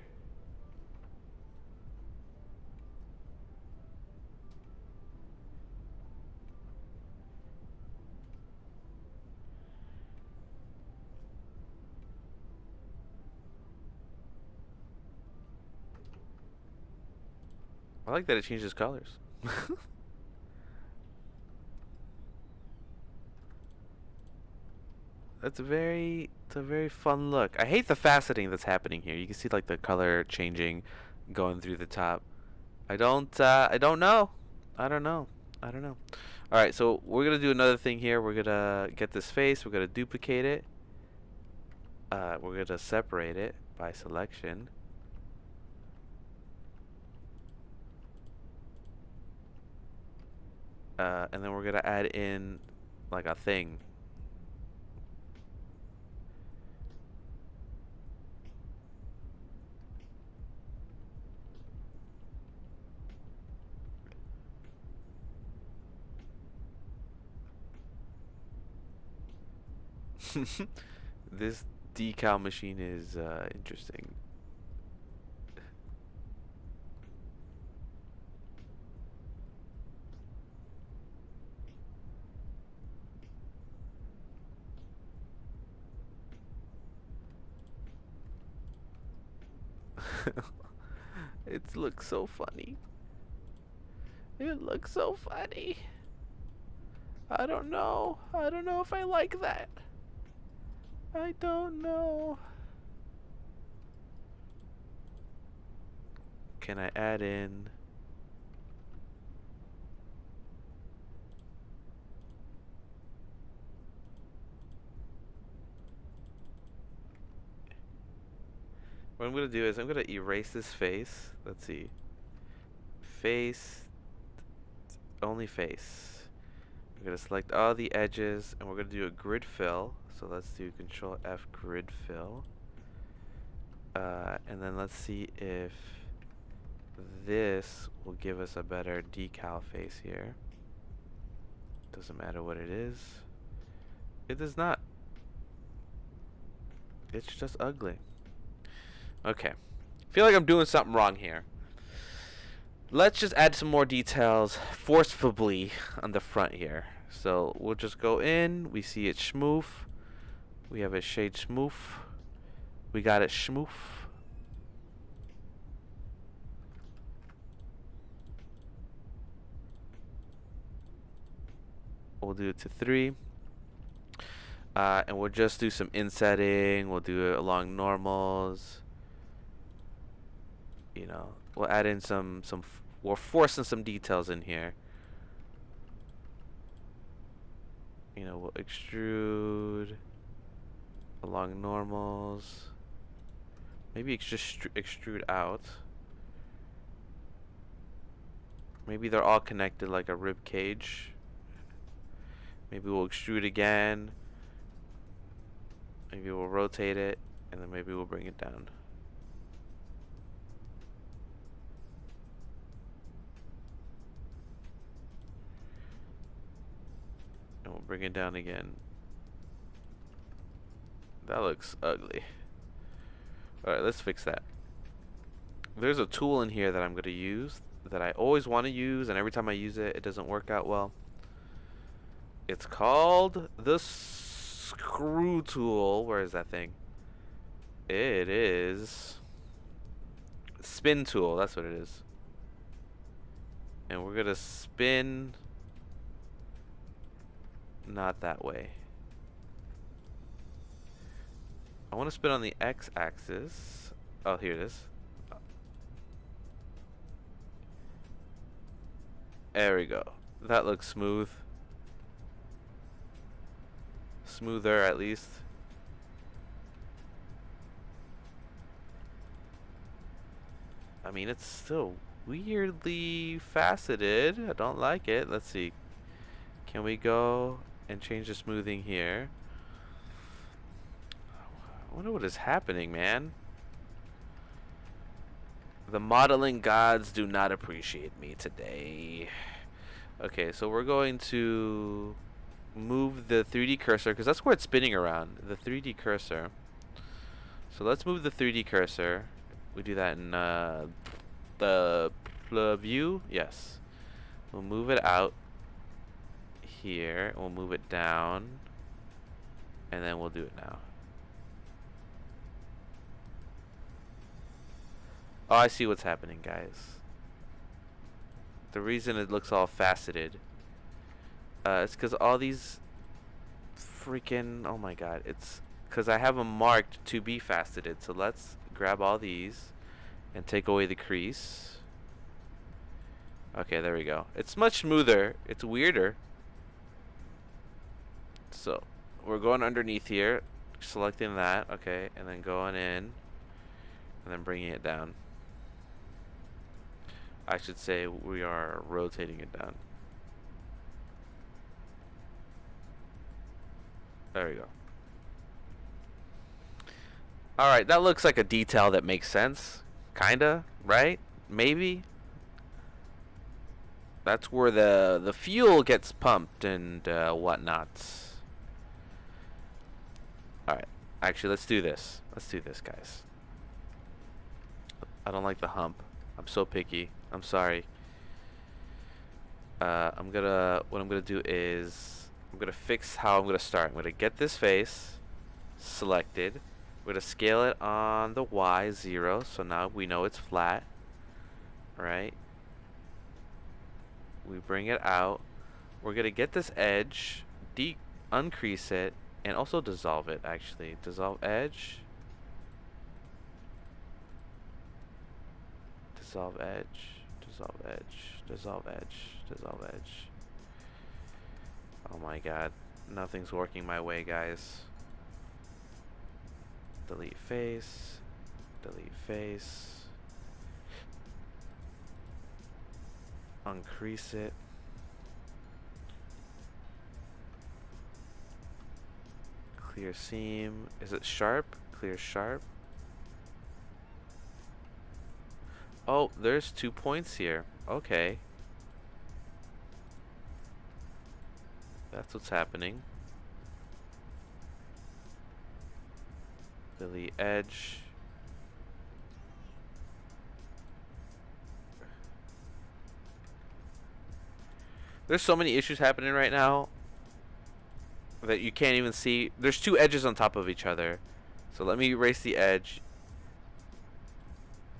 I like that it changes colors. It's a very fun look. I hate the faceting that's happening here. You can see like the color changing, going through the top. I don't know. I don't know. I don't know. All right, so we're gonna do another thing here. We're gonna get this face. We're gonna duplicate it. We're gonna separate it by selection. And then we're gonna add in like a thing. This decal machine is interesting. It looks so funny. It looks so funny. I don't know. I don't know if I like that. I don't know. Can I add in? What I'm gonna do is I'm gonna erase this face. Let's see. Face. Only face. We're gonna select all the edges and we're gonna do a grid fill. So let's do Control F grid fill. And then let's see if this will give us a better decal face here. Doesn't matter what it is. It does not. It's just ugly. Okay. Feel like I'm doing something wrong here. Let's just add some more details forcefully on the front here. So we'll just go in. We see it schmoof. We have a shade schmoof. We got it schmoof. We'll do it to 3. And we'll just do some insetting. We'll do it along normals. You know, we'll add in we're forcing some details in here. You know, we'll extrude along normals. Maybe just extrude out. Maybe they're all connected like a rib cage. Maybe we'll extrude again. Maybe we'll rotate it, and then maybe we'll bring it down. And we'll bring it down again. That looks ugly. Alright, let's fix that. There's a tool in here that I'm going to use that I always want to use, and every time I use it, it doesn't work out well. It's called the screw tool. Where is that thing? It is spin tool. That's what it is. And we're going to spin not that way. I want to spin on the x-axis. Oh, here it is. There we go. That looks smooth. Smoother, at least. I mean, it's still weirdly faceted. I don't like it. Let's see. Can we go and change the smoothing here? I wonder what is happening, man. The modeling gods do not appreciate me today. Okay, so we're going to move the 3D cursor because that's where it's spinning around. The 3D cursor. So let's move the 3D cursor. We do that in the view. Yes. We'll move it out here. We'll move it down. And then we'll do it now. Oh, I see what's happening, guys. The reason it looks all faceted, it's because all these freaking, oh my god, it's because I have them marked to be faceted. So let's grab all these and take away the crease. Okay, there we go. It's much smoother. It's weirder. So we're going underneath here, selecting that, okay, and then going in, and then bringing it down. I should say we are rotating it down. There we go. Alright, that looks like a detail that makes sense. Kinda, right? Maybe. That's where the fuel gets pumped and whatnot. Alright, actually, let's do this. Let's do this, guys. I don't like the hump. I'm so picky. I'm sorry. What I'm gonna do is I'm gonna fix how I'm gonna start. I'm gonna get this face selected. We're gonna scale it on the Y 0, so now we know it's flat. Right? We bring it out. We're gonna get this edge, uncrease it, and also dissolve it. Actually, dissolve edge. Dissolve edge. Dissolve edge. Dissolve edge. Dissolve edge. Oh my god. Nothing's working my way, guys. Delete face. Delete face. Uncrease it. Clear seam. Is it sharp? Clear sharp. Oh, there's 2 points here. Okay. That's what's happening. Delete edge. There's so many issues happening right now that you can't even see. There's 2 edges on top of each other. So let me erase the edge.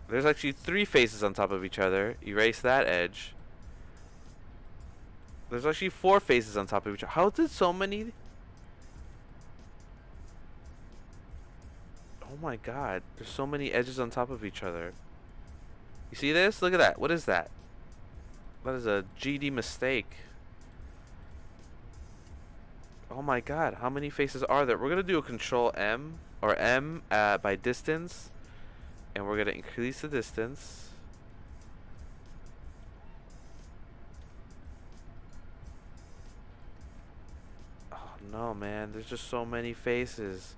There's actually 3 faces on top of each other. Erase that edge. There's actually 4 faces on top of each other. How is it so many? Oh my god. There's so many edges on top of each other. You see this? Look at that. What is that? That is a GD mistake. Oh my god. How many faces are there? We're going to do a control M or M by distance. And we're going to increase the distance. Oh no, man. There's just so many faces.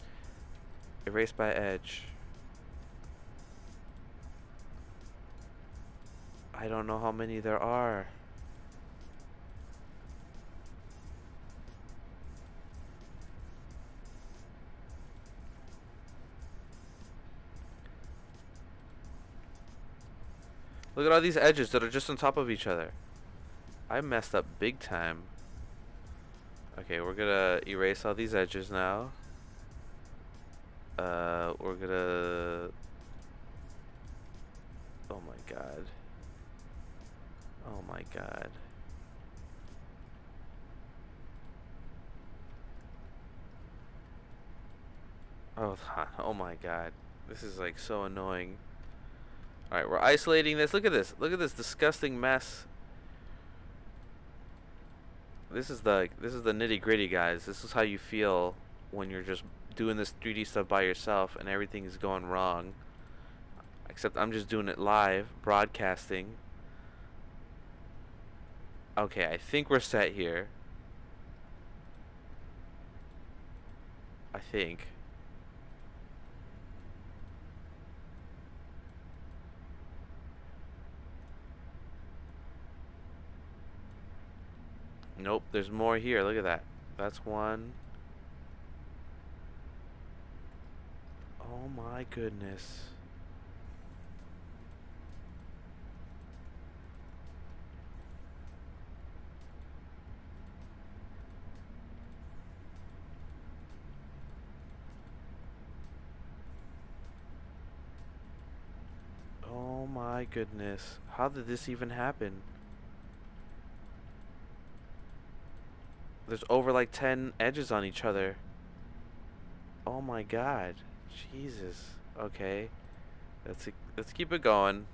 Erase by edge. I don't know how many there are. Look at all these edges that are just on top of each other. I messed up big time. Okay, we're gonna erase all these edges now. We're gonna... Oh my god. Oh my god. Oh my god. This is like so annoying. Alright, we're isolating this. Look at this. Look at this disgusting mess. This is the nitty-gritty, guys. This is how you feel when you're just doing this 3D stuff by yourself and everything is going wrong. Except I'm just doing it live, broadcasting. Okay, I think we're set here. I think. Nope, there's more here. Look at that. That's one. Oh my goodness. Oh my goodness. How did this even happen? There's over like 10 edges on each other. Oh my god. Jesus. Okay. Let's keep it going.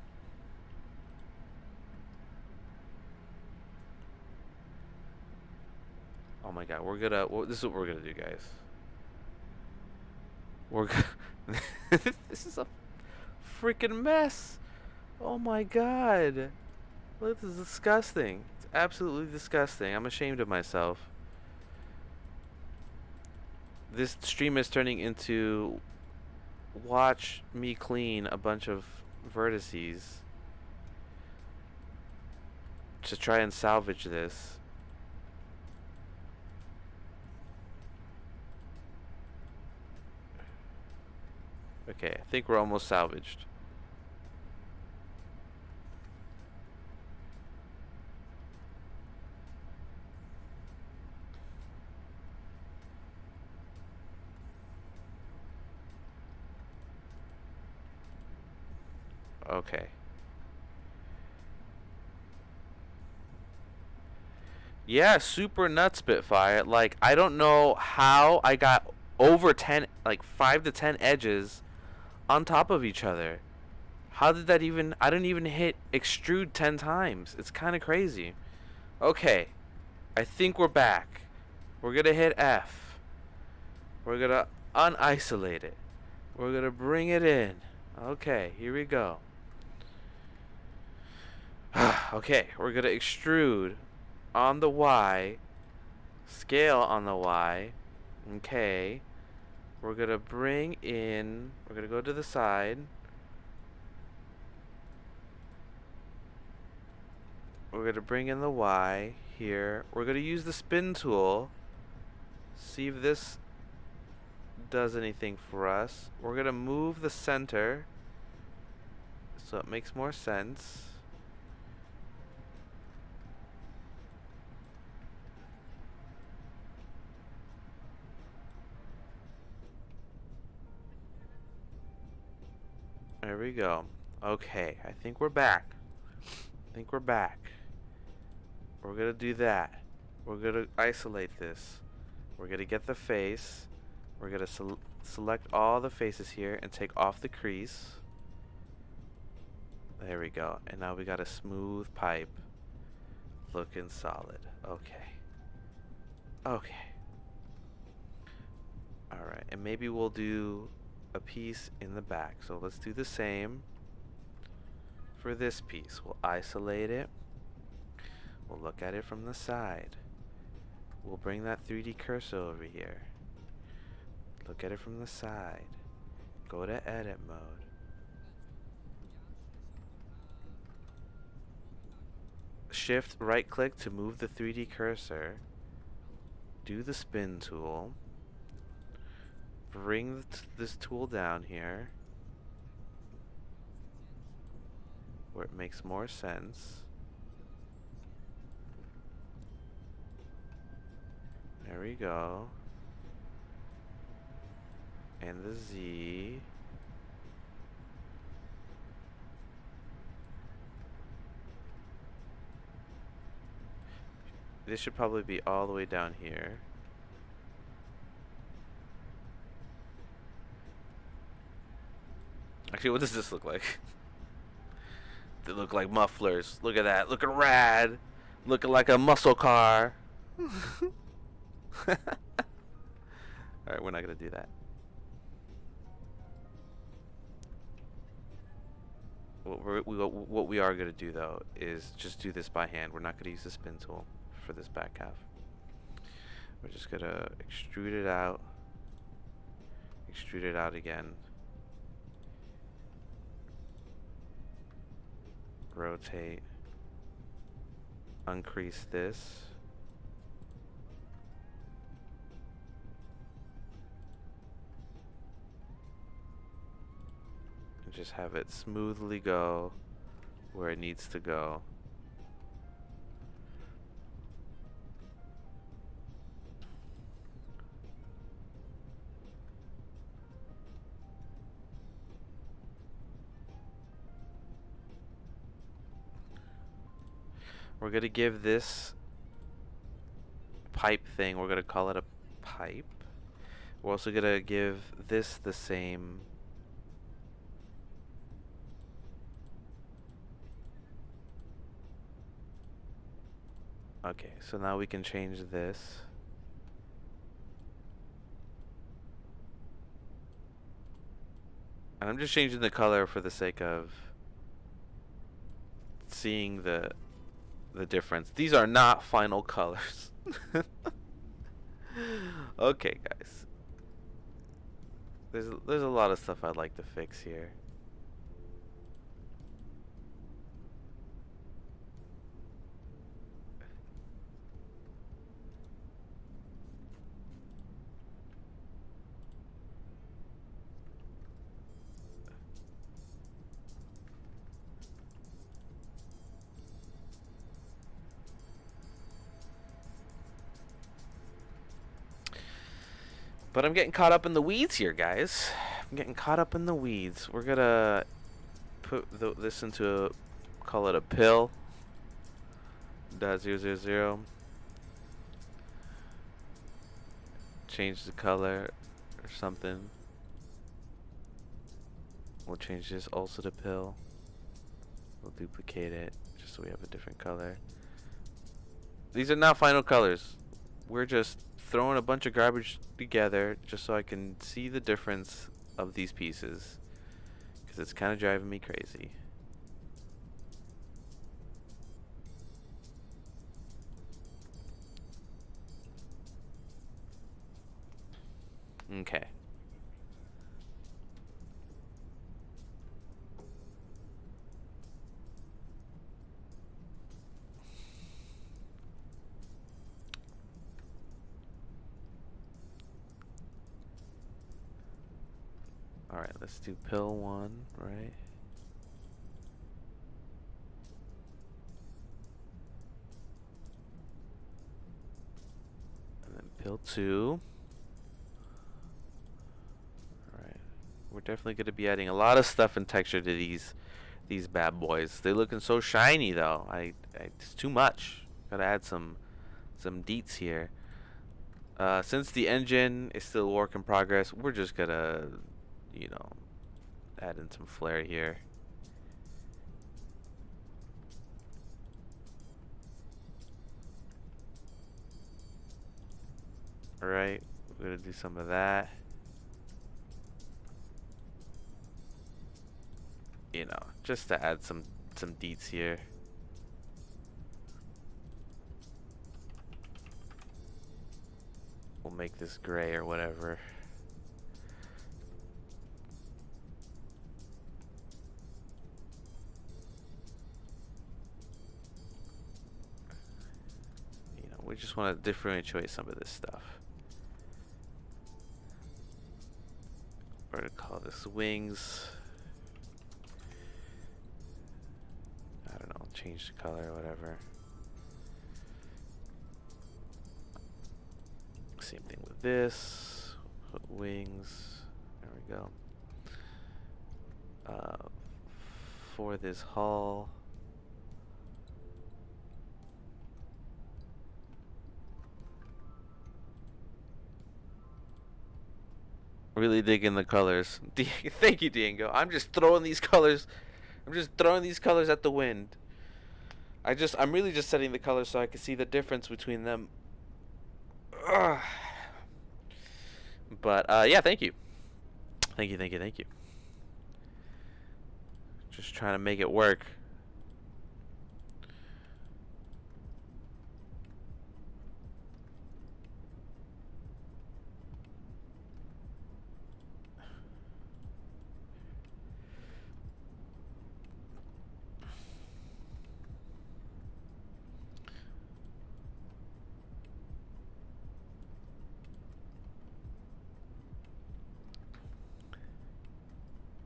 Oh my god. This is what we're gonna do, guys. We're gonna this is a freaking mess. Oh my god. Look, this is disgusting. It's absolutely disgusting. I'm ashamed of myself. This stream is turning into watch me clean a bunch of vertices to try and salvage this. Okay, I think we're almost salvaged. Okay. Yeah, super nuts, Spitfire. Like, I don't know how I got over 10, like 5 to 10 edges on top of each other. How did that even... I didn't even hit extrude 10 times. It's kind of crazy. Okay. I think we're back. We're going to hit F. We're going to unisolate it. We're going to bring it in. Okay, here we go. Okay, we're going to extrude on the Y. Scale on the Y. Okay. We're going to bring in... We're going to go to the side. We're going to bring in the Y here. We're going to use the spin tool. See if this does anything for us. We're going to move the center so it makes more sense. There we go. Okay, I think we're back. We're gonna do that. We're gonna isolate this. We're gonna get the face. We're gonna select all the faces here and take off the crease. There we go. And now we got a smooth pipe. Looking solid. Okay. Okay. Alright, and maybe we'll do a piece in the back. So let's do the same for this piece. We'll isolate it. We'll look at it from the side. We'll bring that 3D cursor over here. Look at it from the side. Go to edit mode. Shift right click to move the 3D cursor. Do the spin tool. Bring this tool down here where it makes more sense. There we go. And the Z. This should probably be all the way down here. Actually, what does this look like? They look like mufflers. Look at that. Looking rad. Looking like a muscle car. Alright, we're not going to do that. What we are going to do, though, is just do this by hand. We're not going to use the spin tool for this back half. We're just going to extrude it out. Extrude it out again. Rotate. Uncrease this. and just have it smoothly go where it needs to go. We're gonna give this pipe thing, we're gonna call it a pipe. We're also gonna give this the same. Okay, so now we can change this. And I'm just changing the color for the sake of seeing the difference. These are not final colors. Okay, guys. There's a lot of stuff I'd like to fix here. But I'm getting caught up in the weeds here, guys. I'm getting caught up in the weeds. We're gonna put this into a, call it a pill. .000. Change the color or something. We'll change this also to pill. We'll duplicate it just so we have a different color. These are not final colors. We're just throwing a bunch of garbage together just so I can see the difference of these pieces, because it's kind of driving me crazy. Okay. Alright, let's do pill 1, right? And then pill 2. Alright. We're definitely going to be adding a lot of stuff and texture to these bad boys. They're looking so shiny though. It's too much. Gotta add some deets here. Since the engine is still a work in progress, we're just gonna, you know, add in some flair here. Alright, we're gonna do some of that. You know, just to add some deets here. We'll make this gray or whatever. You know, we just want to differentiate some of this stuff. We're gonna call this wings. I don't know, change the color or whatever. Same thing with this. Put wings. There we go. For this hull, really digging the colors. Thank you, Diego. I'm just throwing these colors. I'm just throwing these colors at the wind. I'm really just setting the colors so I can see the difference between them. Ugh. But yeah, thank you. Thank you. Just trying to make it work.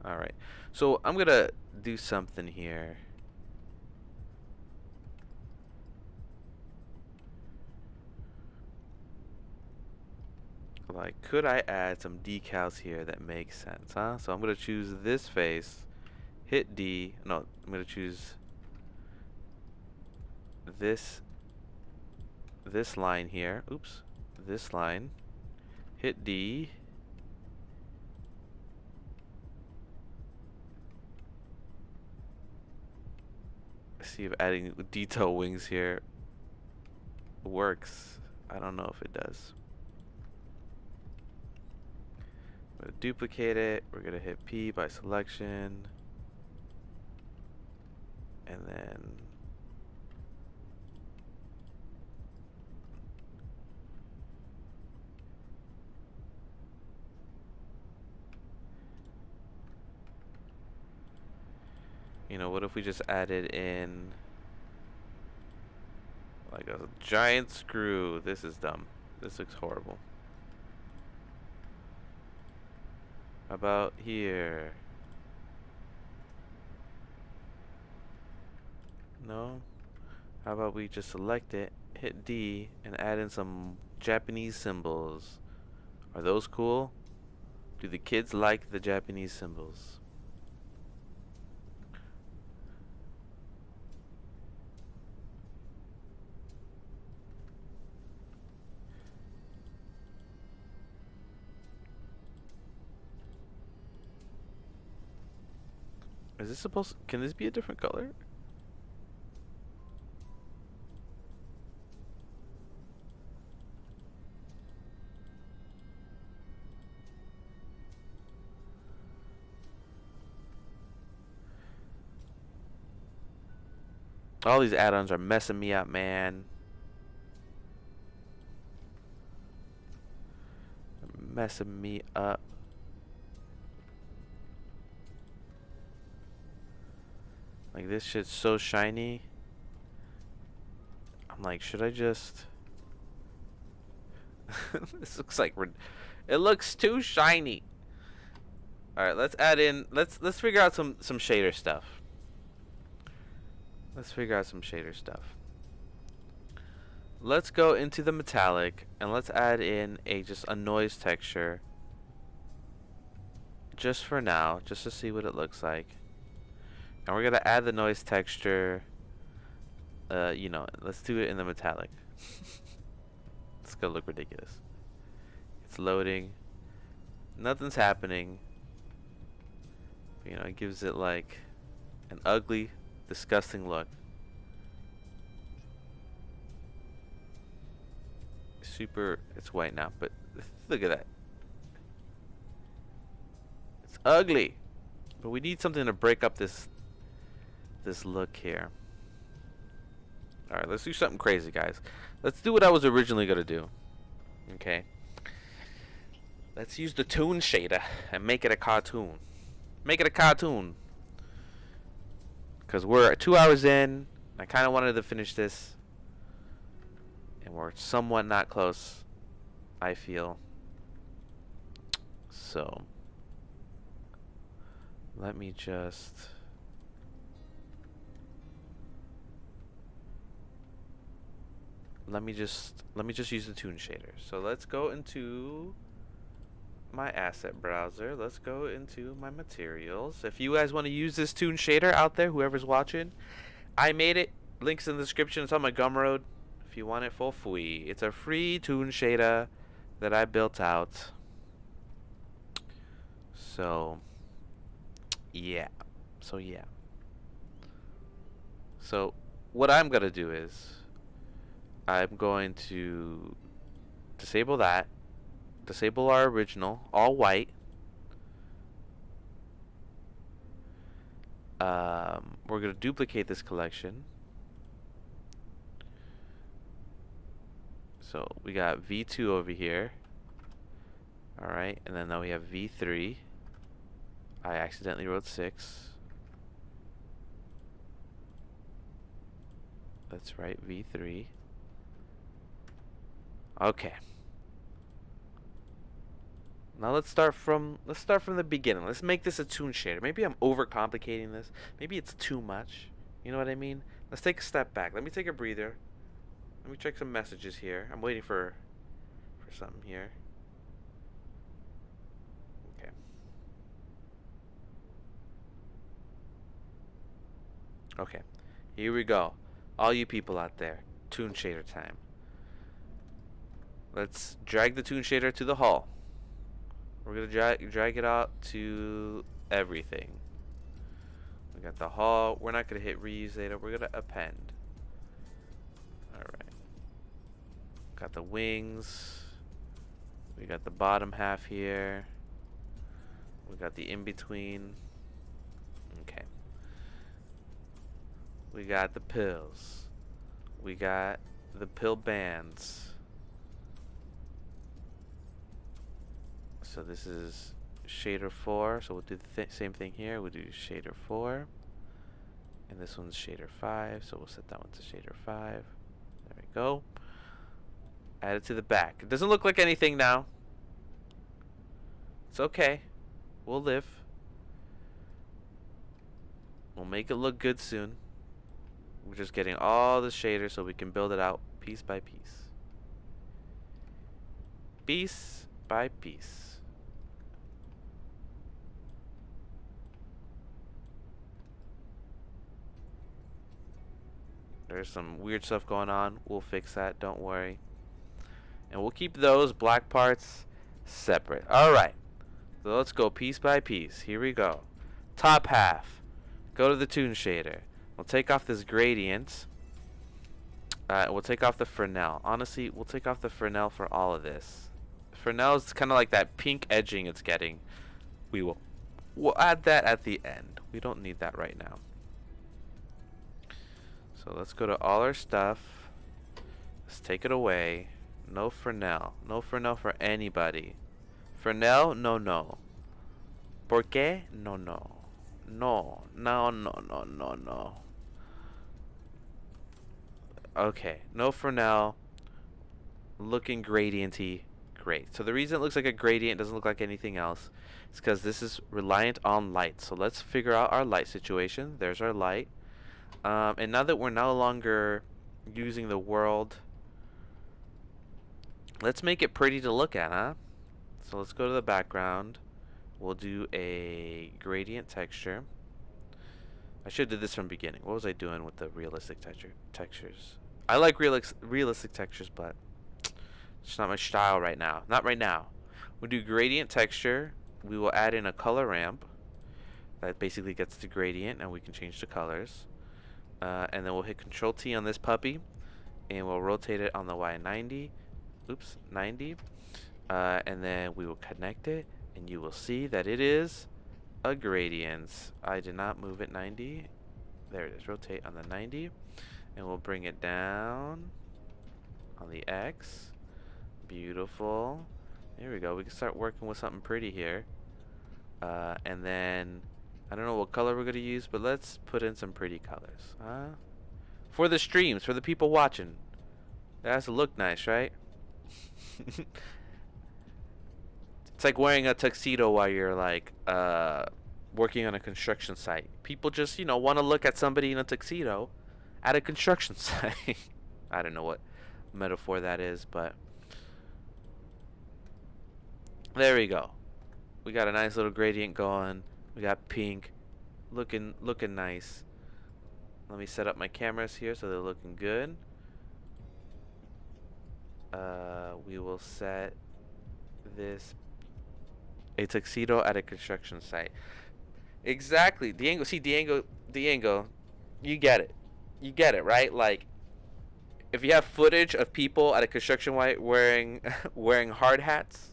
Alright. So I'm gonna do something here. Like, could I add some decals here that make sense, huh? So I'm gonna choose this face, hit D. No, I'm gonna choose this line here. Oops. This line. Hit D. See if adding detail wings here works. I don't know if it does. I'm gonna duplicate it. We're gonna hit P by selection. And then you know, what if we just added in like a giant screw? This is dumb. This looks horrible. How about here? No? How about we just select it, hit D, and add in some Japanese symbols? Are those cool? Do the kids like the Japanese symbols? Is this supposed... Can this be a different color? All these add-ons are messing me up, man. Messing me up. Like, this shit's so shiny. I'm like, should I just... This looks like... It looks too shiny. Alright, let's add in... Let's figure out some shader stuff. Let's figure out some shader stuff. Let's go into the metallic and let's add in just a noise texture. Just for now, just to see what it looks like. And we're gonna add the noise texture. You know, let's do it in the metallic. It's gonna look ridiculous. It's loading. Nothing's happening. You know, it gives it like an ugly, disgusting look. Super, it's white now, but look at that. It's ugly. But we need something to break up this look here. Alright, let's do something crazy, guys. Let's do what I was originally gonna do. Okay. Let's use the toon shader and make it a cartoon. Make it a cartoon. Because we're 2 hours in. I kind of wanted to finish this. And we're somewhat not close, I feel. So, let me just... Let me just use the toon shader. So let's go into my asset browser. Let's go into my materials. If you guys want to use this toon shader out there, whoever's watching, I made it. Links in the description. It's on my Gumroad. If you want it for free, it's a free toon shader that I built out. So yeah. So what I'm gonna do is I'm going to disable that, disable our original, all white. We're going to duplicate this collection. So we got V2 over here. Alright, and then now we have V3. I accidentally wrote 6. That's right, V3. Okay. Now let's start from the beginning. Let's make this a toon shader. Maybe I'm overcomplicating this. Maybe it's too much. You know what I mean? Let's take a step back. Let me take a breather. Let me check some messages here. I'm waiting for something here. Okay. Okay. Here we go. All you people out there. Toon shader time. Let's drag the toon shader to the hull. We're gonna drag it out to everything. We got the hull. We're not gonna hit reuse data. We're gonna append. All right. Got the wings. We got the bottom half here. We got the in between. Okay. We got the pills. We got the pill bands. So this is shader 4. So we'll do the same thing here. We'll do shader 4. And this one's shader 5. So we'll set that one to shader 5. There we go. Add it to the back. It doesn't look like anything now. It's okay. We'll live. We'll make it look good soon. We're just getting all the shaders so we can build it out piece by piece. Piece by piece. There's some weird stuff going on. We'll fix that. Don't worry. And we'll keep those black parts separate. Alright. So let's go piece by piece. Here we go. Top half. Go to the toon shader. We'll take off this gradient. We'll take off the Fresnel. Honestly, we'll take off the Fresnel for all of this. Fresnel is kind of like that pink edging it's getting. We'll add that at the end. We don't need that right now. So let's go to all our stuff. Let's take it away. No Fresnel. No Fresnel for anybody. Fresnel? No, no. ¿Por qué? No, no. No. No, no, no, no, no. Okay. No Fresnel. Looking gradienty. Great. So the reason it looks like a gradient, doesn't look like anything else, is because this is reliant on light. So let's figure out our light situation. There's our light. And now that we're no longer using the world, let's make it pretty to look at, huh? So let's go to the background. We'll do a gradient texture. I should have did this from the beginning. What was I doing with the realistic textures? I like realistic textures, but it's not my style right now. Not right now. We'll do gradient texture. We will add in a color ramp. That basically gets the gradient, and we can change the colors. And then we'll hit Control T on this puppy, and we'll rotate it on the Y 90. Oops, 90. And then we will connect it, and you will see that it is a gradient. I did not move it 90. There it is. Rotate on the 90, and we'll bring it down on the X. Beautiful. There we go. We can start working with something pretty here. And then I don't know what color we're going to use, but let's put in some pretty colors. For the streams, for the people watching. It has to look nice, right? It's like wearing a tuxedo while you're like working on a construction site. People just, you know, want to look at somebody in a tuxedo at a construction site. I don't know what metaphor that is, but there we go. We got a nice little gradient going. We got pink, looking nice. Let me set up my cameras here so they're looking good. We will set this a tuxedo at a construction site. Exactly, Diego. See, Diego. You get it. You get it, right? Like, if you have footage of people at a construction site wearing hard hats,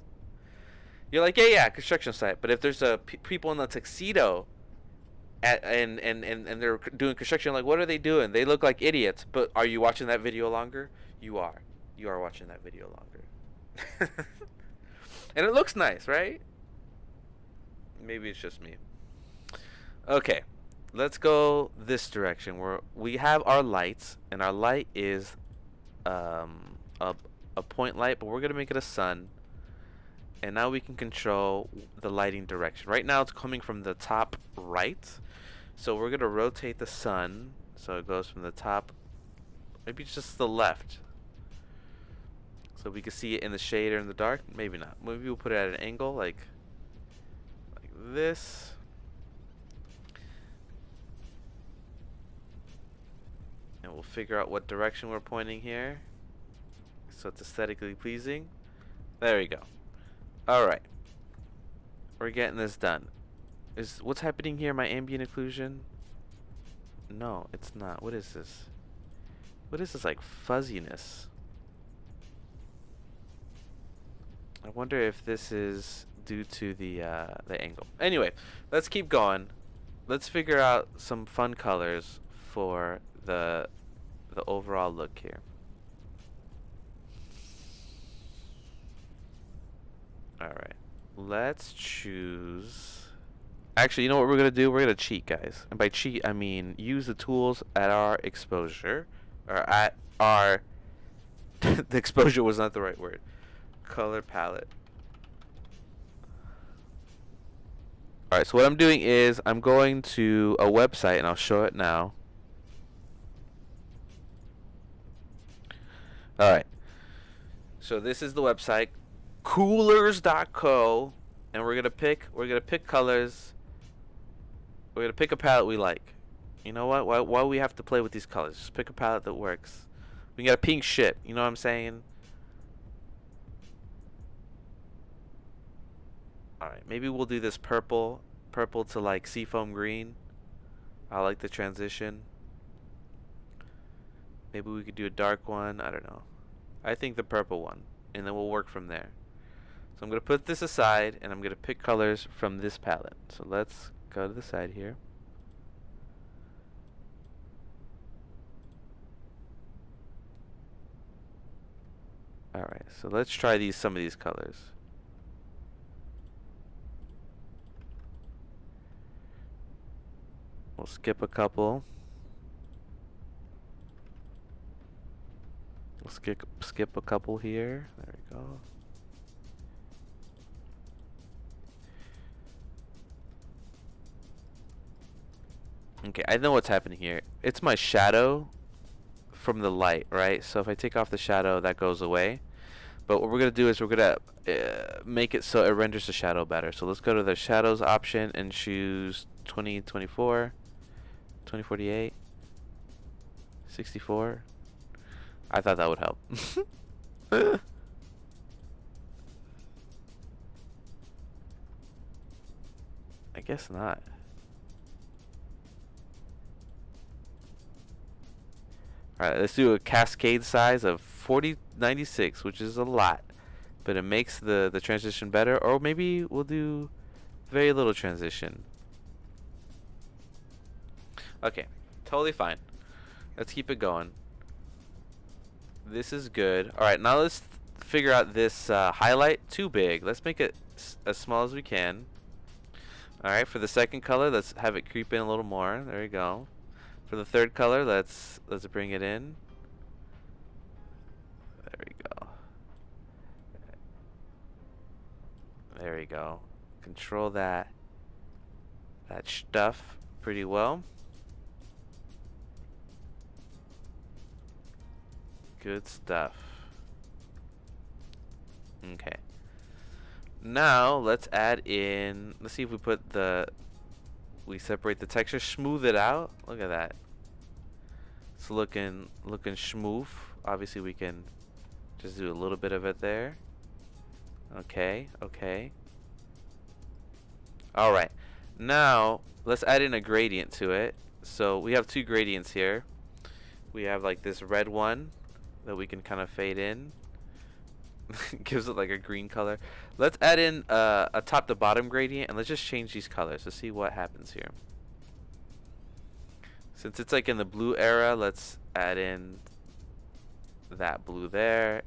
you're like, yeah, construction site. But if there's people in the tuxedo, and they're doing construction, like, what are they doing? They look like idiots. But are you watching that video longer? You are. You are watching that video longer. And it looks nice, right? Maybe it's just me. Okay, let's go this direction where we have our lights, and our light is a point light, but we're gonna make it a sun. And now we can control the lighting direction. Right now it's coming from the top right. So we're going to rotate the sun so it goes from the top, maybe just the left. So we can see it in the shade or in the dark. Maybe not. Maybe we'll put it at an angle like this. And we'll figure out what direction we're pointing here so it's aesthetically pleasing. There we go. Alright. We're getting this done. What's happening here? My ambient occlusion? No, it's not. What is this? What is this, like, fuzziness? I wonder if this is due to the angle. Anyway, let's keep going. Let's figure out some fun colors for the overall look here. Alright. Let's choose... Actually, you know what we're going to do? We're going to cheat, guys. And by cheat, I mean use the tools at our exposure. Or at our... the exposure was not the right word. Color palette. Alright, so what I'm doing is I'm going to a website, and I'll show it now. Alright. So this is the website, coolers.co, and we're gonna pick colors. We're gonna pick a palette we like. You know what? Why we have to play with these colors? Just pick a palette that works. We got a pink ship. You know what I'm saying? Alright, maybe we'll do this purple to like seafoam green. I like the transition. Maybe we could do a dark one. I don't know. I think the purple one, and then we'll work from there. So I'm going to put this aside, and I'm going to pick colors from this palette. So let's go to the side here. Alright, so let's try some of these colors. We'll skip a couple. We'll skip a couple here. There we go. Okay, I know what's happening here. It's my shadow from the light, right? So if I take off the shadow, that goes away. But what we're going to do is we're going to make it so it renders the shadow better. So let's go to the shadows option and choose 2024, 2048, 64. I thought that would help. I guess not. Alright, let's do a cascade size of 4096, which is a lot. But it makes the transition better. Or maybe we'll do very little transition. Okay, totally fine. Let's keep it going. This is good. Alright, now let's figure out this highlight. Too big. Let's make it as small as we can. Alright, for the second color, let's have it creep in a little more. There we go. For the third color, let's bring it in. There we go. There we go. Control that stuff pretty well. Good stuff. Okay. Now let's add in. Let's see if we separate the texture, smooth it out. Look at that. It's looking smooth. Obviously, we can just do a little bit of it there. Okay. Okay. All right. Now let's add in a gradient to it. So we have two gradients here. We have like this red one that we can kind of fade in. Gives it like a green color. Let's add in a top to bottom gradient, and let's just change these colors to see what happens here. Since it's like in the blue era, let's add in that blue there.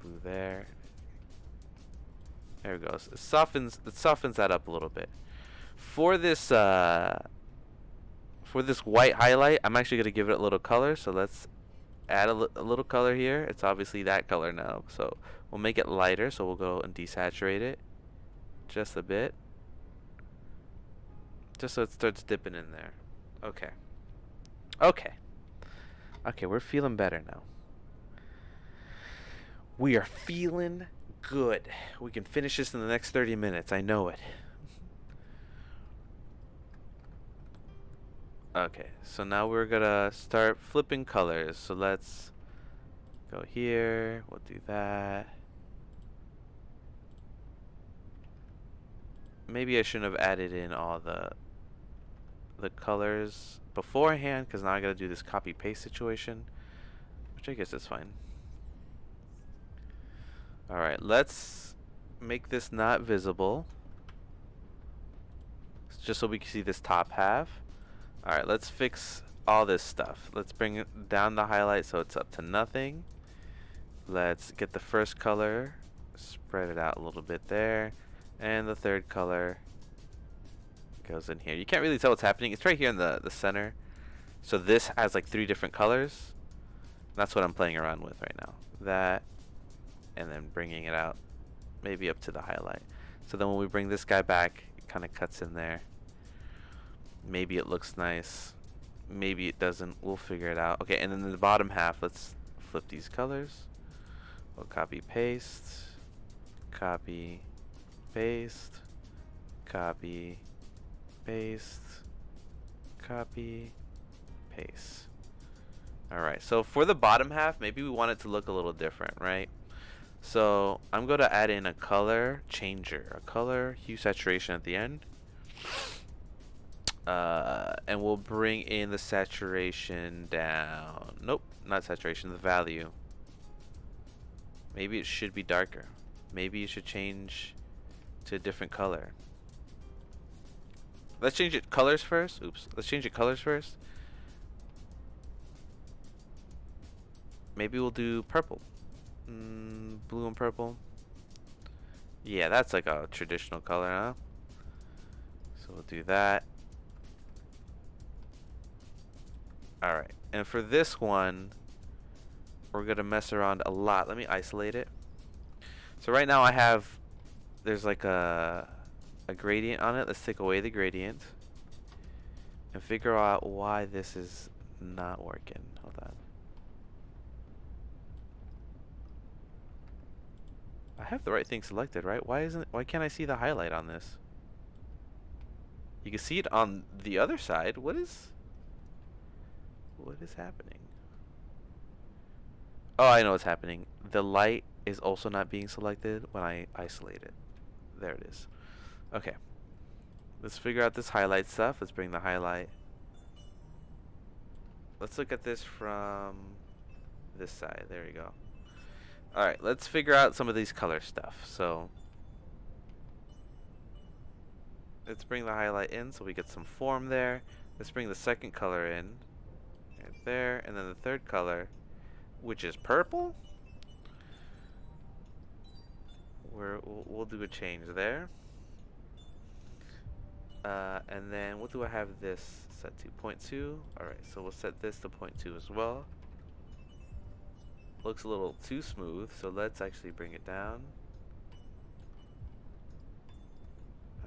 Blue there. There it goes. It softens that up a little bit. For this white highlight, I'm actually gonna give it a little color. So let's add a little color here. It's obviously that color now, so we'll make it lighter. So we'll go and desaturate it just a bit, just so it starts dipping in there. Okay. Okay. Okay, we're feeling better now. We are feeling good. We can finish this in the next 30 minutes. I know it. Okay, so now we're gonna start flipping colors. So let's go here. We'll do that. Maybe I shouldn't have added in all the colors beforehand, because now I gotta do this copy paste situation, which I guess is fine. Alright, let's make this not visible, just so we can see this top half. Alright, let's fix all this stuff. Let's bring it down the highlight so it's up to nothing. Let's get the first color, spread it out a little bit there, and the third color goes in here. You can't really tell what's happening. It's right here in the center. So this has like 3 different colors. That's what I'm playing around with right now. That, and then bringing it out maybe up to the highlight. So then when we bring this guy back, it kind of cuts in there. Maybe it looks nice. Maybe it doesn't. We'll figure it out. Okay, and then in the bottom half, let's flip these colors. We'll copy, paste, copy, paste, copy, paste, copy, paste. Alright, so for the bottom half, maybe we want it to look a little different, right? So I'm going to add in a color changer, a color hue saturation at the end. And we'll bring in the saturation down. Nope, not saturation, the value. Maybe it should be darker. Maybe you should change to a different color. Let's change it colors first. Oops. Let's change it colors first. Maybe we'll do purple. Blue and purple. Yeah, that's like a traditional color, huh? So we'll do that. Alright, and for this one, we're going to mess around a lot. Let me isolate it. So right now I have, there's like a gradient on it. Let's take away the gradient and figure out why this is not working. Hold on. I have the right thing selected, right? Why can't I see the highlight on this? You can see it on the other side. What is happening? Oh, I know what's happening. The light is also not being selected when I isolate it. There it is. Okay. Let's figure out this highlight stuff. Let's bring the highlight. Let's look at this from this side. There we go. Alright, let's figure out some of these color stuff. So let's bring the highlight in so we get some form there. Let's bring the second color in. Right there. And then the third color, which is purple. We'll do a change there. And then what do I have this set to? 0.2. Alright, so we'll set this to 0.2 as well. Looks a little too smooth, so let's actually bring it down.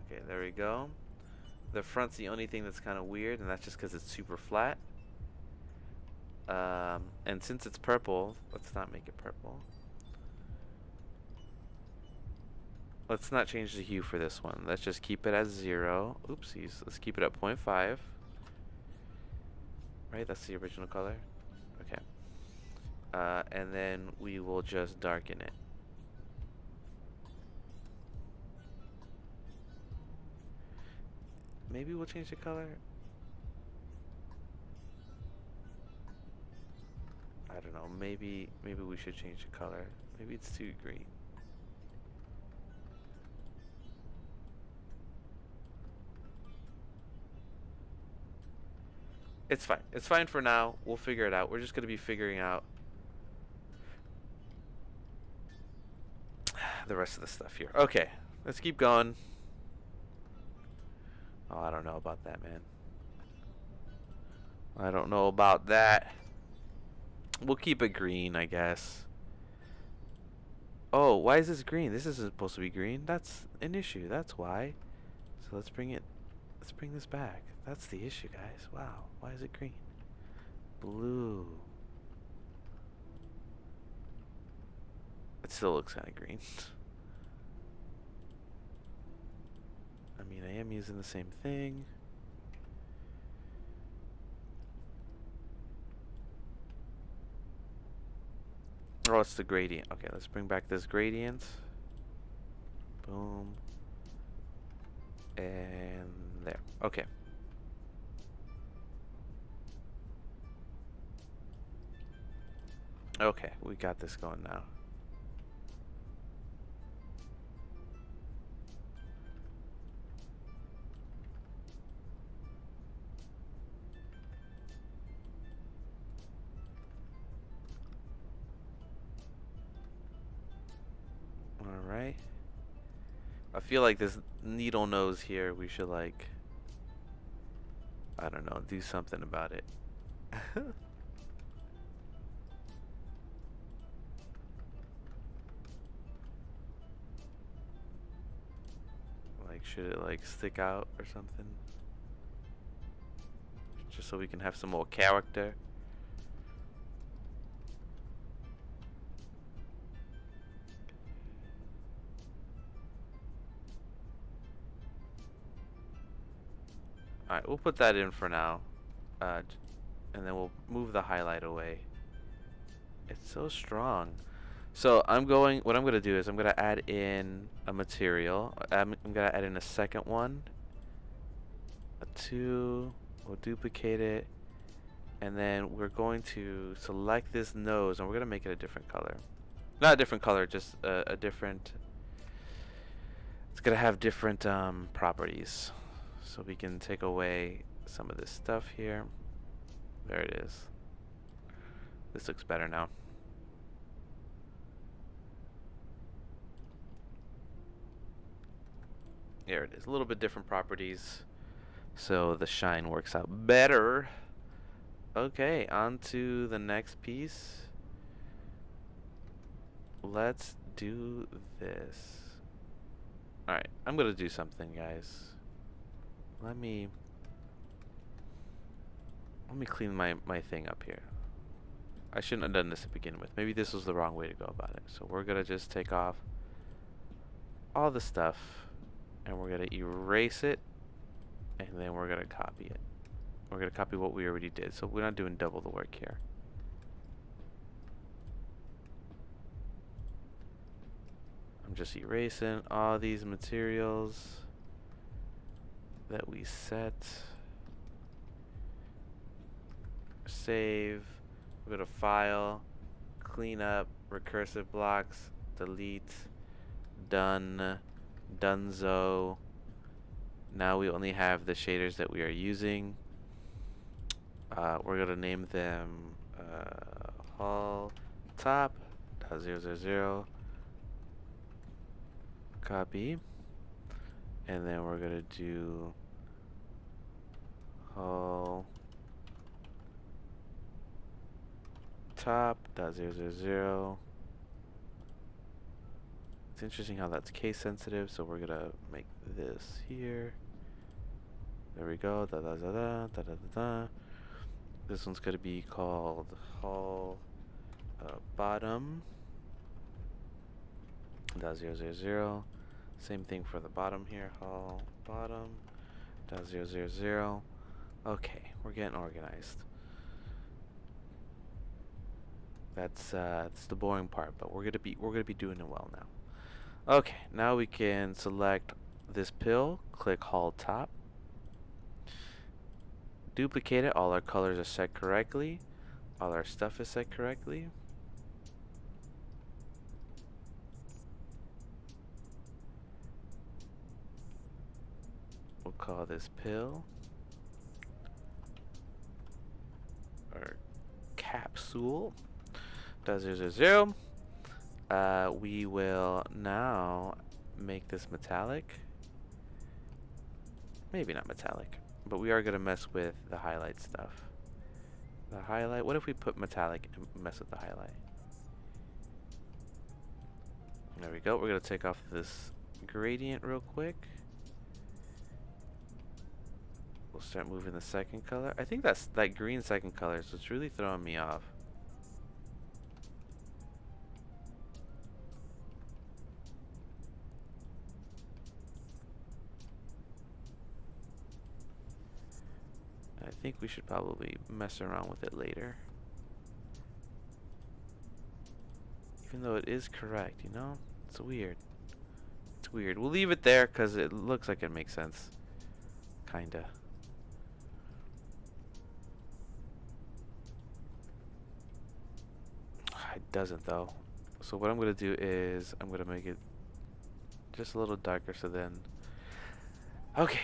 Okay, there we go. The front's the only thing that's kind of weird, and that's just because it's super flat. And since it's purple, let's not make it purple. Let's not change the hue for this one. Let's just keep it as 0. Oopsies. Let's keep it at 0.5. Right, that's the original color. Okay. And then we will just darken it. Maybe we'll change the color. I don't know. Maybe we should change the color. Maybe it's too green. It's fine. It's fine for now. We'll figure it out. We're just going to be figuring out the rest of the stuff here. Okay. Let's keep going. Oh, I don't know about that, man. I don't know about that. We'll keep it green, I guess. Oh, why is this green? This isn't supposed to be green. That's an issue. That's why. So let's bring this back. That's the issue, guys. Wow. Why is it green? Blue. It still looks kind of green. I mean, I am using the same thing. Oh, it's the gradient. Okay, let's bring back this gradient. Boom. And there. Okay. Okay, we got this going now. Alright. I feel like this needle nose here, we should like, I don't know, do something about it. Like, should it like stick out or something? Just so we can have some more character. Alright, we'll put that in for now. And then we'll move the highlight away. It's so strong. So what I'm gonna do is I'm gonna add in a material. I'm gonna add in a second one. A 2, we'll duplicate it. And then we're going to select this nose and we're gonna make it a different color. Not a different color, just a different, it's gonna have different properties. So we can take away some of this stuff here. There it is. This looks better now. There it is. A little bit different properties. So the shine works out better. Okay, on to the next piece. Let's do this. Alright, I'm gonna do something, guys. Let me clean my thing up here. I shouldn't have done this to begin with. Maybe this was the wrong way to go about it. So we're gonna just take off all the stuff and we're gonna erase it and then we're gonna copy it. We're gonna copy what we already did. So we're not doing double the work here. I'm just erasing all these materials that we set. Save. We go to File, Clean Up, Recursive Blocks, Delete, Done, Donezo. Now we only have the shaders that we are using. We're gonna name them Hull Top .000. Copy, and then we're gonna do Hull Top .000. It's interesting how that's case sensitive, so we're gonna make this here. There we go. Da da da da da da da. This one's gonna be called Hull Bottom .000. Same thing for the bottom here. Hull Bottom .000. Okay, we're getting organized. That's the boring part, but we're gonna be doing it well now. Okay, now we can select this pill, click Hull Top, duplicate it. All our colors are set correctly. All our stuff is set correctly. We'll call this pill or capsule .000. We will now make this metallic. Maybe not metallic, but we are going to mess with the highlight stuff. the highlight. What if we put metallic and mess with the highlight? There we go. We're going to take off this gradient real quick. We'll start moving the second color. I think that's that green second color, so it's really throwing me off. I think we should probably mess around with it later. Even though it is correct, you know? It's weird. It's weird. We'll leave it there because it looks like it makes sense. Kinda. It doesn't though. So what I'm going to do is I'm going to make it just a little darker so then... Okay.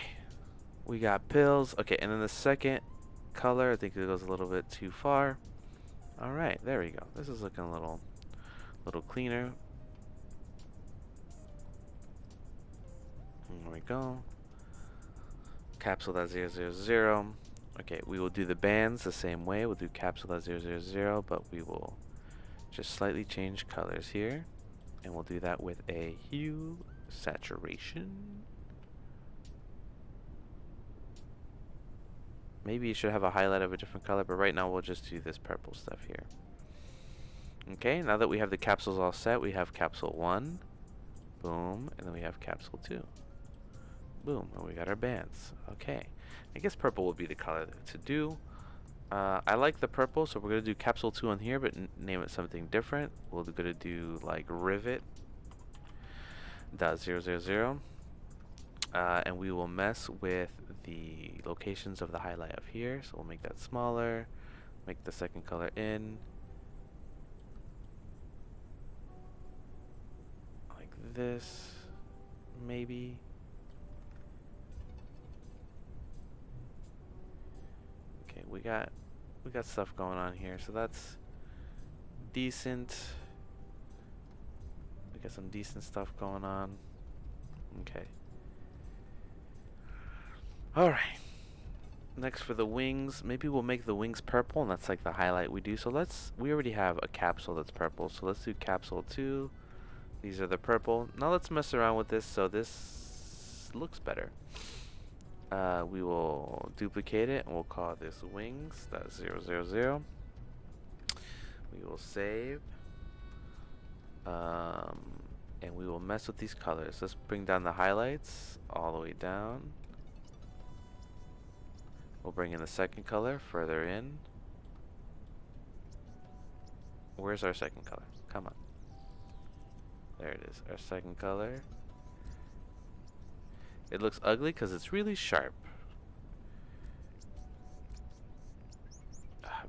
We got pills. Okay, and then the second color, I think it goes a little bit too far. Alright, there we go. This is looking a little cleaner. There we go. Capsule.000. Okay, we will do the bands the same way. We'll do capsule.000, but we will just slightly change colors here. And we'll do that with a hue saturation. Maybe you should have a highlight of a different color, but right now we'll just do this purple stuff here. Okay, now that we have the capsules all set, we have capsule 1, boom, and then we have capsule 2. Boom, and we got our bands. Okay, I guess purple will be the color to do. I like the purple, so we're going to do capsule 2 on here, but name it something different. We're going to do like rivet.000. And we will mess with the locations of the highlight up here. So we'll make that smaller, make the second color in. Like this, maybe. Okay, we got stuff going on here, so that's decent. We got some decent stuff going on. Okay. Alright. Next for the wings, maybe we'll make the wings purple, and that's like the highlight we do. So we already have a capsule that's purple, so let's do capsule 2. These are the purple. Now let's mess around with this so this looks better. We will duplicate it and we'll call this wings.000. We will save. And we will mess with these colors. Let's bring down the highlights all the way down. We'll bring in the second color further in. Where's our second color? Come on. There it is, our second color. It looks ugly because it's really sharp.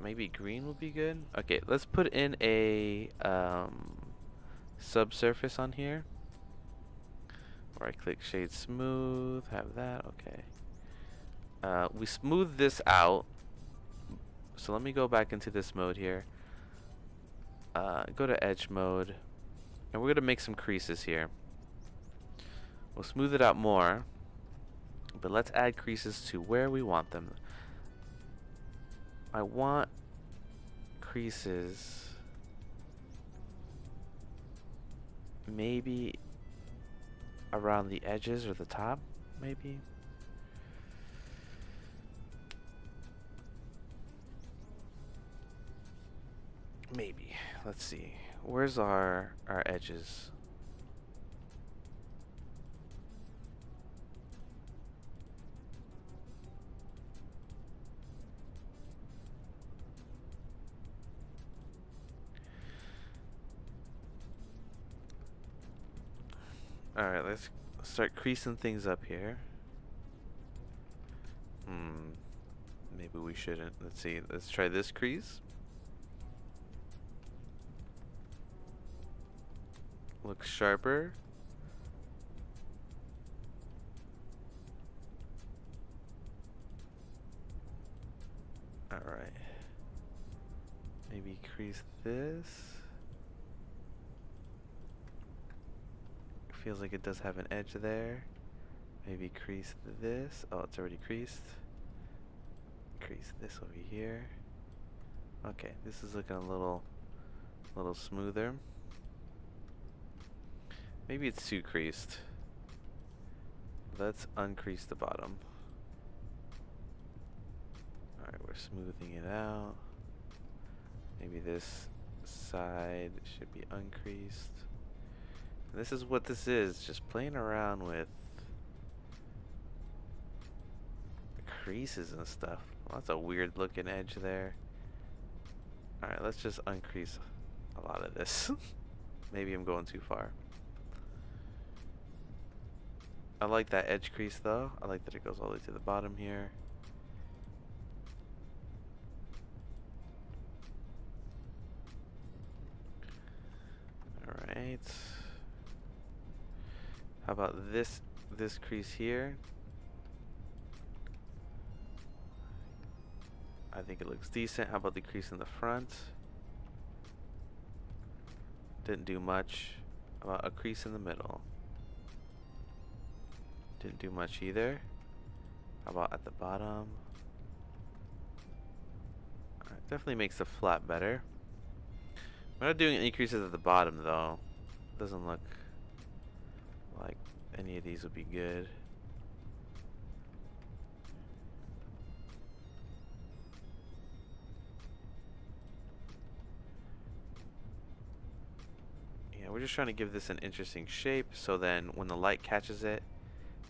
Maybe green would be good. Okay, let's put in a subsurface on here. Right click, shade smooth, have that, okay. We smooth this out. So let me go back into this mode here. Go to edge mode. And we're going to make some creases here. We'll smooth it out more. But let's add creases to where we want them. I want creases maybe around the edges or the top, maybe. Maybe. Let's see. Where's our edges? Alright, let's start creasing things up here. Maybe we shouldn't. Let's see. Let's try this crease. Looks sharper. Alright. Maybe crease this. Feels like it does have an edge there. Maybe crease this. Oh, it's already creased. Crease this over here. Okay, this is looking a little smoother. Maybe it's too creased. Let's uncrease the bottom. Alright, we're smoothing it out. Maybe this side should be uncreased. And this is what this is, just playing around with the creases and stuff. Well, that's a weird looking edge there. Alright, let's just uncrease a lot of this. Maybe I'm going too far. I like that edge crease though. I like that it goes all the way to the bottom here. Alright. How about this crease here? I think it looks decent. How about the crease in the front? Didn't do much. How about a crease in the middle? Didn't do much either. How about at the bottom? Alright, definitely makes the flat better. We're not doing any creases at the bottom though. Doesn't look like any of these would be good. Yeah, we're just trying to give this an interesting shape so then when the light catches it,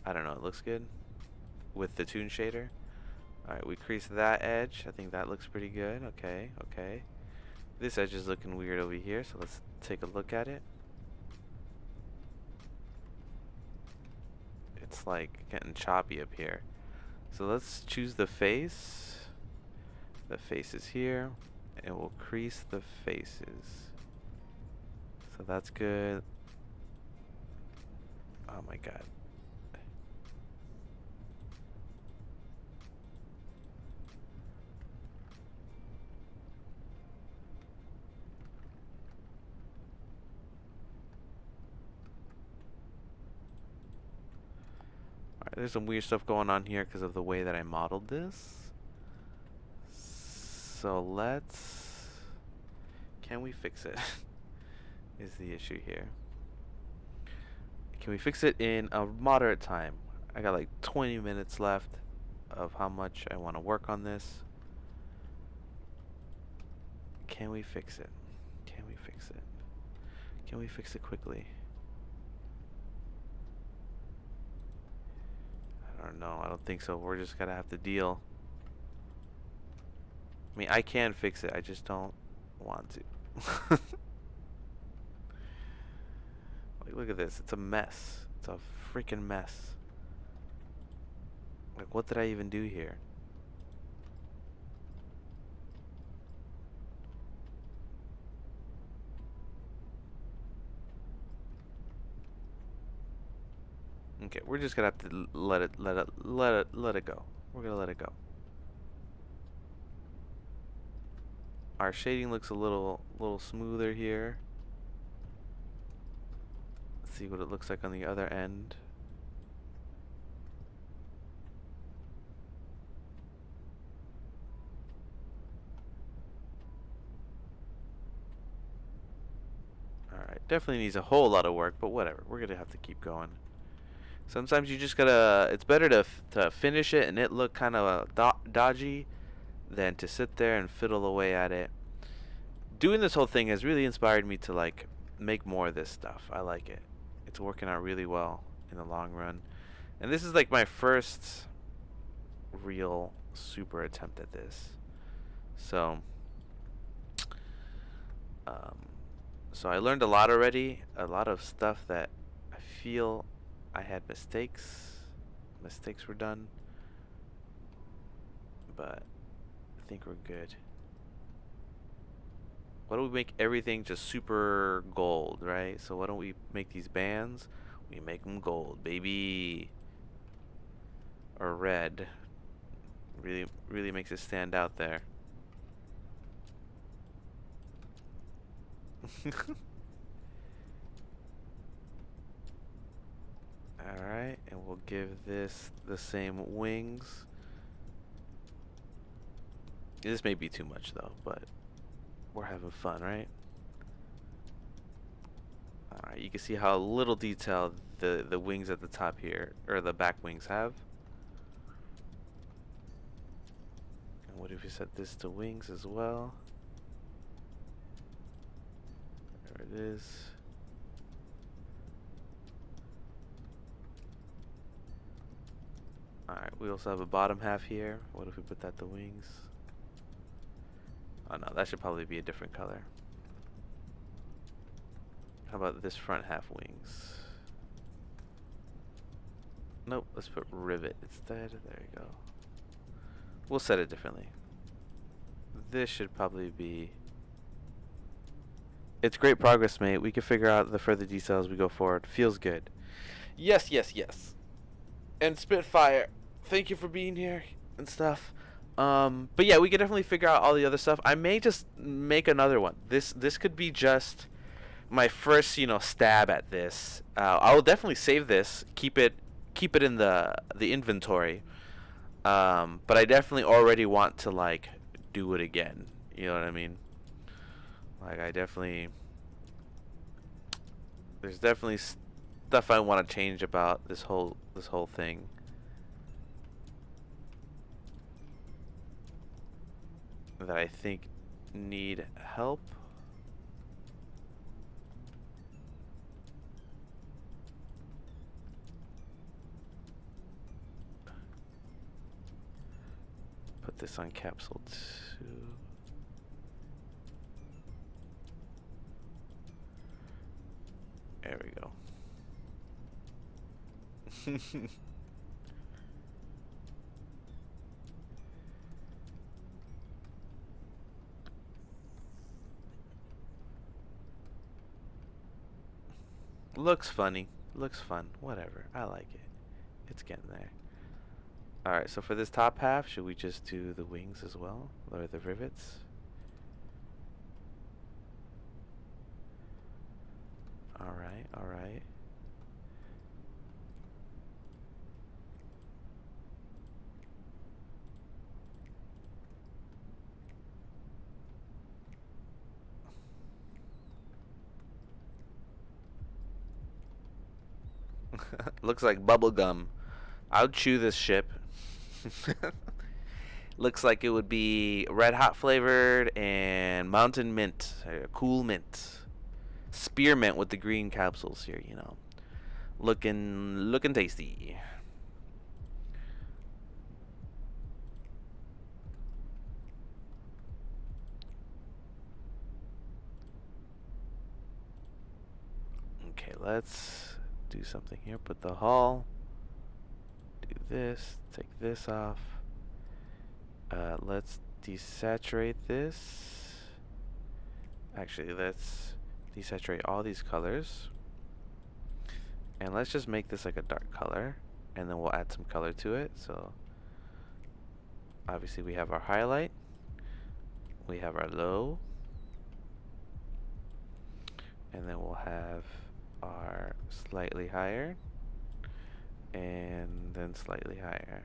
I don't know, it looks good with the toon shader. Alright, we crease that edge. I think that looks pretty good. Okay, okay. This edge is looking weird over here, so let's take a look at it. It's like getting choppy up here. So let's choose the face. The face is here, and we'll crease the faces. So that's good. Oh my god. There's some weird stuff going on here because of the way that I modeled this. So let's... Can we fix it? Is the issue here. Can we fix it in a moderate time? I got like 20 minutes left of how much I want to work on this. Can we fix it? Can we fix it? Can we fix it quickly? I don't know. I don't think so. We're just gonna have to deal. I mean, I can fix it. I just don't want to. Like, look at this. It's a mess. It's a freaking mess. Like, what did I even do here? Okay, we're just gonna have to let it go. We're gonna let it go. Our shading looks a little smoother here. Let's see what it looks like on the other end. Alright, definitely needs a whole lot of work, but whatever. We're gonna have to keep going. Sometimes you just gotta, it's better to finish it and it look kind of dodgy than to sit there and fiddle away at it. Doing this whole thing has really inspired me to like make more of this stuff. I like it. It's working out really well in the long run. And this is like my first real super attempt at this. So I learned a lot already, a lot of stuff that I feel I had mistakes were done, but I think we're good. Why don't we make everything just super gold, right? So why don't we make these bands, we make them gold, baby, or red. Really makes it stand out there. Alright, and we'll give this the same wings. This may be too much though, but we're having fun, right? Alright, you can see how little detail the wings at the top here, or the back wings have. And what if we set this to wings as well? There it is. Alright, we also have a bottom half here. What if we put that to wings? Oh no, that should probably be a different color. How about this front half wings? Nope, let's put rivet instead. There you go. We'll set it differently. This should probably be... It's great progress, mate. We can figure out the further details as we go forward. Feels good. Yes, yes, yes. And Spitfire, thank you for being here and stuff. But yeah, we can definitely figure out all the other stuff. I may just make another one. This could be just my first, stab at this. I will definitely save this, keep it in the inventory. But I definitely already want to like do it again. You know what I mean? Like there's definitely stuff I want to change about this whole thing. That I think need help. Put this on capsule 2. There we go. Looks funny. Looks fun. Whatever. I like it. It's getting there. Alright, so for this top half, should we just do the wings as well? Or the rivets? Alright, alright. Looks like bubble gum. I'll chew this ship. Looks like it would be red hot flavored and mountain mint, cool mint, spearmint with the green capsules here. Looking tasty. Okay, let's do something here. Put the hull. Do this. Take this off. Let's desaturate this. Actually, let's desaturate all these colors. And let's just make this like a dark color. And then we'll add some color to it. So, obviously we have our highlight. We have our low. And then we'll have our slightly higher. And then slightly higher.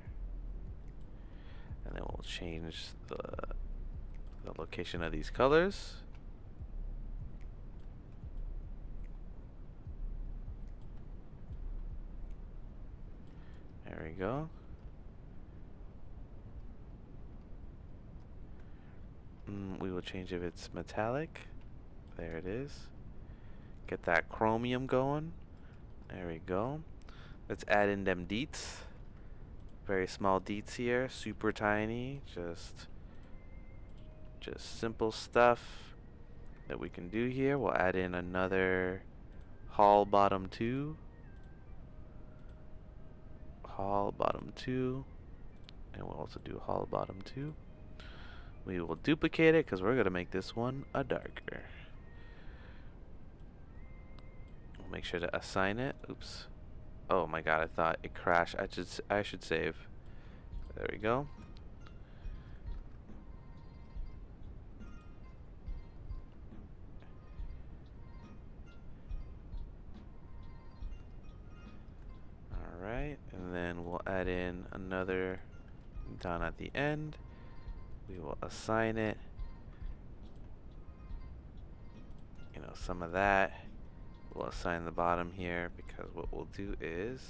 And then we'll change the location of these colors. There we go. We will change if it's metallic. There it is. Get that chromium going. There we go. Let's add in them deets. Very small deets here, super tiny, just simple stuff that we can do here. We'll add in another hull bottom 2. Hull bottom 2. And we'll also do hull bottom 2. We will duplicate it because we're going to make this one a darker. We'll make sure to assign it. Oops. Oh my god, I thought it crashed. I should save. There we go. Alright, and then we'll add in another down at the end. We will assign it. some of that. We'll assign the bottom here because what we'll do is,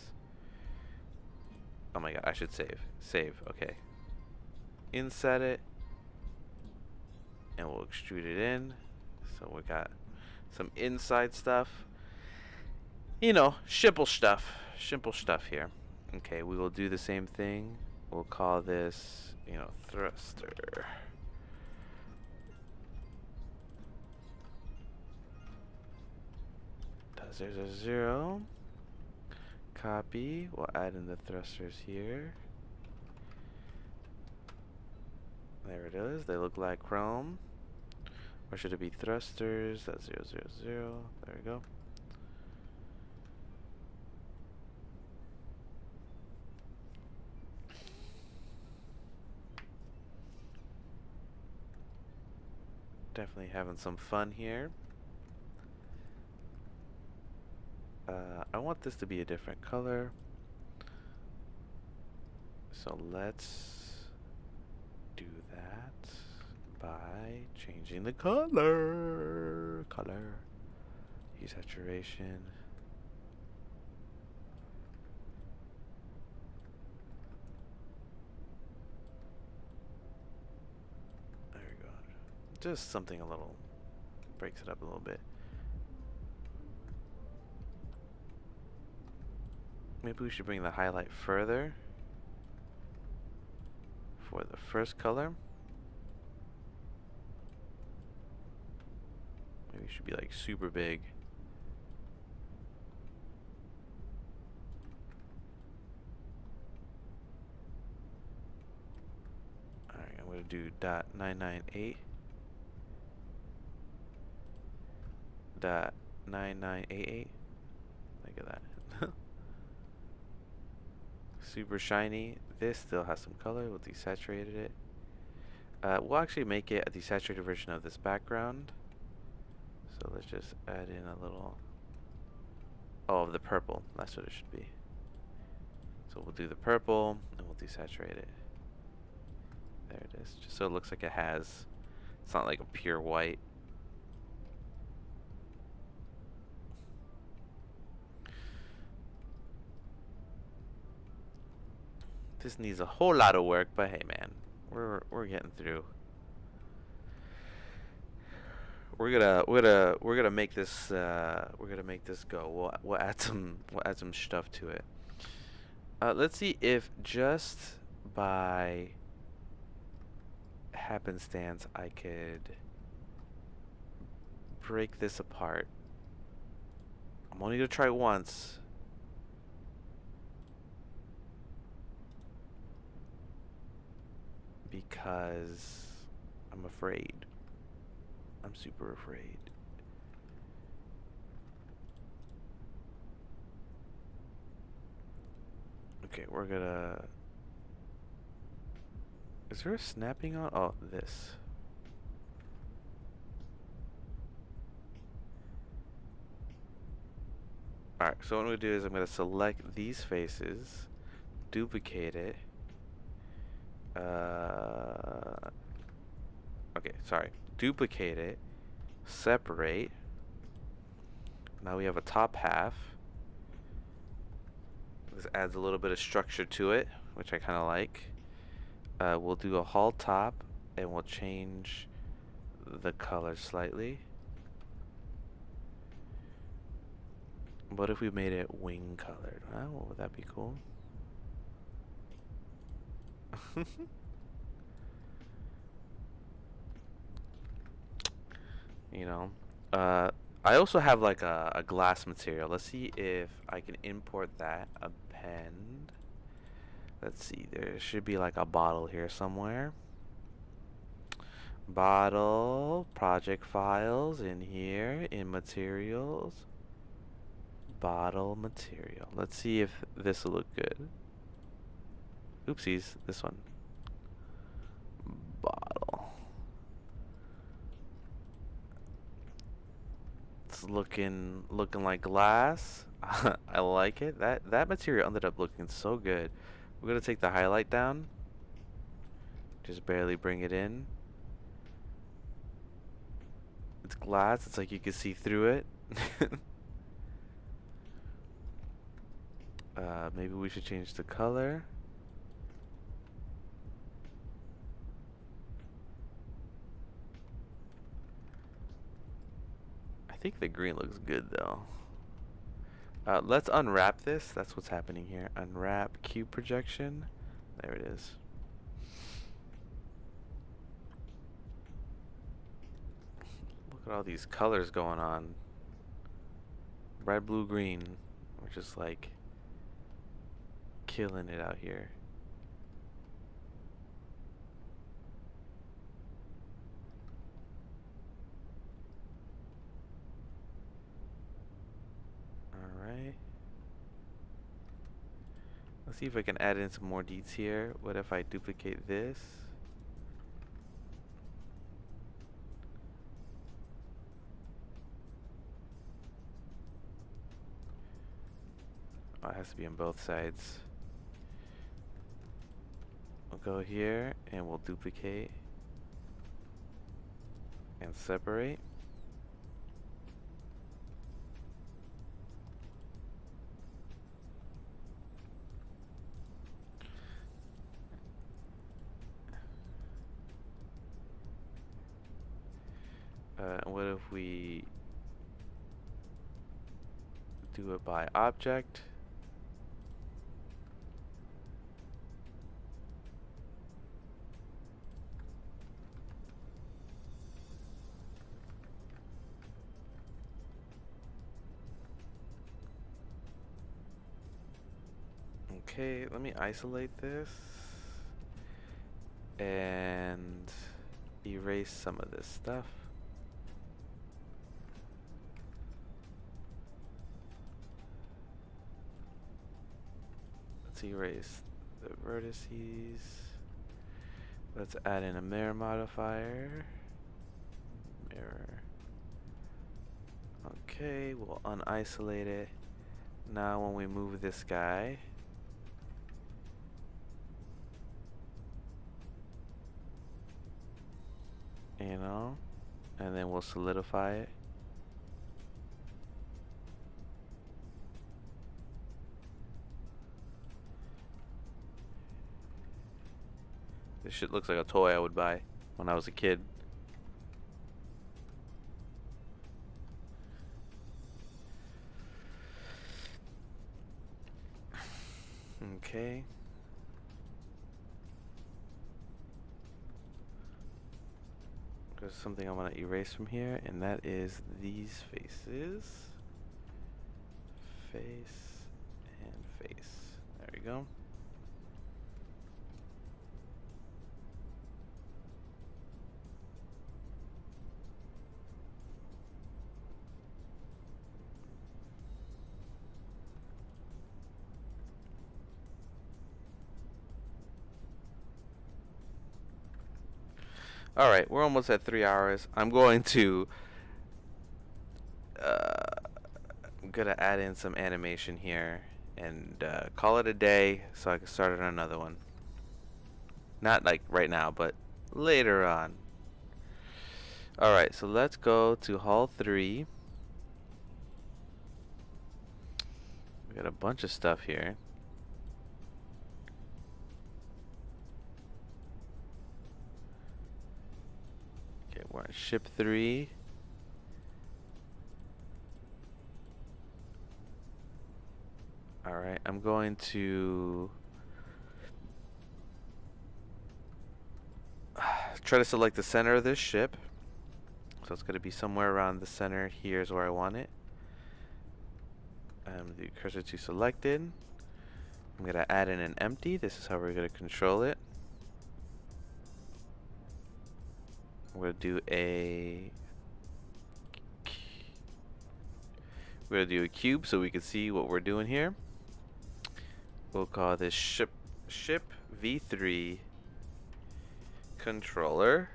oh my god, I should save, okay. Inset it, and we'll extrude it in. So we got some inside stuff, you know, simple stuff here. Okay, we will do the same thing. We'll call this, you know, thruster. There's a 0. Copy. We'll add in the thrusters here. There it is. They look like chrome. Or should it be thrusters? That's 0, 0, 0. There we go. Definitely having some fun here. I want this to be a different color. So let's do that by changing the color. Hue saturation. There we go. Just something a little breaks it up a little bit. Maybe we should bring the highlight further for the first color. Maybe it should be like super big. Alright, I'm gonna do .998. .9988. Look at that. Super shiny. This still has some color. We'll desaturate it. We'll actually make it a desaturated version of this background. So let's just add in a little, oh, of the purple. That's what it should be. So we'll do the purple and we'll desaturate it. There it is. Just so it looks like it has, it's not like a pure white. This needs a whole lot of work, but hey, man, we're getting through. We're gonna make this go. We'll add some stuff to it. Let's see if just by happenstance I could break this apart. I'm only gonna try once. Because I'm afraid. I'm super afraid. Okay, we're gonna... Is there a snapping on? Oh, this. Alright, so what I'm gonna do is I'm gonna select these faces, duplicate it. Okay, sorry. Duplicate it, separate. Now we have a top half. This adds a little bit of structure to it, which I kind of like. We'll do a hull top, and we'll change the color slightly. What if we made it wing colored? Huh? What would that be cool? You know, I also have like a glass material. Let's see if I can import that. Append. Let's see, there should be like a bottle here somewhere. Bottle, project files in here, in materials. Bottle material. Let's see if this will look good. Oopsies, this one. Bottle. It's looking like glass. I like it. That material ended up looking so good. We're gonna take the highlight down. Just barely bring it in. it's glass. It's like you can see through it. Maybe we should change the color. I think the green looks good though. Let's unwrap this. That's what's happening here. Unwrap cube projection. There it is. Look at all these colors going on. Red, blue, green. We're just like killing it out here. Alright. Let's see if I can add in some more deets here. What if I duplicate this? Oh, it has to be on both sides. We'll go here and we'll duplicate and separate. What if we do it by object? Okay, let me isolate this and erase some of this stuff. Let's erase the vertices. Let's add in a mirror modifier. Mirror. Okay, we'll unisolate it. Now when we move this guy, you know, and then we'll solidify it. This shit looks like a toy I would buy when I was a kid. Okay. There's something I want to erase from here, and that is these faces. Face and face. There we go. Alright, we're almost at 3 hours. I'm going to add in some animation here and call it a day so I can start on another one. Not like right now, but later on. Alright, so let's go to Hall 3. We got a bunch of stuff here. Okay, we're on ship 3. Alright, I'm going to try to select the center of this ship. So it's going to be somewhere around the center. Here's where I want it. The cursor to selected. I'm going to add in an empty. This is how we're going to control it. We're going to do a cube so we can see what we're doing here. We'll call this ship V3 controller.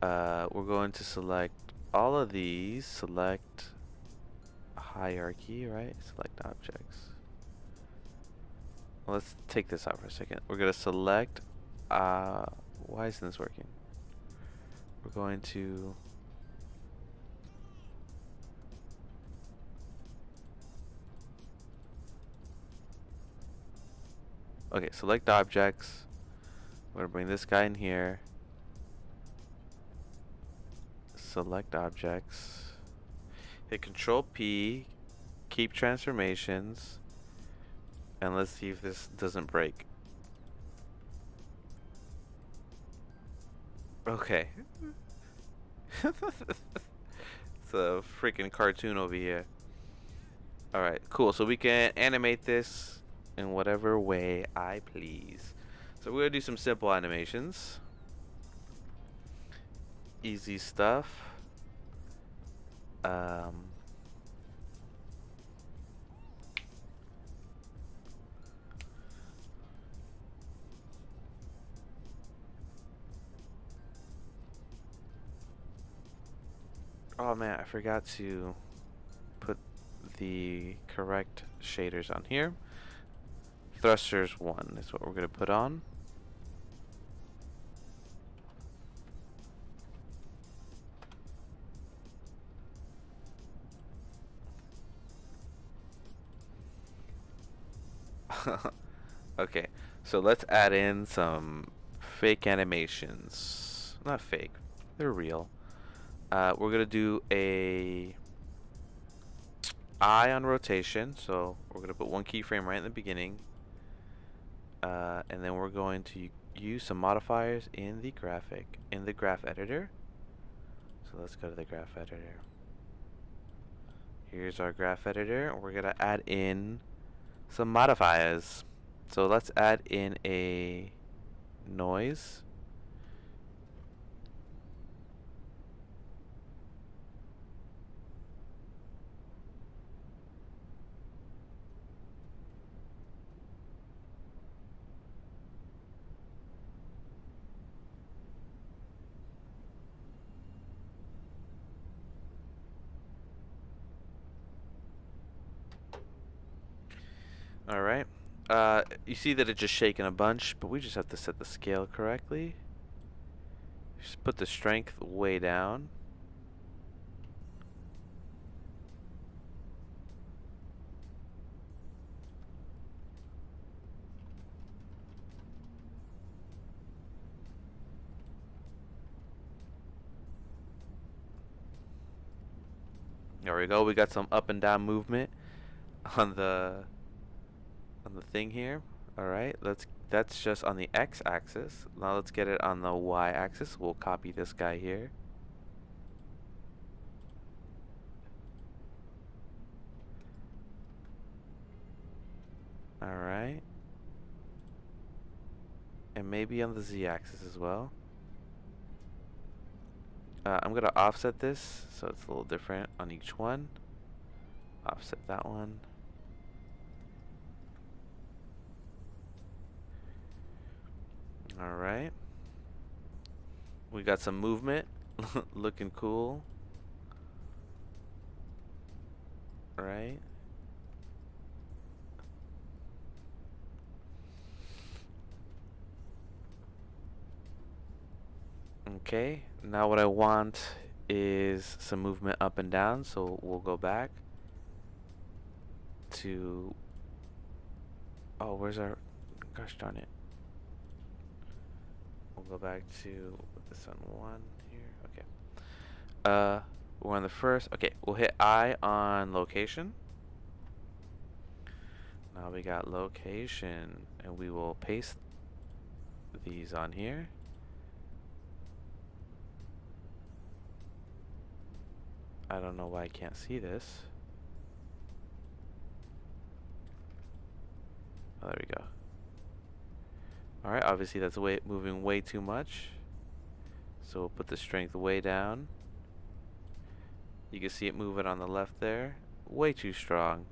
We're going to select all of these. Select hierarchy, right? Select objects. Well, let's take this out for a second. We're going to select why isn't this working? we're going to okay, select objects. We're gonna bring this guy in here. Select objects. Hit Control P. Keep transformations. And let's see if this doesn't break. Okay. It's a freaking cartoon over here. Alright, cool. So we can animate this in whatever way I please. So we're going to do some simple animations. Easy stuff. Oh man, I forgot to put the correct shaders on here. Thrusters 1 is what we're going to put on. Okay, so let's add in some fake animations. Not fake, they're real. We're gonna do a eye on rotation, so we're gonna put one keyframe right in the beginning, and then we're going to use some modifiers in the graph editor. So let's go to the graph editor. Here's our graph editor. We're gonna add in some modifiers. So let's add in a noise. Alright. You see that it's just shaking a bunch, but we just have to set the scale correctly. Just put the strength way down. There we go. We got some up and down movement on the thing here. All right, that's just on the x-axis. Now let's get it on the y-axis. We'll copy this guy here. All right, and maybe on the z-axis as well. I'm gonna offset this so it's a little different on each one. Offset that one. Alright. We got some movement. Looking cool. Right. Okay. Now what I want is some movement up and down. So we'll go back to... Oh, where's our... Gosh darn it. We'll go back to put this on 1 here. Okay. We're on the first. Okay, we'll hit I on location. Now we got location, and we will paste these on here. I don't know why I can't see this. Oh, there we go. Alright, obviously that's moving way too much. So we'll put the strength way down. You can see it moving on the left there. Way too strong.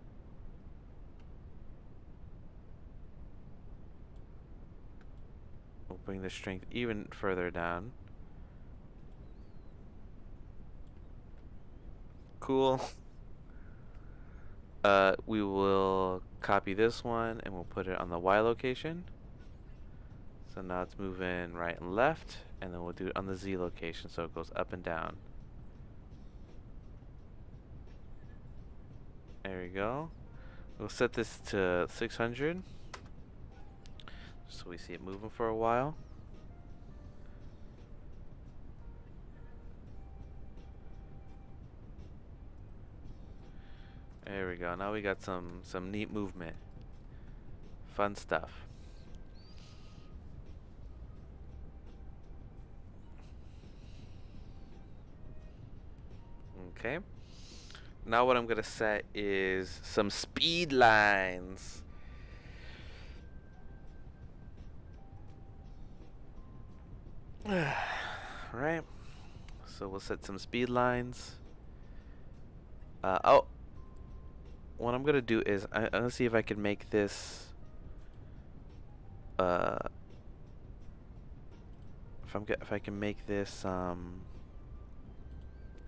We'll bring the strength even further down. Cool. We will copy this one and we'll put it on the Y location. So now it's moving right and left, And then we'll do it on the Z location so it goes up and down. There we go. We'll set this to 600 so we see it moving for a while. There we go. Now we got some neat movement. Fun stuff. Okay. Now what I'm gonna set is some speed lines. Right. So we'll set some speed lines. Oh. What I'm gonna do is I'm gonna see if I can make this. If I can make this kind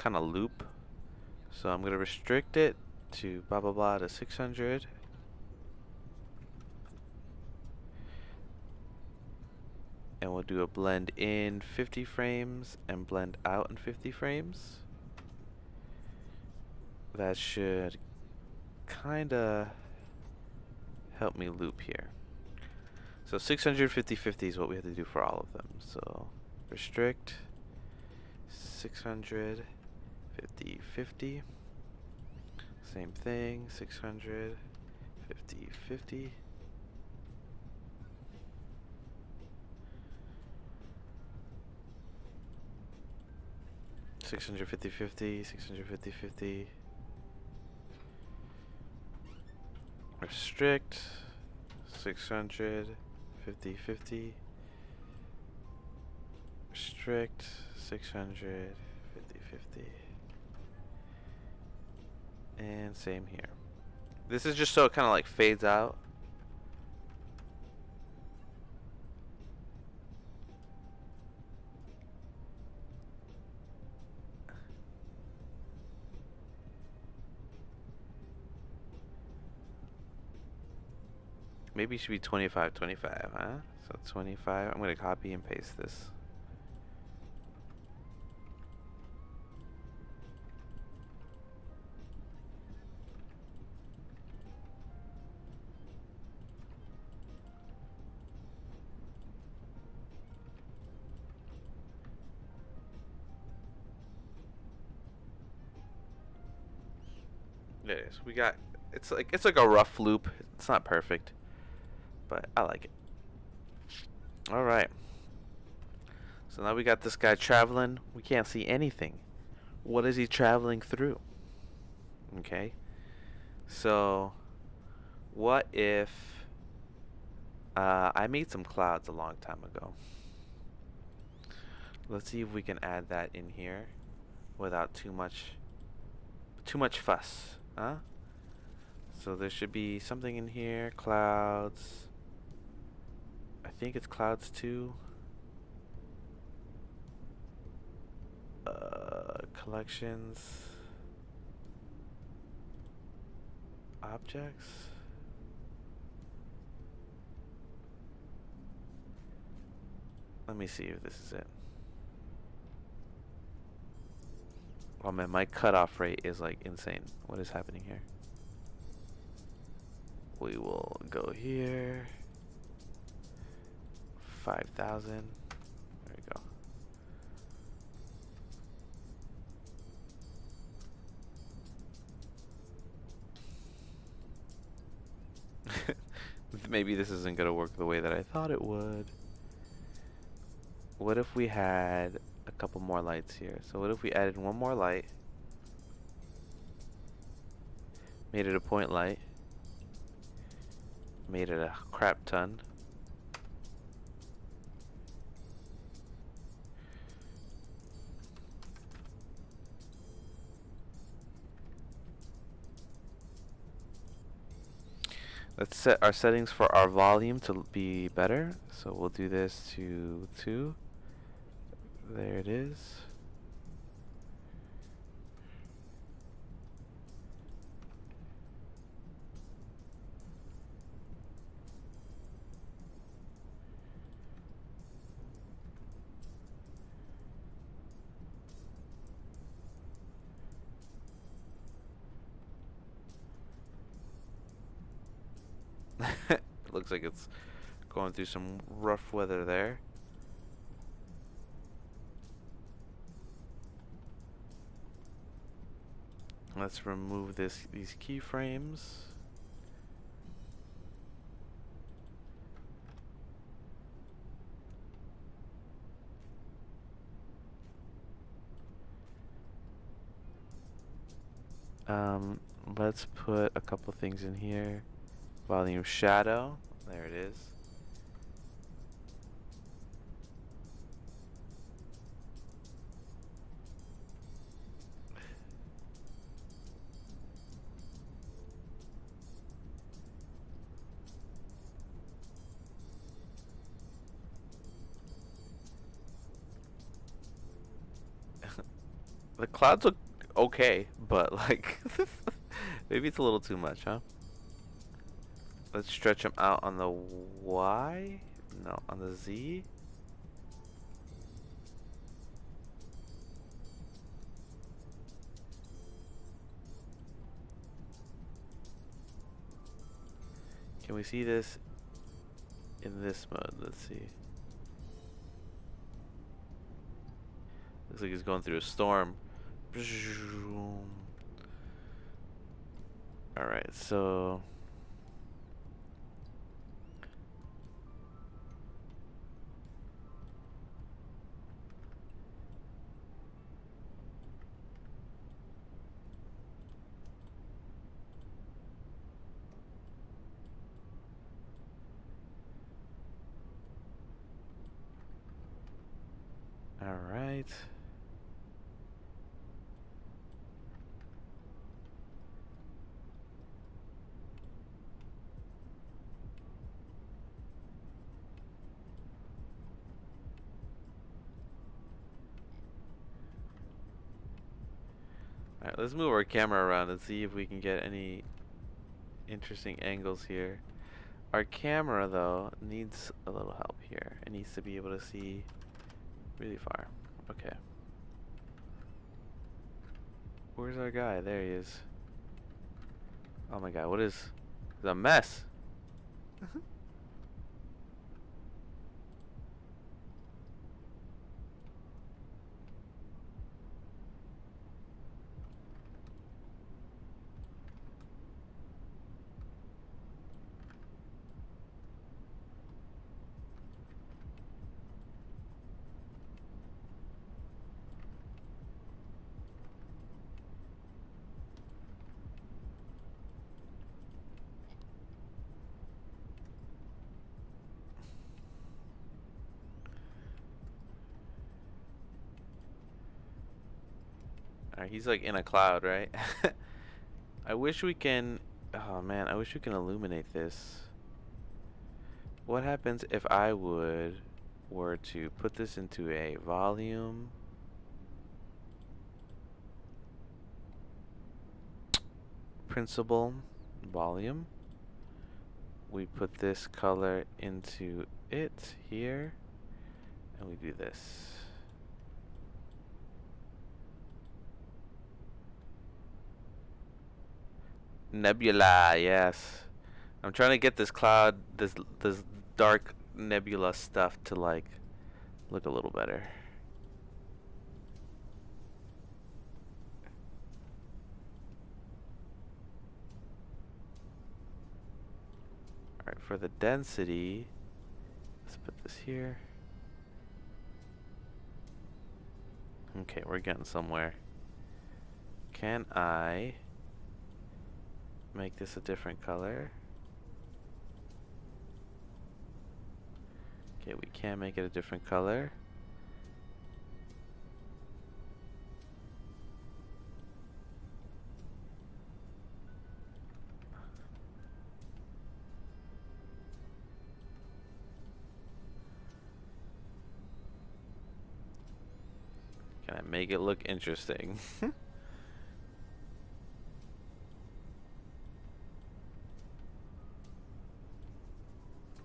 of loop. So I'm gonna restrict it to blah blah blah to 600. And we'll do a blend in 50 frames and blend out in 50 frames. That should kinda help me loop here. So 650 is what we have to do for all of them. So restrict 600 50. Same thing, 600 50. 650 650 restrict 600 50 restrict 600 50 and same here. This is just so it kind of like fades out. Maybe it should be 25, huh? So 25. I'm going to copy and paste this. There it is. We got, it's like a rough loop. It's not perfect, but I like it. All right. So now we got this guy traveling. We can't see anything. What is he traveling through? Okay. So what if I made some clouds a long time ago. Let's see if we can add that in here without too much fuss, huh? So there should be something in here, clouds. I think it's clouds 2. Collections. Objects. Let me see if this is it. Oh man, my cutoff rate is like insane. What is happening here? We will go here. 5,000. There we go. Maybe this isn't gonna work the way that I thought it would. What if we had a couple more lights here? So what if we added one more light, made it a point light, made it a crap ton, let's set our settings for our volume to be better. So we'll do this to 2. There it is. Looks like it's going through some rough weather there. Let's remove these keyframes. Let's put a couple things in here. Volume shadow. There it is. The clouds look okay, but like maybe it's a little too much, huh? Let's stretch them out on the Y? No, on the Z. Can we see this in this mode? Let's see. Looks like he's going through a storm. Alright, so alright. Alright, let's move our camera around and see if we can get any interesting angles here. Our camera, though, needs a little help here. It needs to be able to see really far. Okay. Where's our guy? There he is. Oh my god, what is... It's a mess! Alright, he's like in a cloud, right? I wish we can... Oh man, I wish we can illuminate this. What happens if I were to put this into a volume? Principal volume. We put this color into it here, and we do this. Nebula, yes. I'm trying to get this cloud, this dark nebula stuff to like look a little better. Alright, for the density, let's put this here. Okay, we're getting somewhere. Can I make this a different color? Okay, we can make it a different color. Can I make it look interesting?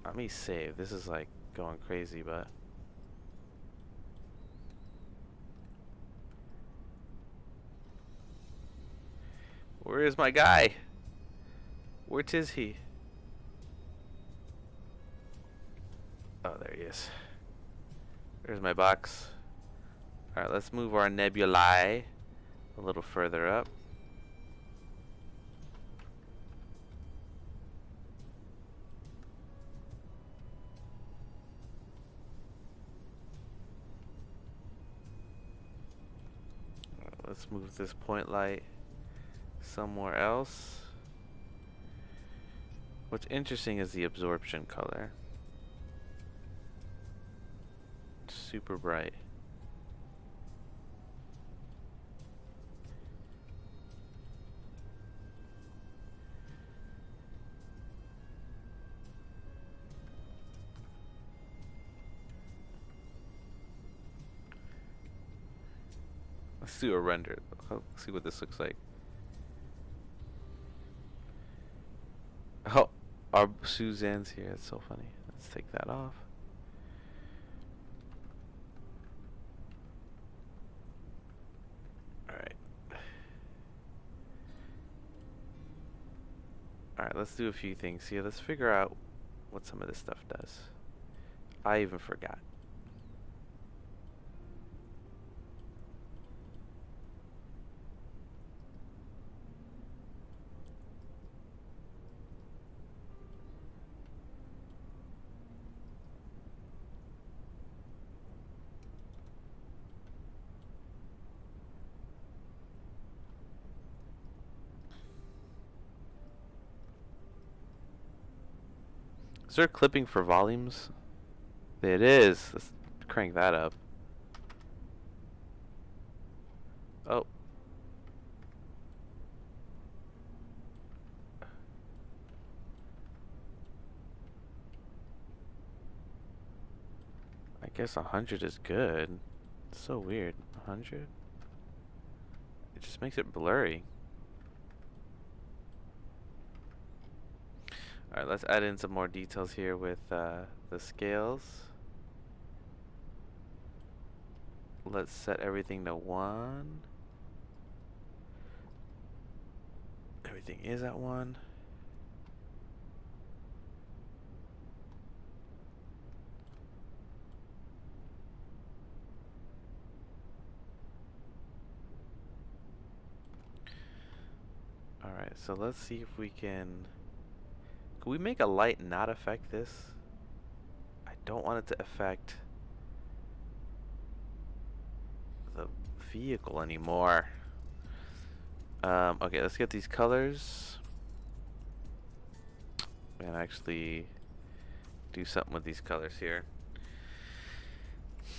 Let me save. This is like going crazy, but where is my guy? Where 'tis he? is. There's my box. Alright, let's move our nebulae a little further up. Let's move this point light somewhere else. What's interesting is the absorption color. It's super bright. Let's do a render. Let's see what this looks like. Oh, our Suzanne's here. It's so funny. Let's take that off. Alright. Alright, let's do a few things here. Let's figure out what some of this stuff does. I even forgot. Is there clipping for volumes? It is. Let's crank that up. Oh. I guess 100 is good. It's so weird. 100? It just makes it blurry. Alright, let's add in some more details here with the scales. Let's set everything to 1. Everything is at 1. Alright, so let's see if we can we make a light not affect this? I don't want it to affect the vehicle anymore. Okay, let's get these colors and actually do something with these colors here.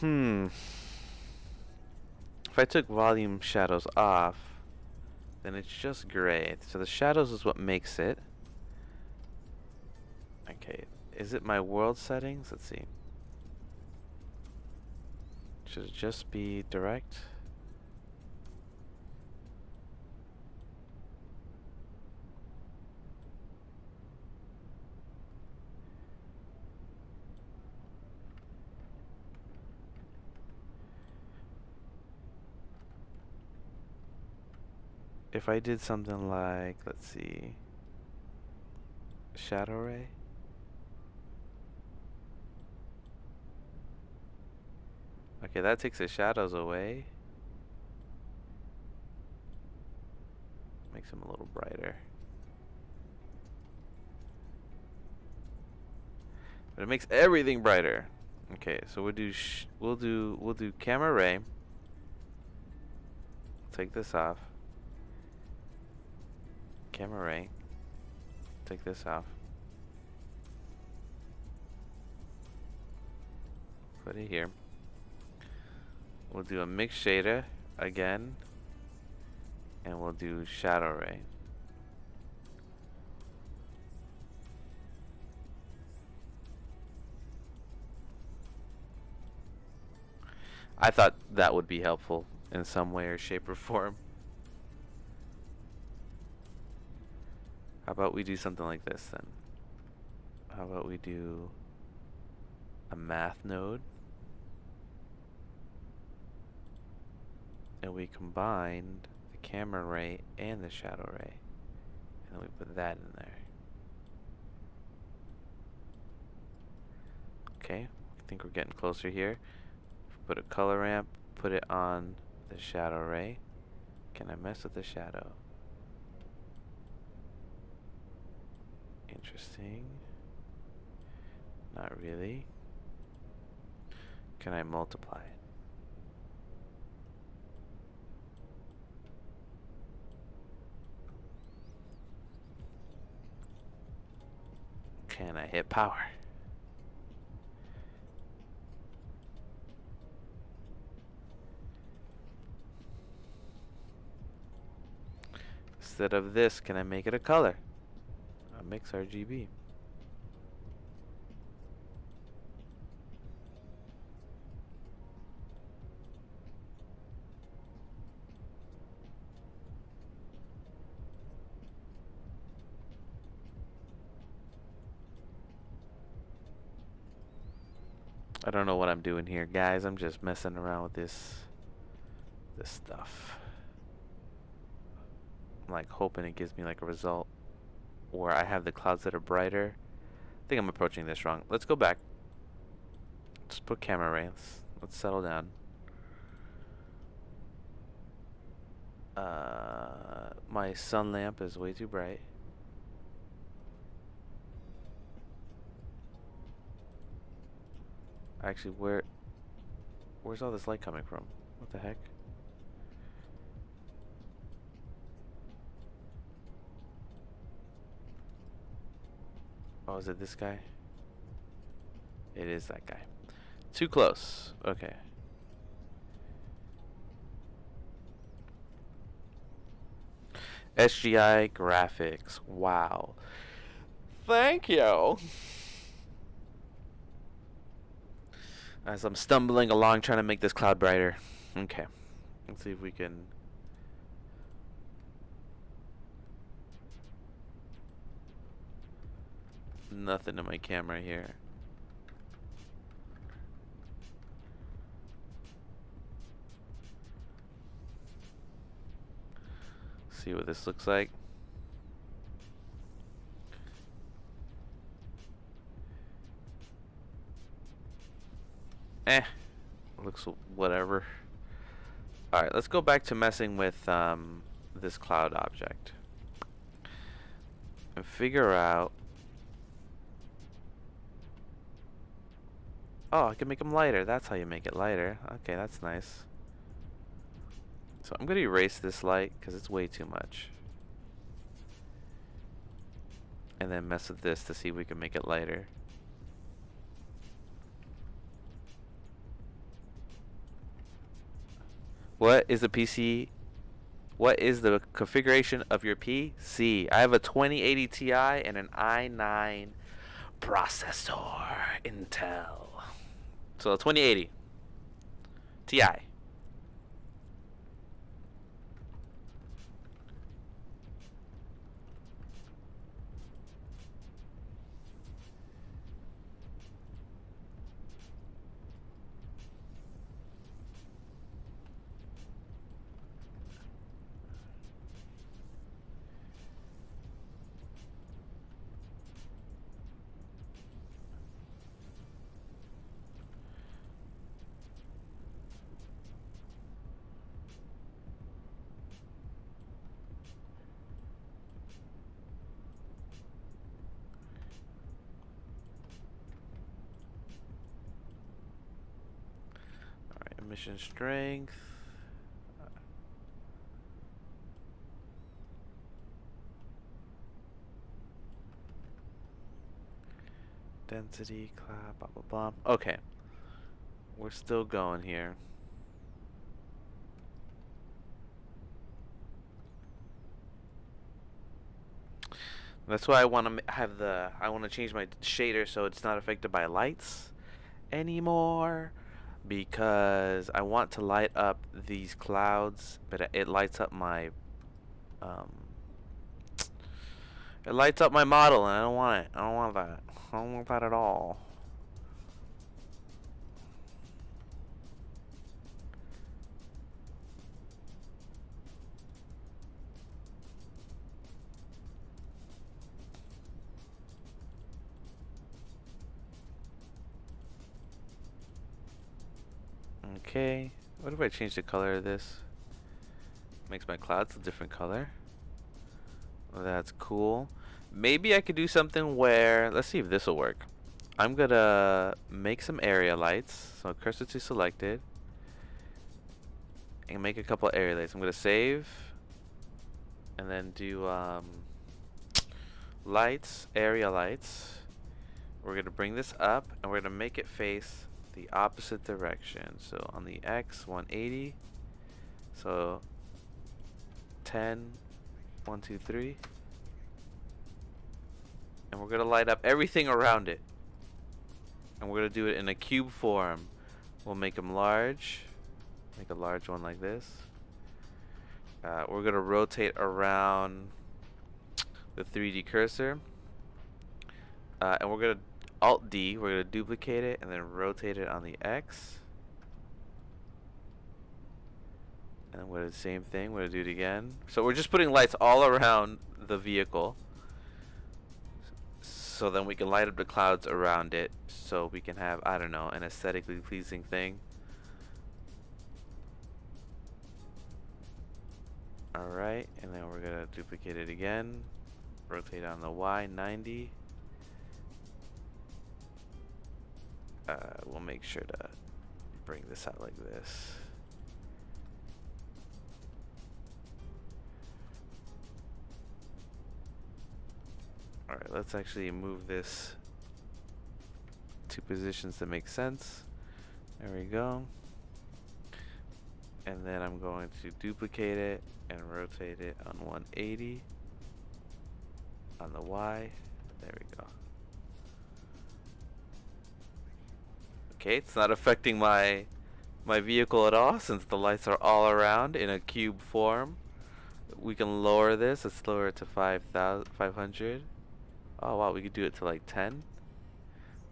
If I took volume shadows off, then it's just gray. So the shadows is what makes it. Okay, is it my world settings? Let's see. Should it just be direct? If I did something like, let's see, shadow ray. Okay, that takes the shadows away. Makes them a little brighter. But it makes everything brighter. Okay, so we'll do camera ray. Take this off. Camera ray. Take this off. Put it here. We'll do a mix shader again, and we'll do shadow ray. I thought that would be helpful in some way or shape or form. How about we do something like this then? How about we do a math node? And we combined the camera ray and the shadow ray. And then we put that in there. Okay, think we're getting closer here. Put a color ramp, put it on the shadow ray. Can I mess with the shadow? Interesting. Not really. Can I multiply it? Can I hit power? Instead of this, can I make it a color? A mix RGB. I don't know what I'm doing here, guys. I'm just messing around with this stuff. I'm like hoping it gives me like a result where I have the clouds that are brighter. I think I'm approaching this wrong. Let's go back. Let's put camera ray. Let's settle down. My sun lamp is way too bright. Actually, where's all this light coming from? What the heck? Oh, is it this guy? It is that guy. Too close. Okay. SGI graphics. Wow. Thank you. As I'm stumbling along trying to make this cloud brighter. Okay. Let's see if we can. Nothing in my camera here. See what this looks like. Looks whatever. Alright, let's go back to messing with this cloud object and figure out. Oh, I can make them lighter. That's how you make it lighter. Okay, that's nice. So I'm going to erase this light because it's way too much. And then mess with this to see if we can make it lighter. What is the PC? What is the configuration of your PC? I have a 2080 Ti and an i9 processor, Intel. So 2080 Ti. Emission strength. Density, cloud, blah, blah, blah. Okay. We're still going here. That's why I want to have I want to change my shader so it's not affected by lights anymore. Because I want to light up these clouds, but it lights up my it lights up my model, and I don't want it. I don't want that. I don't want that at all. Okay. What if I change the color of this? Makes my clouds a different color. Well, that's cool. Maybe I could do something where, let's see if this will work. I'm gonna make some area lights. So cursor to selected. And make a couple area lights. I'm gonna save. And then do lights, area lights. We're gonna bring this up and we're gonna make it face the opposite direction. So on the X, 180. So 10, 1, 2, 3. And we're gonna light up everything around it. And we're gonna do it in a cube form. We'll make them large. Make a large one like this. We're gonna rotate around the 3D cursor. And we're gonna Alt D, we're gonna duplicate it and then rotate it on the X. And we're gonna do the same thing, we're gonna do it again. So we're just putting lights all around the vehicle. So then we can light up the clouds around it. So we can have, I don't know, an aesthetically pleasing thing. Alright, and then we're gonna duplicate it again. Rotate on the Y, 90. We'll make sure to bring this out like this. Alright, let's actually move this to positions that make sense. There we go. And then I'm going to duplicate it and rotate it on 180 on the Y. There we go. Okay, it's not affecting my vehicle at all since the lights are all around in a cube form. We can lower this. Let's lower it to 500. Oh wow, we could do it to like 10.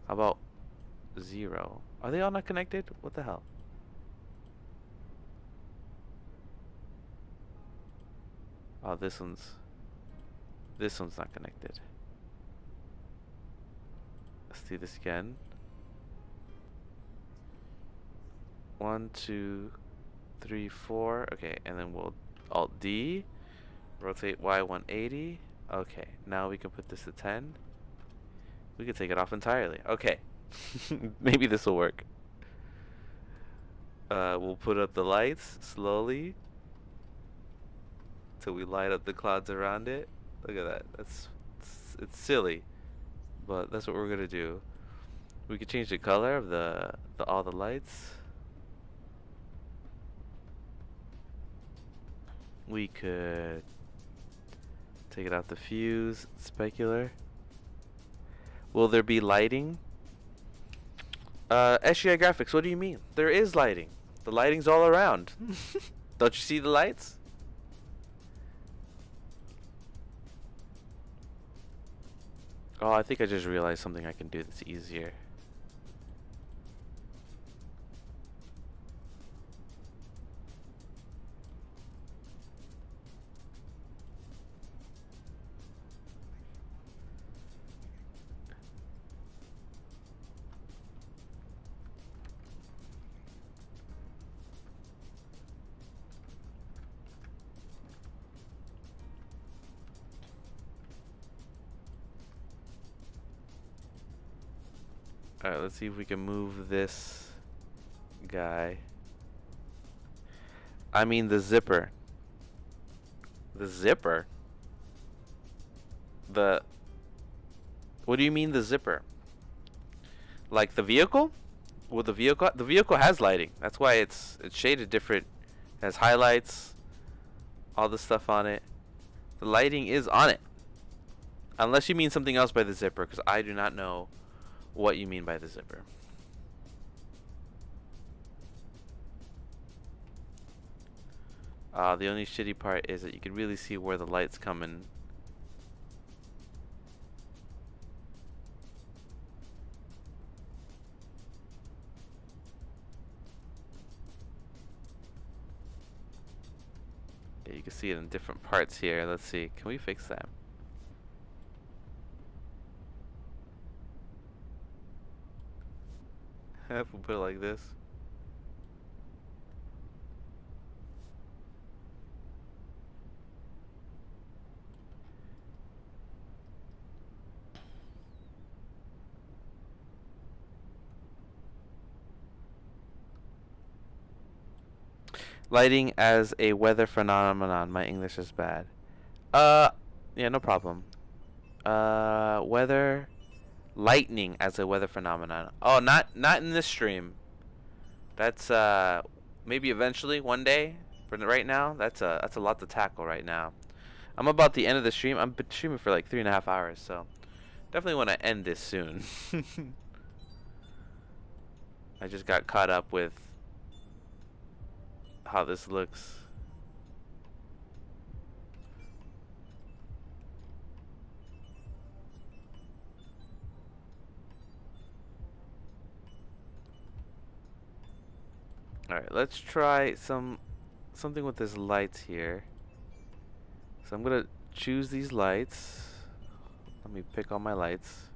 How about 0? Are they all not connected? What the hell? Oh, this one's not connected. Let's do this again. 1, 2, 3, 4. Okay, and then we'll Alt D, rotate Y 180. Okay, now we can put this to 10. We can take it off entirely. Okay, maybe this will work. We'll put up the lights slowly till we light up the clouds around it. Look at that. It's silly, but that's what we're gonna do. We could change the color of all the lights. We could take it out the fuse, specular. Will there be lighting? SGI graphics, what do you mean? There is lighting. The lighting's all around. Don't you see the lights? Oh, I think I just realized something I can do that's easier. Alright, let's see if we can move this guy. I mean the zipper. The zipper? What do you mean the zipper? Like the vehicle? Well, the vehicle has lighting. That's why it's shaded different. It has highlights, all the stuff on it. The lighting is on it. Unless you mean something else by the zipper, because I do not know what you mean by the zipper. The only shitty part is that you can really see where the light's coming. Yeah, you can see it in different parts here. Let's see. Can we fix that? We'll put it like this. Lighting as a weather phenomenon. My English is bad. Yeah, no problem. Weather, lightning as a weather phenomenon. Oh, not in this stream. That's maybe eventually one day. For right now, that's a lot to tackle right now. I'm about the end of the stream. I'm streaming for like 3.5 hours, so definitely want to end this soon. I just got caught up with how this looks. Alright, let's try something with this lights here. So I'm gonna choose these lights. Let me pick all my lights.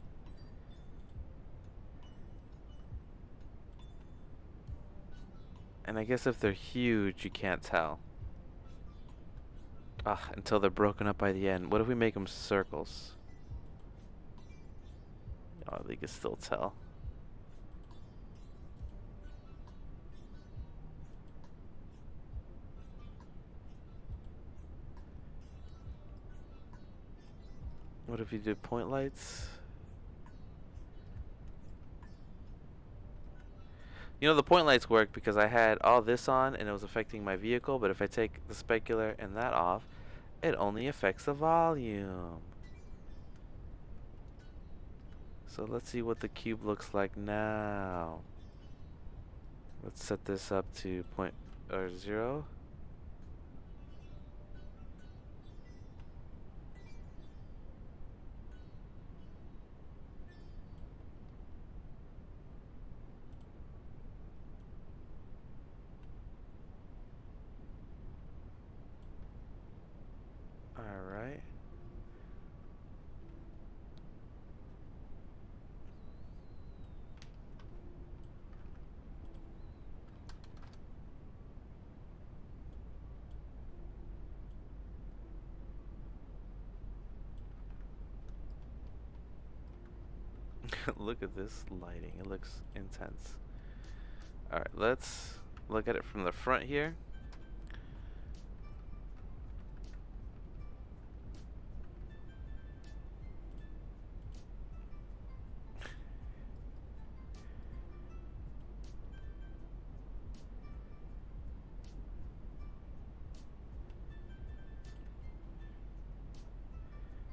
And I guess if they're huge, you can't tell. Ah, until they're broken up by the end. What if we make them circles? Oh, they can still tell. What if you do point lights? You know, the point lights work because I had all this on and it was affecting my vehicle, but if I take the specular and that off, it only affects the volume. So let's see what the cube looks like now. Let's set this up to 0. Alright. Look at this lighting. It looks intense. Alright, let's look at it from the front here.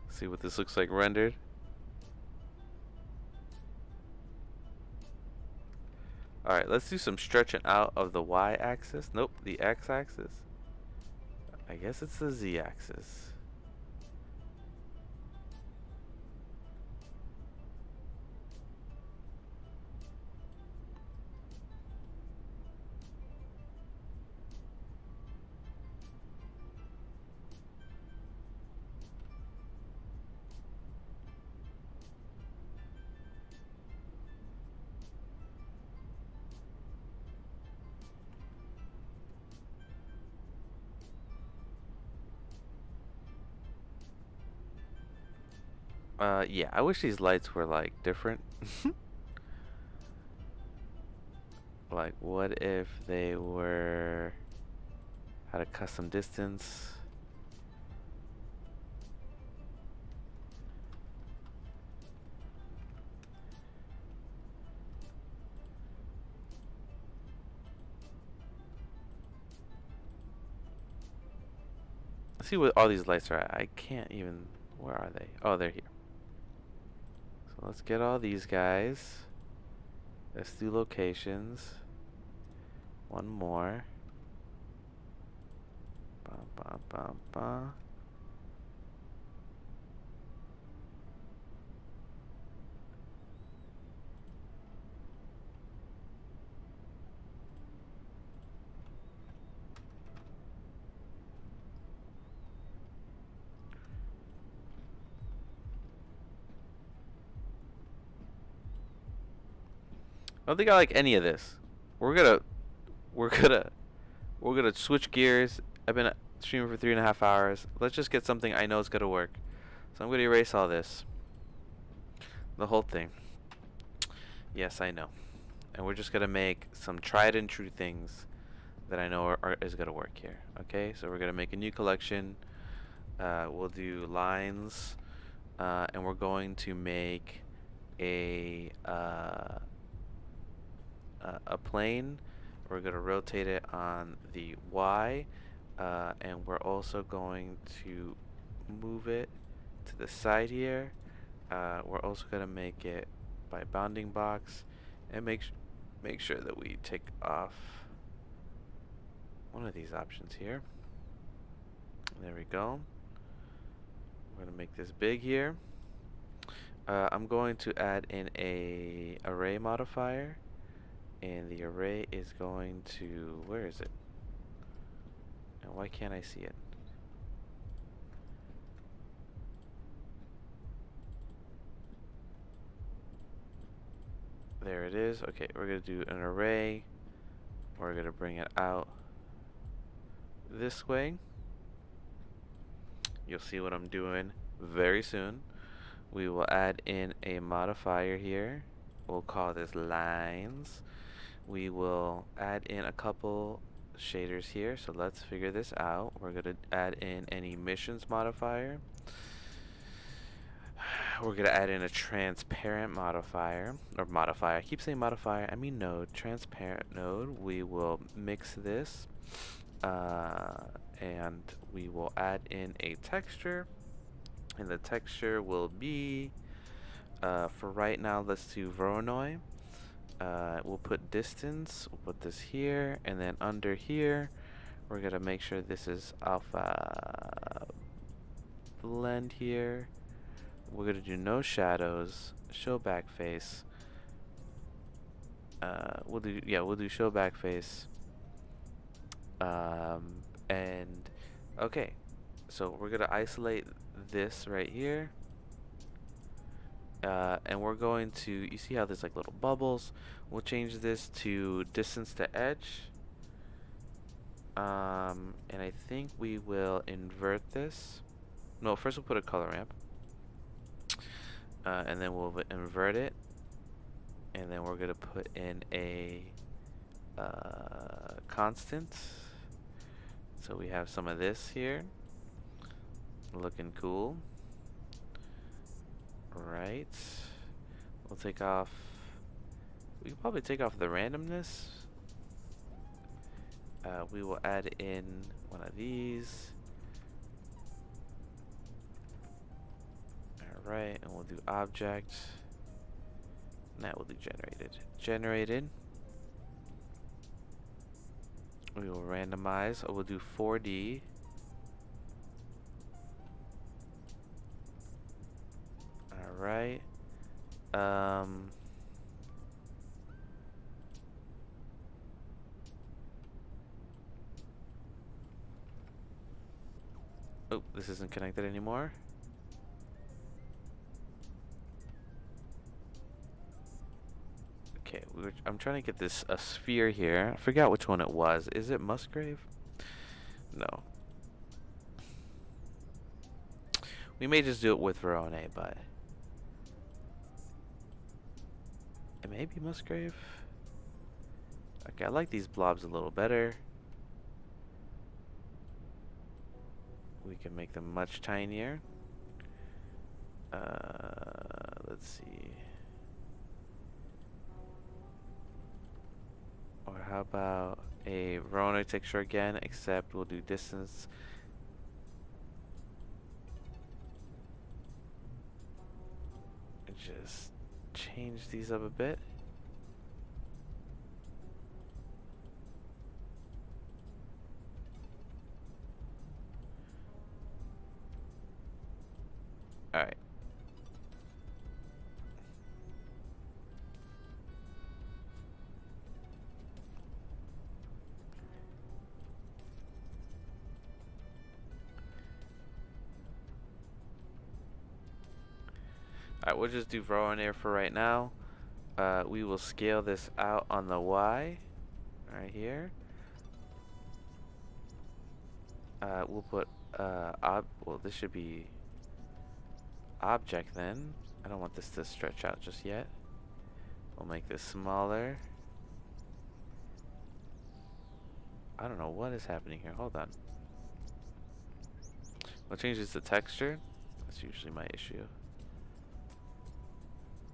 See what this looks like rendered. Alright, let's do some stretching out of the y-axis. Nope, the x-axis. I guess it's the z-axis. Yeah, I wish these lights were like different. Like, what if they were had a custom distance? Let's see what all these lights are at. I can't even. Where are they? Oh, they're here. So let's get all these guys. Let's do locations. One more. Ba, ba, ba, ba. I don't think I like any of this. We're gonna switch gears. I've been streaming for 3.5 hours. Let's just get something I know is gonna work. So I'm gonna erase all this. The whole thing. Yes, I know. And we're just gonna make some tried and true things that I know is going to work here. Okay, so we're going to make a new collection. We'll do lines, and we're going to make a plane. We're going to rotate it on the Y, and we're also going to move it to the side here. We're also going to make it by bounding box, and make sure that we take off one of these options here. There we go. We're going to make this big here. I'm going to add in a array modifier, and the array is going to, where is it? And why can't I see it? There it is. Okay, we're going to do an array. We're going to bring it out this way. You'll see what I'm doing very soon. We will add in a modifier here. We'll call this lines. We will add in a couple shaders here. So let's figure this out. We're going to add in an emissions modifier. We're going to add in a transparent modifier, or modifier. I keep saying modifier, I mean node. Transparent node. We will mix this, and we will add in a texture, and the texture will be, for right now, let's do Voronoi. We'll put distance, we'll put this here, and then under here, we're going to make sure this is alpha blend here. We're going to do no shadows, show back face. We'll do show back face. And okay, so we're going to isolate this right here. And we're going to, you see how there's like little bubbles? We'll change this to distance to edge. And I think we will invert this. No, first we'll put a color ramp. And then we'll invert it, and then we're going to put in a constant. So we have some of this here, looking cool. Right. We'll take off, we can probably take off the randomness. We will add in one of these. Right, and we'll do object. Now we'll do generated. Generated. We will randomize. We'll do 4D. All right. Oh, this isn't connected anymore. Okay, I'm trying to get this a sphere here. I forgot which one it was. Is it Musgrave? No. We may just do it with Verone, but it may be Musgrave. Okay, I like these blobs a little better. We can make them much tinier. Let's see. Or how about a Verona texture again, except we'll do distance. And just change these up a bit. Alright. Alright, we'll just do Verona for right now. We will scale this out on the Y right here. We'll put well, this should be object then. I don't want this to stretch out just yet. We'll make this smaller. I don't know what is happening here. Hold on. What changes the texture? That's usually my issue.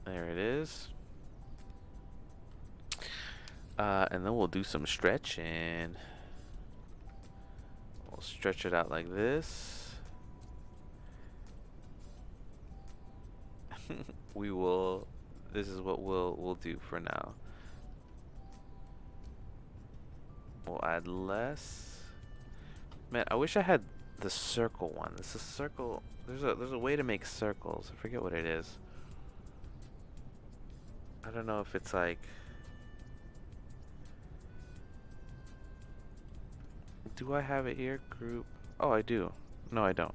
There it is. And then we'll do some stretching. We'll stretch it out like this. This is what we'll do for now. We'll add less. Man, I wish I had the circle one. This is circle. There's a way to make circles. I forget what it is. I don't know if it's like. Do I have it here? Group. Oh, I do. No, I don't.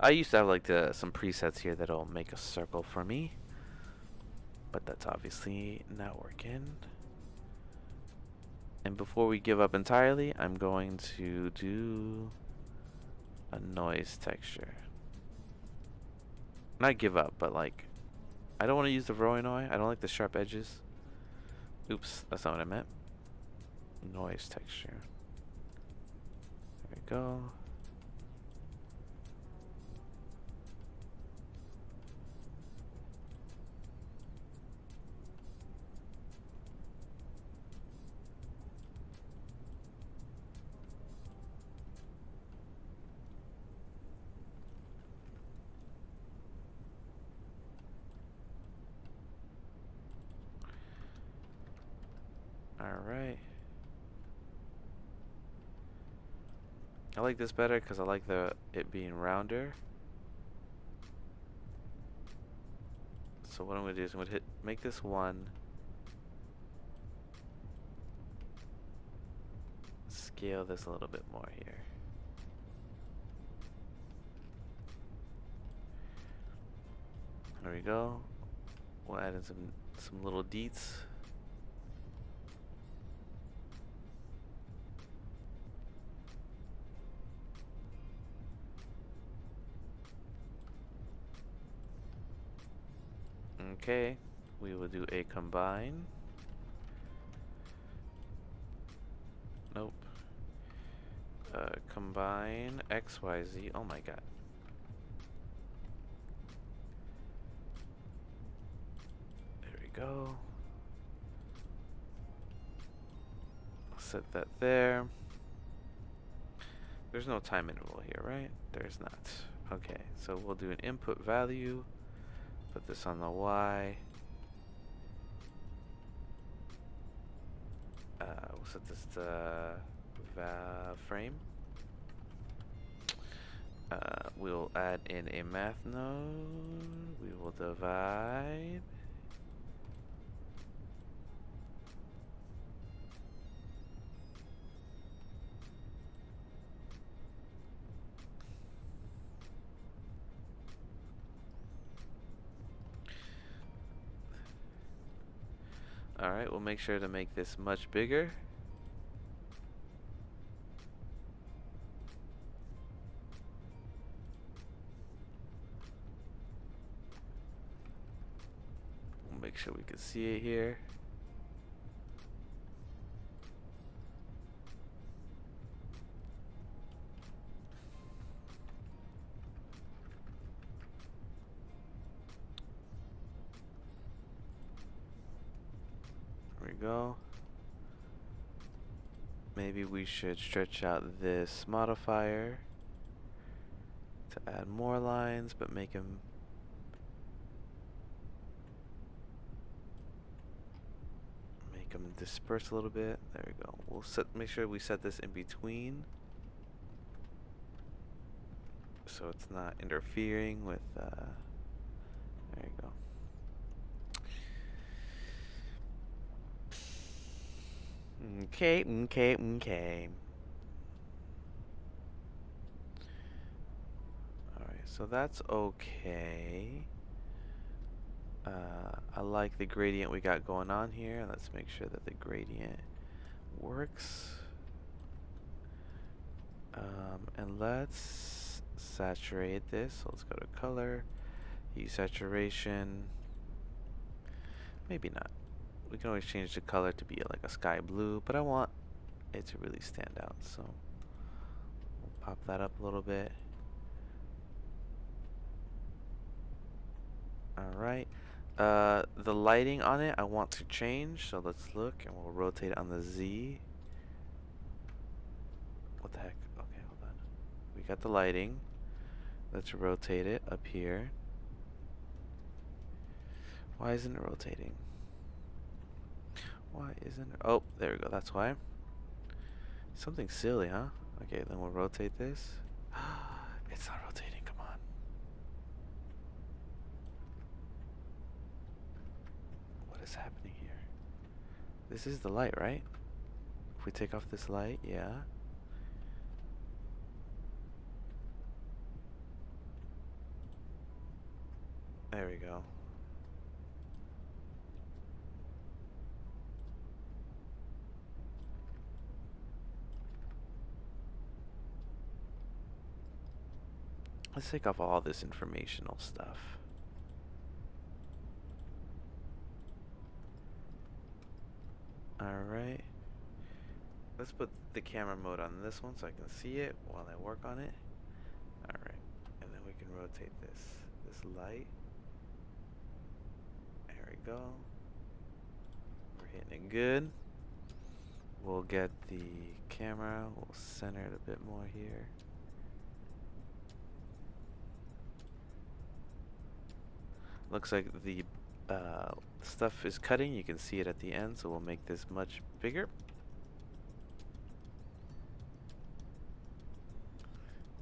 I used to have like some presets here that'll make a circle for me, but that's obviously not working. And before we give up entirely, I'm going to do a noise texture. Not give up, but like, I don't want to use the Voronoi. I don't like the sharp edges. Oops, that's not what I meant. Noise texture. There we go. Alright. I like this better because I like it being rounder. So what I'm going to do is I'm going to make this one. Scale this a little bit more here. There we go. We'll add in some little deets. Okay, we will do a combine. Nope. Combine XYZ. Oh my god. There we go. I'll set that there. There's no time interval here, right? There's not. Okay, so we'll do an input value. Put this on the Y. We'll set this to frame. We'll add in a math node. We will divide. Alright, we'll make sure to make this much bigger. We'll make sure we can see it here. Go. Maybe we should stretch out this modifier to add more lines, but make them disperse a little bit. There we go. We'll make sure we set this in between so it's not interfering with there you go. Okay. Alright, so that's okay. I like the gradient we got going on here. Let's make sure that the gradient works. And let's saturate this. So let's go to color, hue saturation. Maybe not. we can always change the color to be like a sky blue, but I want it to really stand out, so we'll pop that up a little bit. Alright. The lighting on it I want to change, so let's look and we'll rotate it on the Z. What the heck? Okay, hold on. We got the lighting. Let's rotate it up here. Why isn't it rotating? Why isn't it? Oh, there we go. That's why. Something silly, huh? Okay, then we'll rotate this. It's not rotating. Come on. What is happening here? This is the light, right? If we take off this light, yeah. There we go. Let's take off all this informational stuff. Alright. Let's put the camera mode on this one so I can see it while I work on it. Alright. And then we can rotate this light. There we go. We're hitting it good. We'll get the camera. We'll center it a bit more here. Looks like the stuff is cutting. You can see it at the end, so we'll make this much bigger.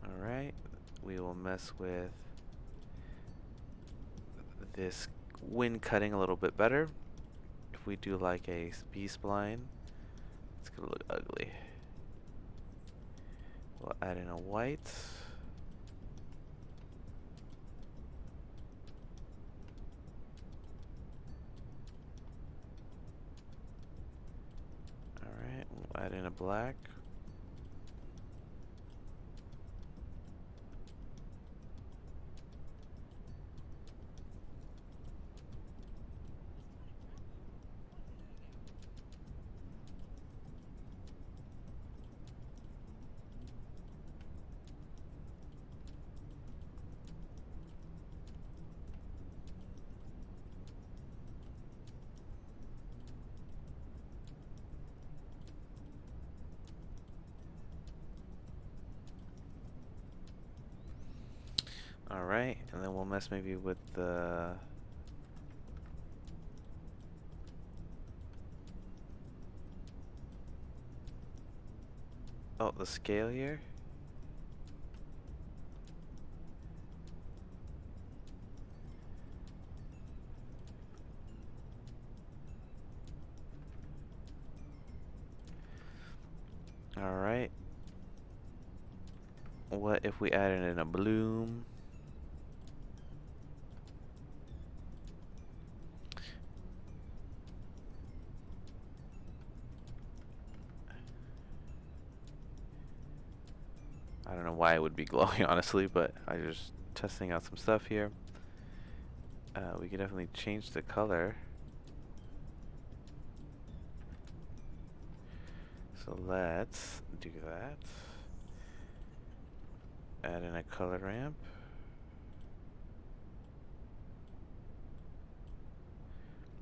Alright, we will mess with this wind cutting a little bit better. If we do like a B-spline, it's gonna look ugly. We'll add in a white. Alright, we'll add in a black. Alright, and then we'll mess maybe with the the scale here. Alright. What if we added in a bloom? I don't know why it would be glowing, honestly, but I'm just testing out some stuff here. We can definitely change the color. So let's do that. Add in a color ramp.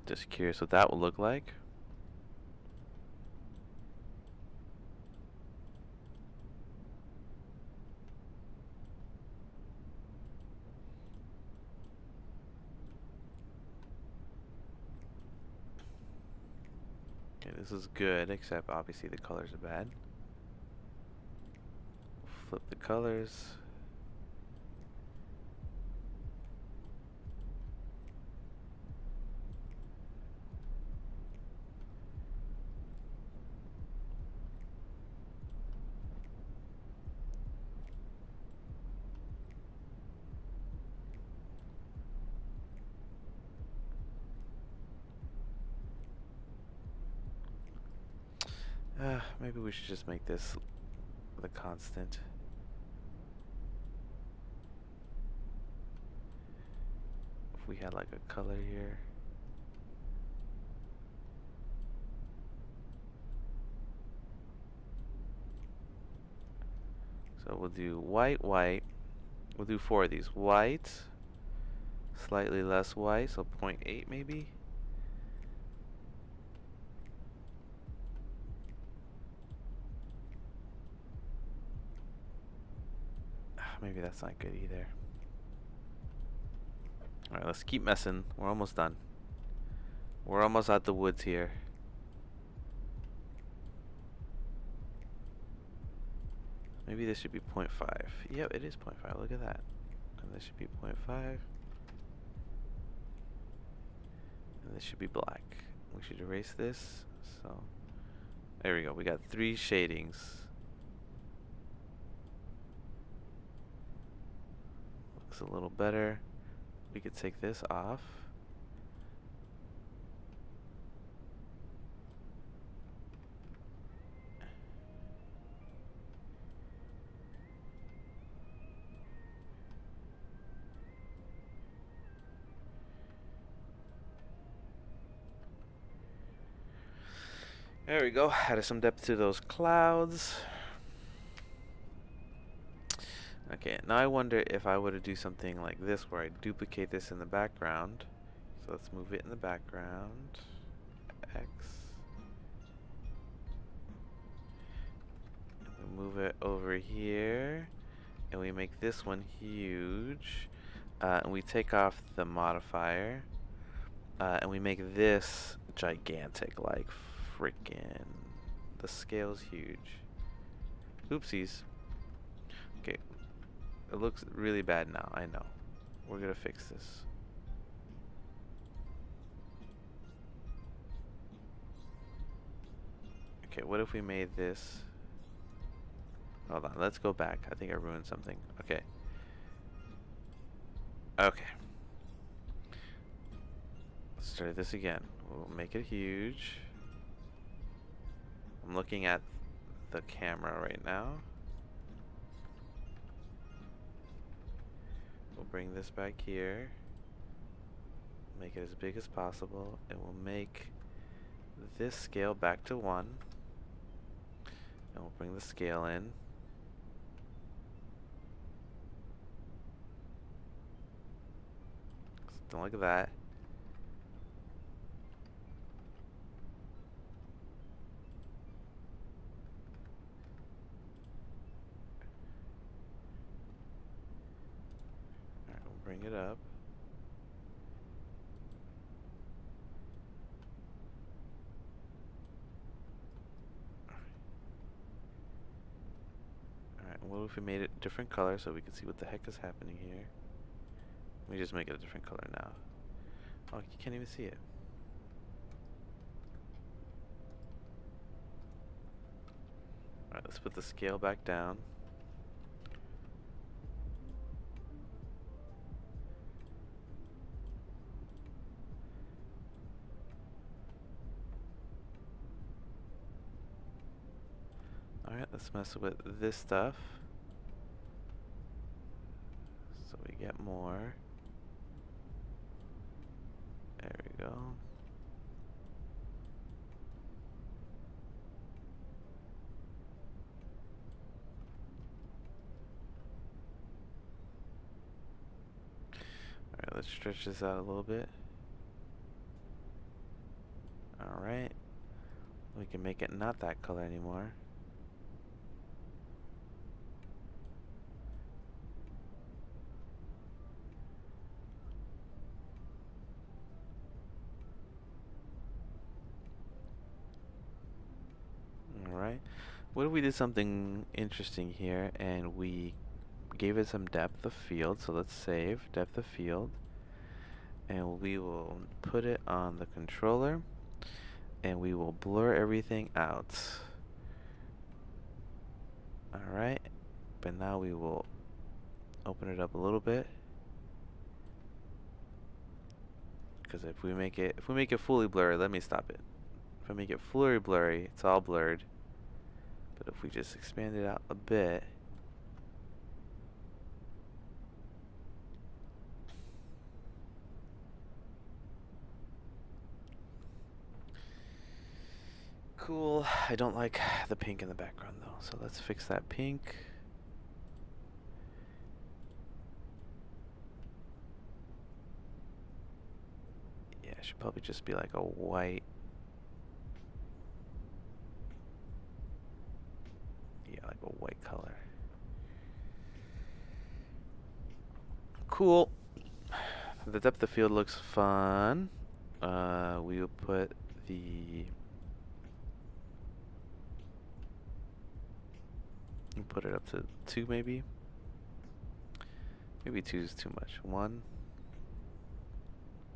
Just curious what that will look like. Okay, this is good, except obviously the colors are bad. Flip the colors. Maybe we should just make this the constant. If we had like a color here. So we'll do white, white. We'll do 4 of these. White, slightly less white, so 0.8 maybe. Maybe that's not good either. Alright, let's keep messing. We're almost done. We're almost out the woods here. Maybe this should be 0.5. Yep, it is 0.5. Look at that. And this should be 0.5. And this should be black. We should erase this. So, there we go. We got 3 shadings. Looks a little better. We could take this off. There we go. Added some depth to those clouds. Okay, now I wonder if I were to do something like this where I duplicate this in the background. So let's move it in the background. X. And we move it over here. And we make this one huge. And we take off the modifier. And we make this gigantic, like freaking. The scale's huge. Oopsies. Okay. It looks really bad now, I know. We're gonna fix this. Okay, what if we made this? Hold on, let's go back. I think I ruined something. Okay. Okay. Let's try this again. We'll make it huge. I'm looking at the camera right now. We'll bring this back here. Make it as big as possible. And we'll make this scale back to 1. And we'll bring the scale in. Something like that. Alright, we'll bring it up. What if we made it a different color so we can see what the heck is happening here? Let me just make it a different color now. Oh, you can't even see it. Alright, let's put the scale back down. Alright, let's mess with this stuff. So we get more. There we go. Alright, let's stretch this out a little bit. Alright. We can make it not that color anymore. Alright. What if we did something interesting here and we gave it some depth of field? So let's save depth of field. And we will put it on the controller. And we will blur everything out. Alright. But now we will open it up a little bit. Because if we make it fully blurry, let me stop it. If I make it fully blurry, it's all blurred. But if we just expand it out a bit, cool. I don't like the pink in the background though, so let's fix that pink. it should probably just be like a white. Yeah, like a white color. Cool. The depth of field looks fun. We will put the. We'll put it up to 2 maybe. Maybe 2 is too much. 1.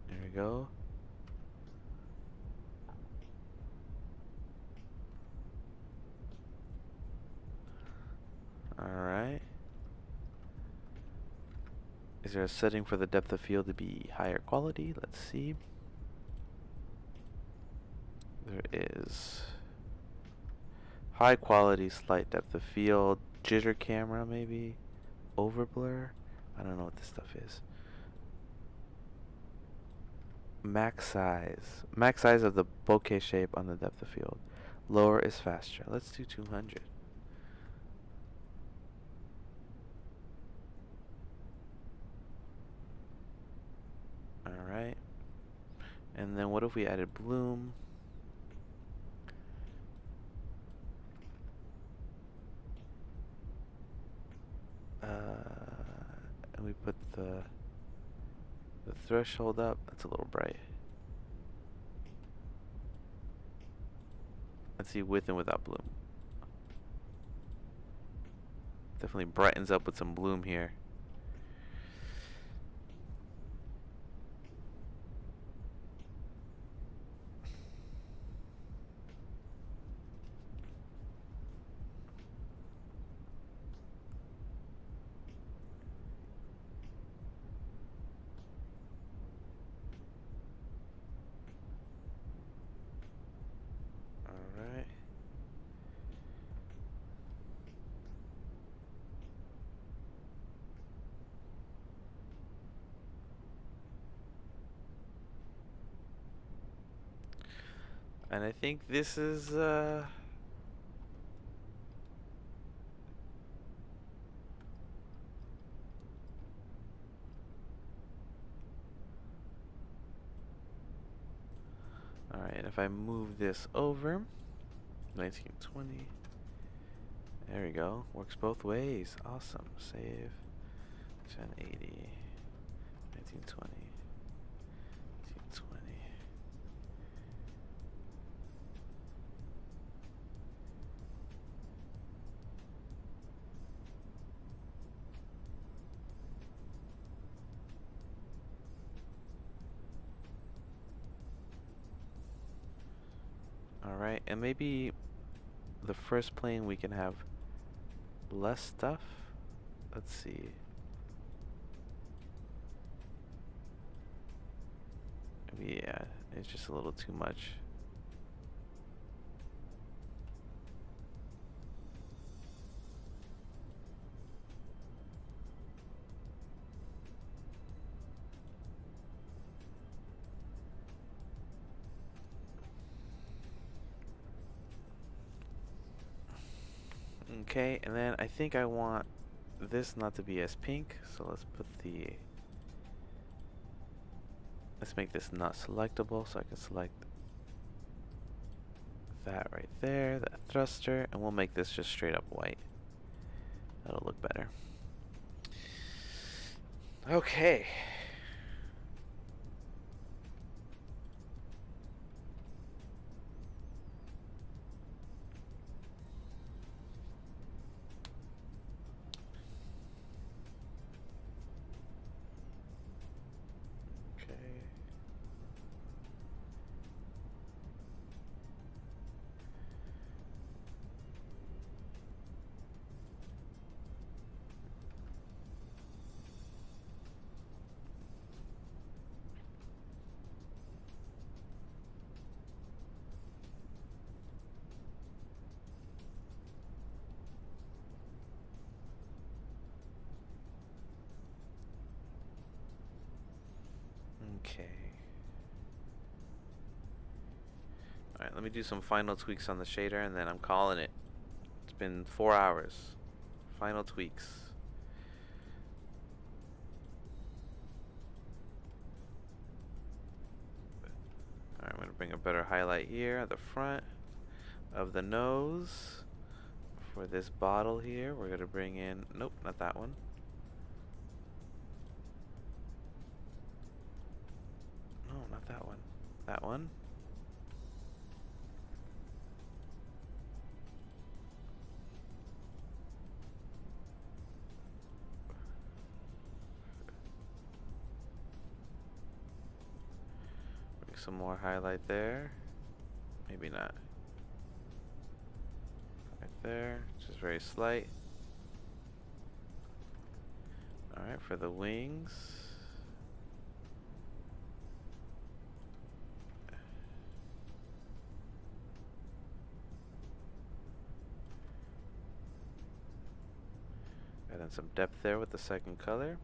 There we go. Alright. Is there a setting for the depth of field to be higher quality? Let's see. There is. High quality, slight depth of field, jitter camera maybe, overblur. I don't know what this stuff is. Max size of the bokeh shape on the depth of field. Lower is faster. Let's do 200. Alright. And then what if we added bloom? And we put the threshold up. That's a little bright. Let's see with and without bloom. Definitely brightens up with some bloom here. Alright. And I think this is alright, and if I move this over 1920, there we go. Works both ways. Awesome. Save 1080 1920 1920. Alright, and maybe the first plane we can have less stuff. Let's see. Maybe, yeah, it's just a little too much. Okay, and then I think I want this not to be as pink, so let's put the, let's make this not selectable, so I can select that right there, that thruster, and we'll make this just straight up white. That'll look better. Okay. Okay. Alright, let me do some final tweaks on the shader and then I'm calling it. It's been 4 hours. Final tweaks. bring a better highlight here at the front of the nose. For this bottle here, we're gonna bring in, nope, not that one. No, not that one. That one. Bring some more highlight there. Maybe not. Right there, just very slight. Alright, for the wings. And then some depth there with the second color.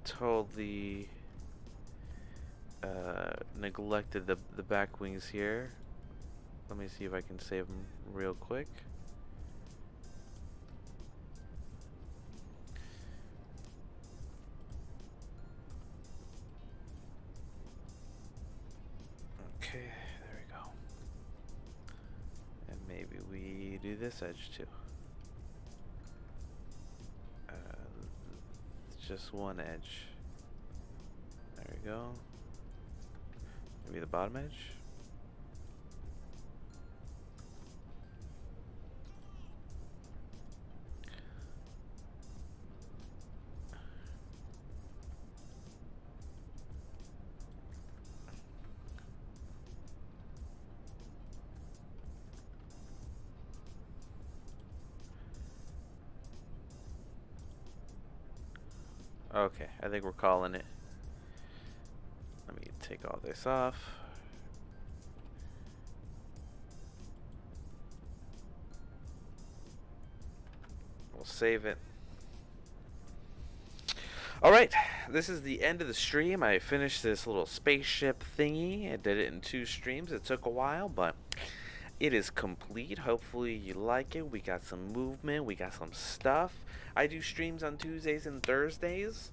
Totally neglected the back wings here. Let me see if I can save them real quick. Okay, there we go. And maybe we do this edge too. Just one edge. There we go. Maybe the bottom edge. Okay, I think we're calling it. Let me take all this off. We'll save it. Alright, this is the end of the stream. I finished this little spaceship thingy. I did it in 2 streams. It took a while, but it is complete. Hopefully you like it. We got some movement. We got some stuff. I do streams on Tuesdays and Thursdays.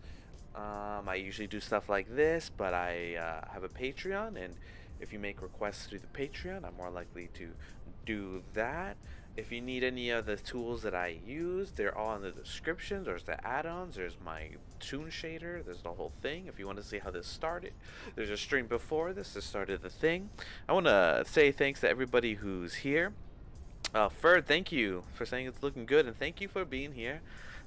I usually do stuff like this, but I have a Patreon, and if you make requests through the Patreon, I'm more likely to do that. If you need any of the tools that I use, they're all in the description. There's the add-ons, there's my tune shader, there's the whole thing. If you want to see how this started, there's a stream before this that started the thing. I want to say thanks to everybody who's here. Ferd, thank you for saying it's looking good, and thank you for being here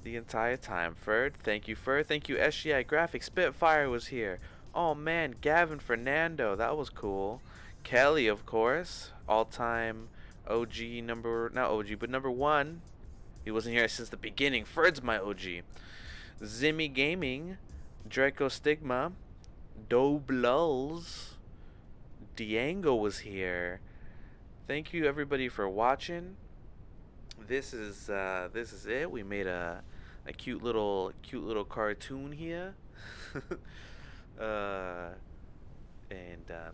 the entire time. Ferd, thank you. Ferd, thank you. SGI Graphics, Spitfire was here. Oh man, Gavin Fernando, that was cool. Kelly, of course, all-time OG number, not OG, but number 1. He wasn't here since the beginning. Ferd's my OG. Zimmy Gaming, Draco Stigma, Doblulls, Diango was here. Thank you everybody for watching. This is it. We made a cute little cartoon here. And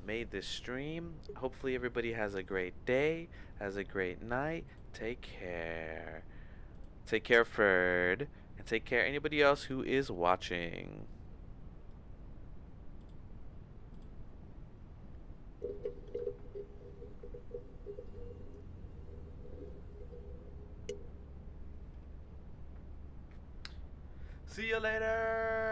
made this stream. Hopefully everybody has a great day, has a great night. Take care. Take care, Ferd, and take care anybody else who is watching. See you later.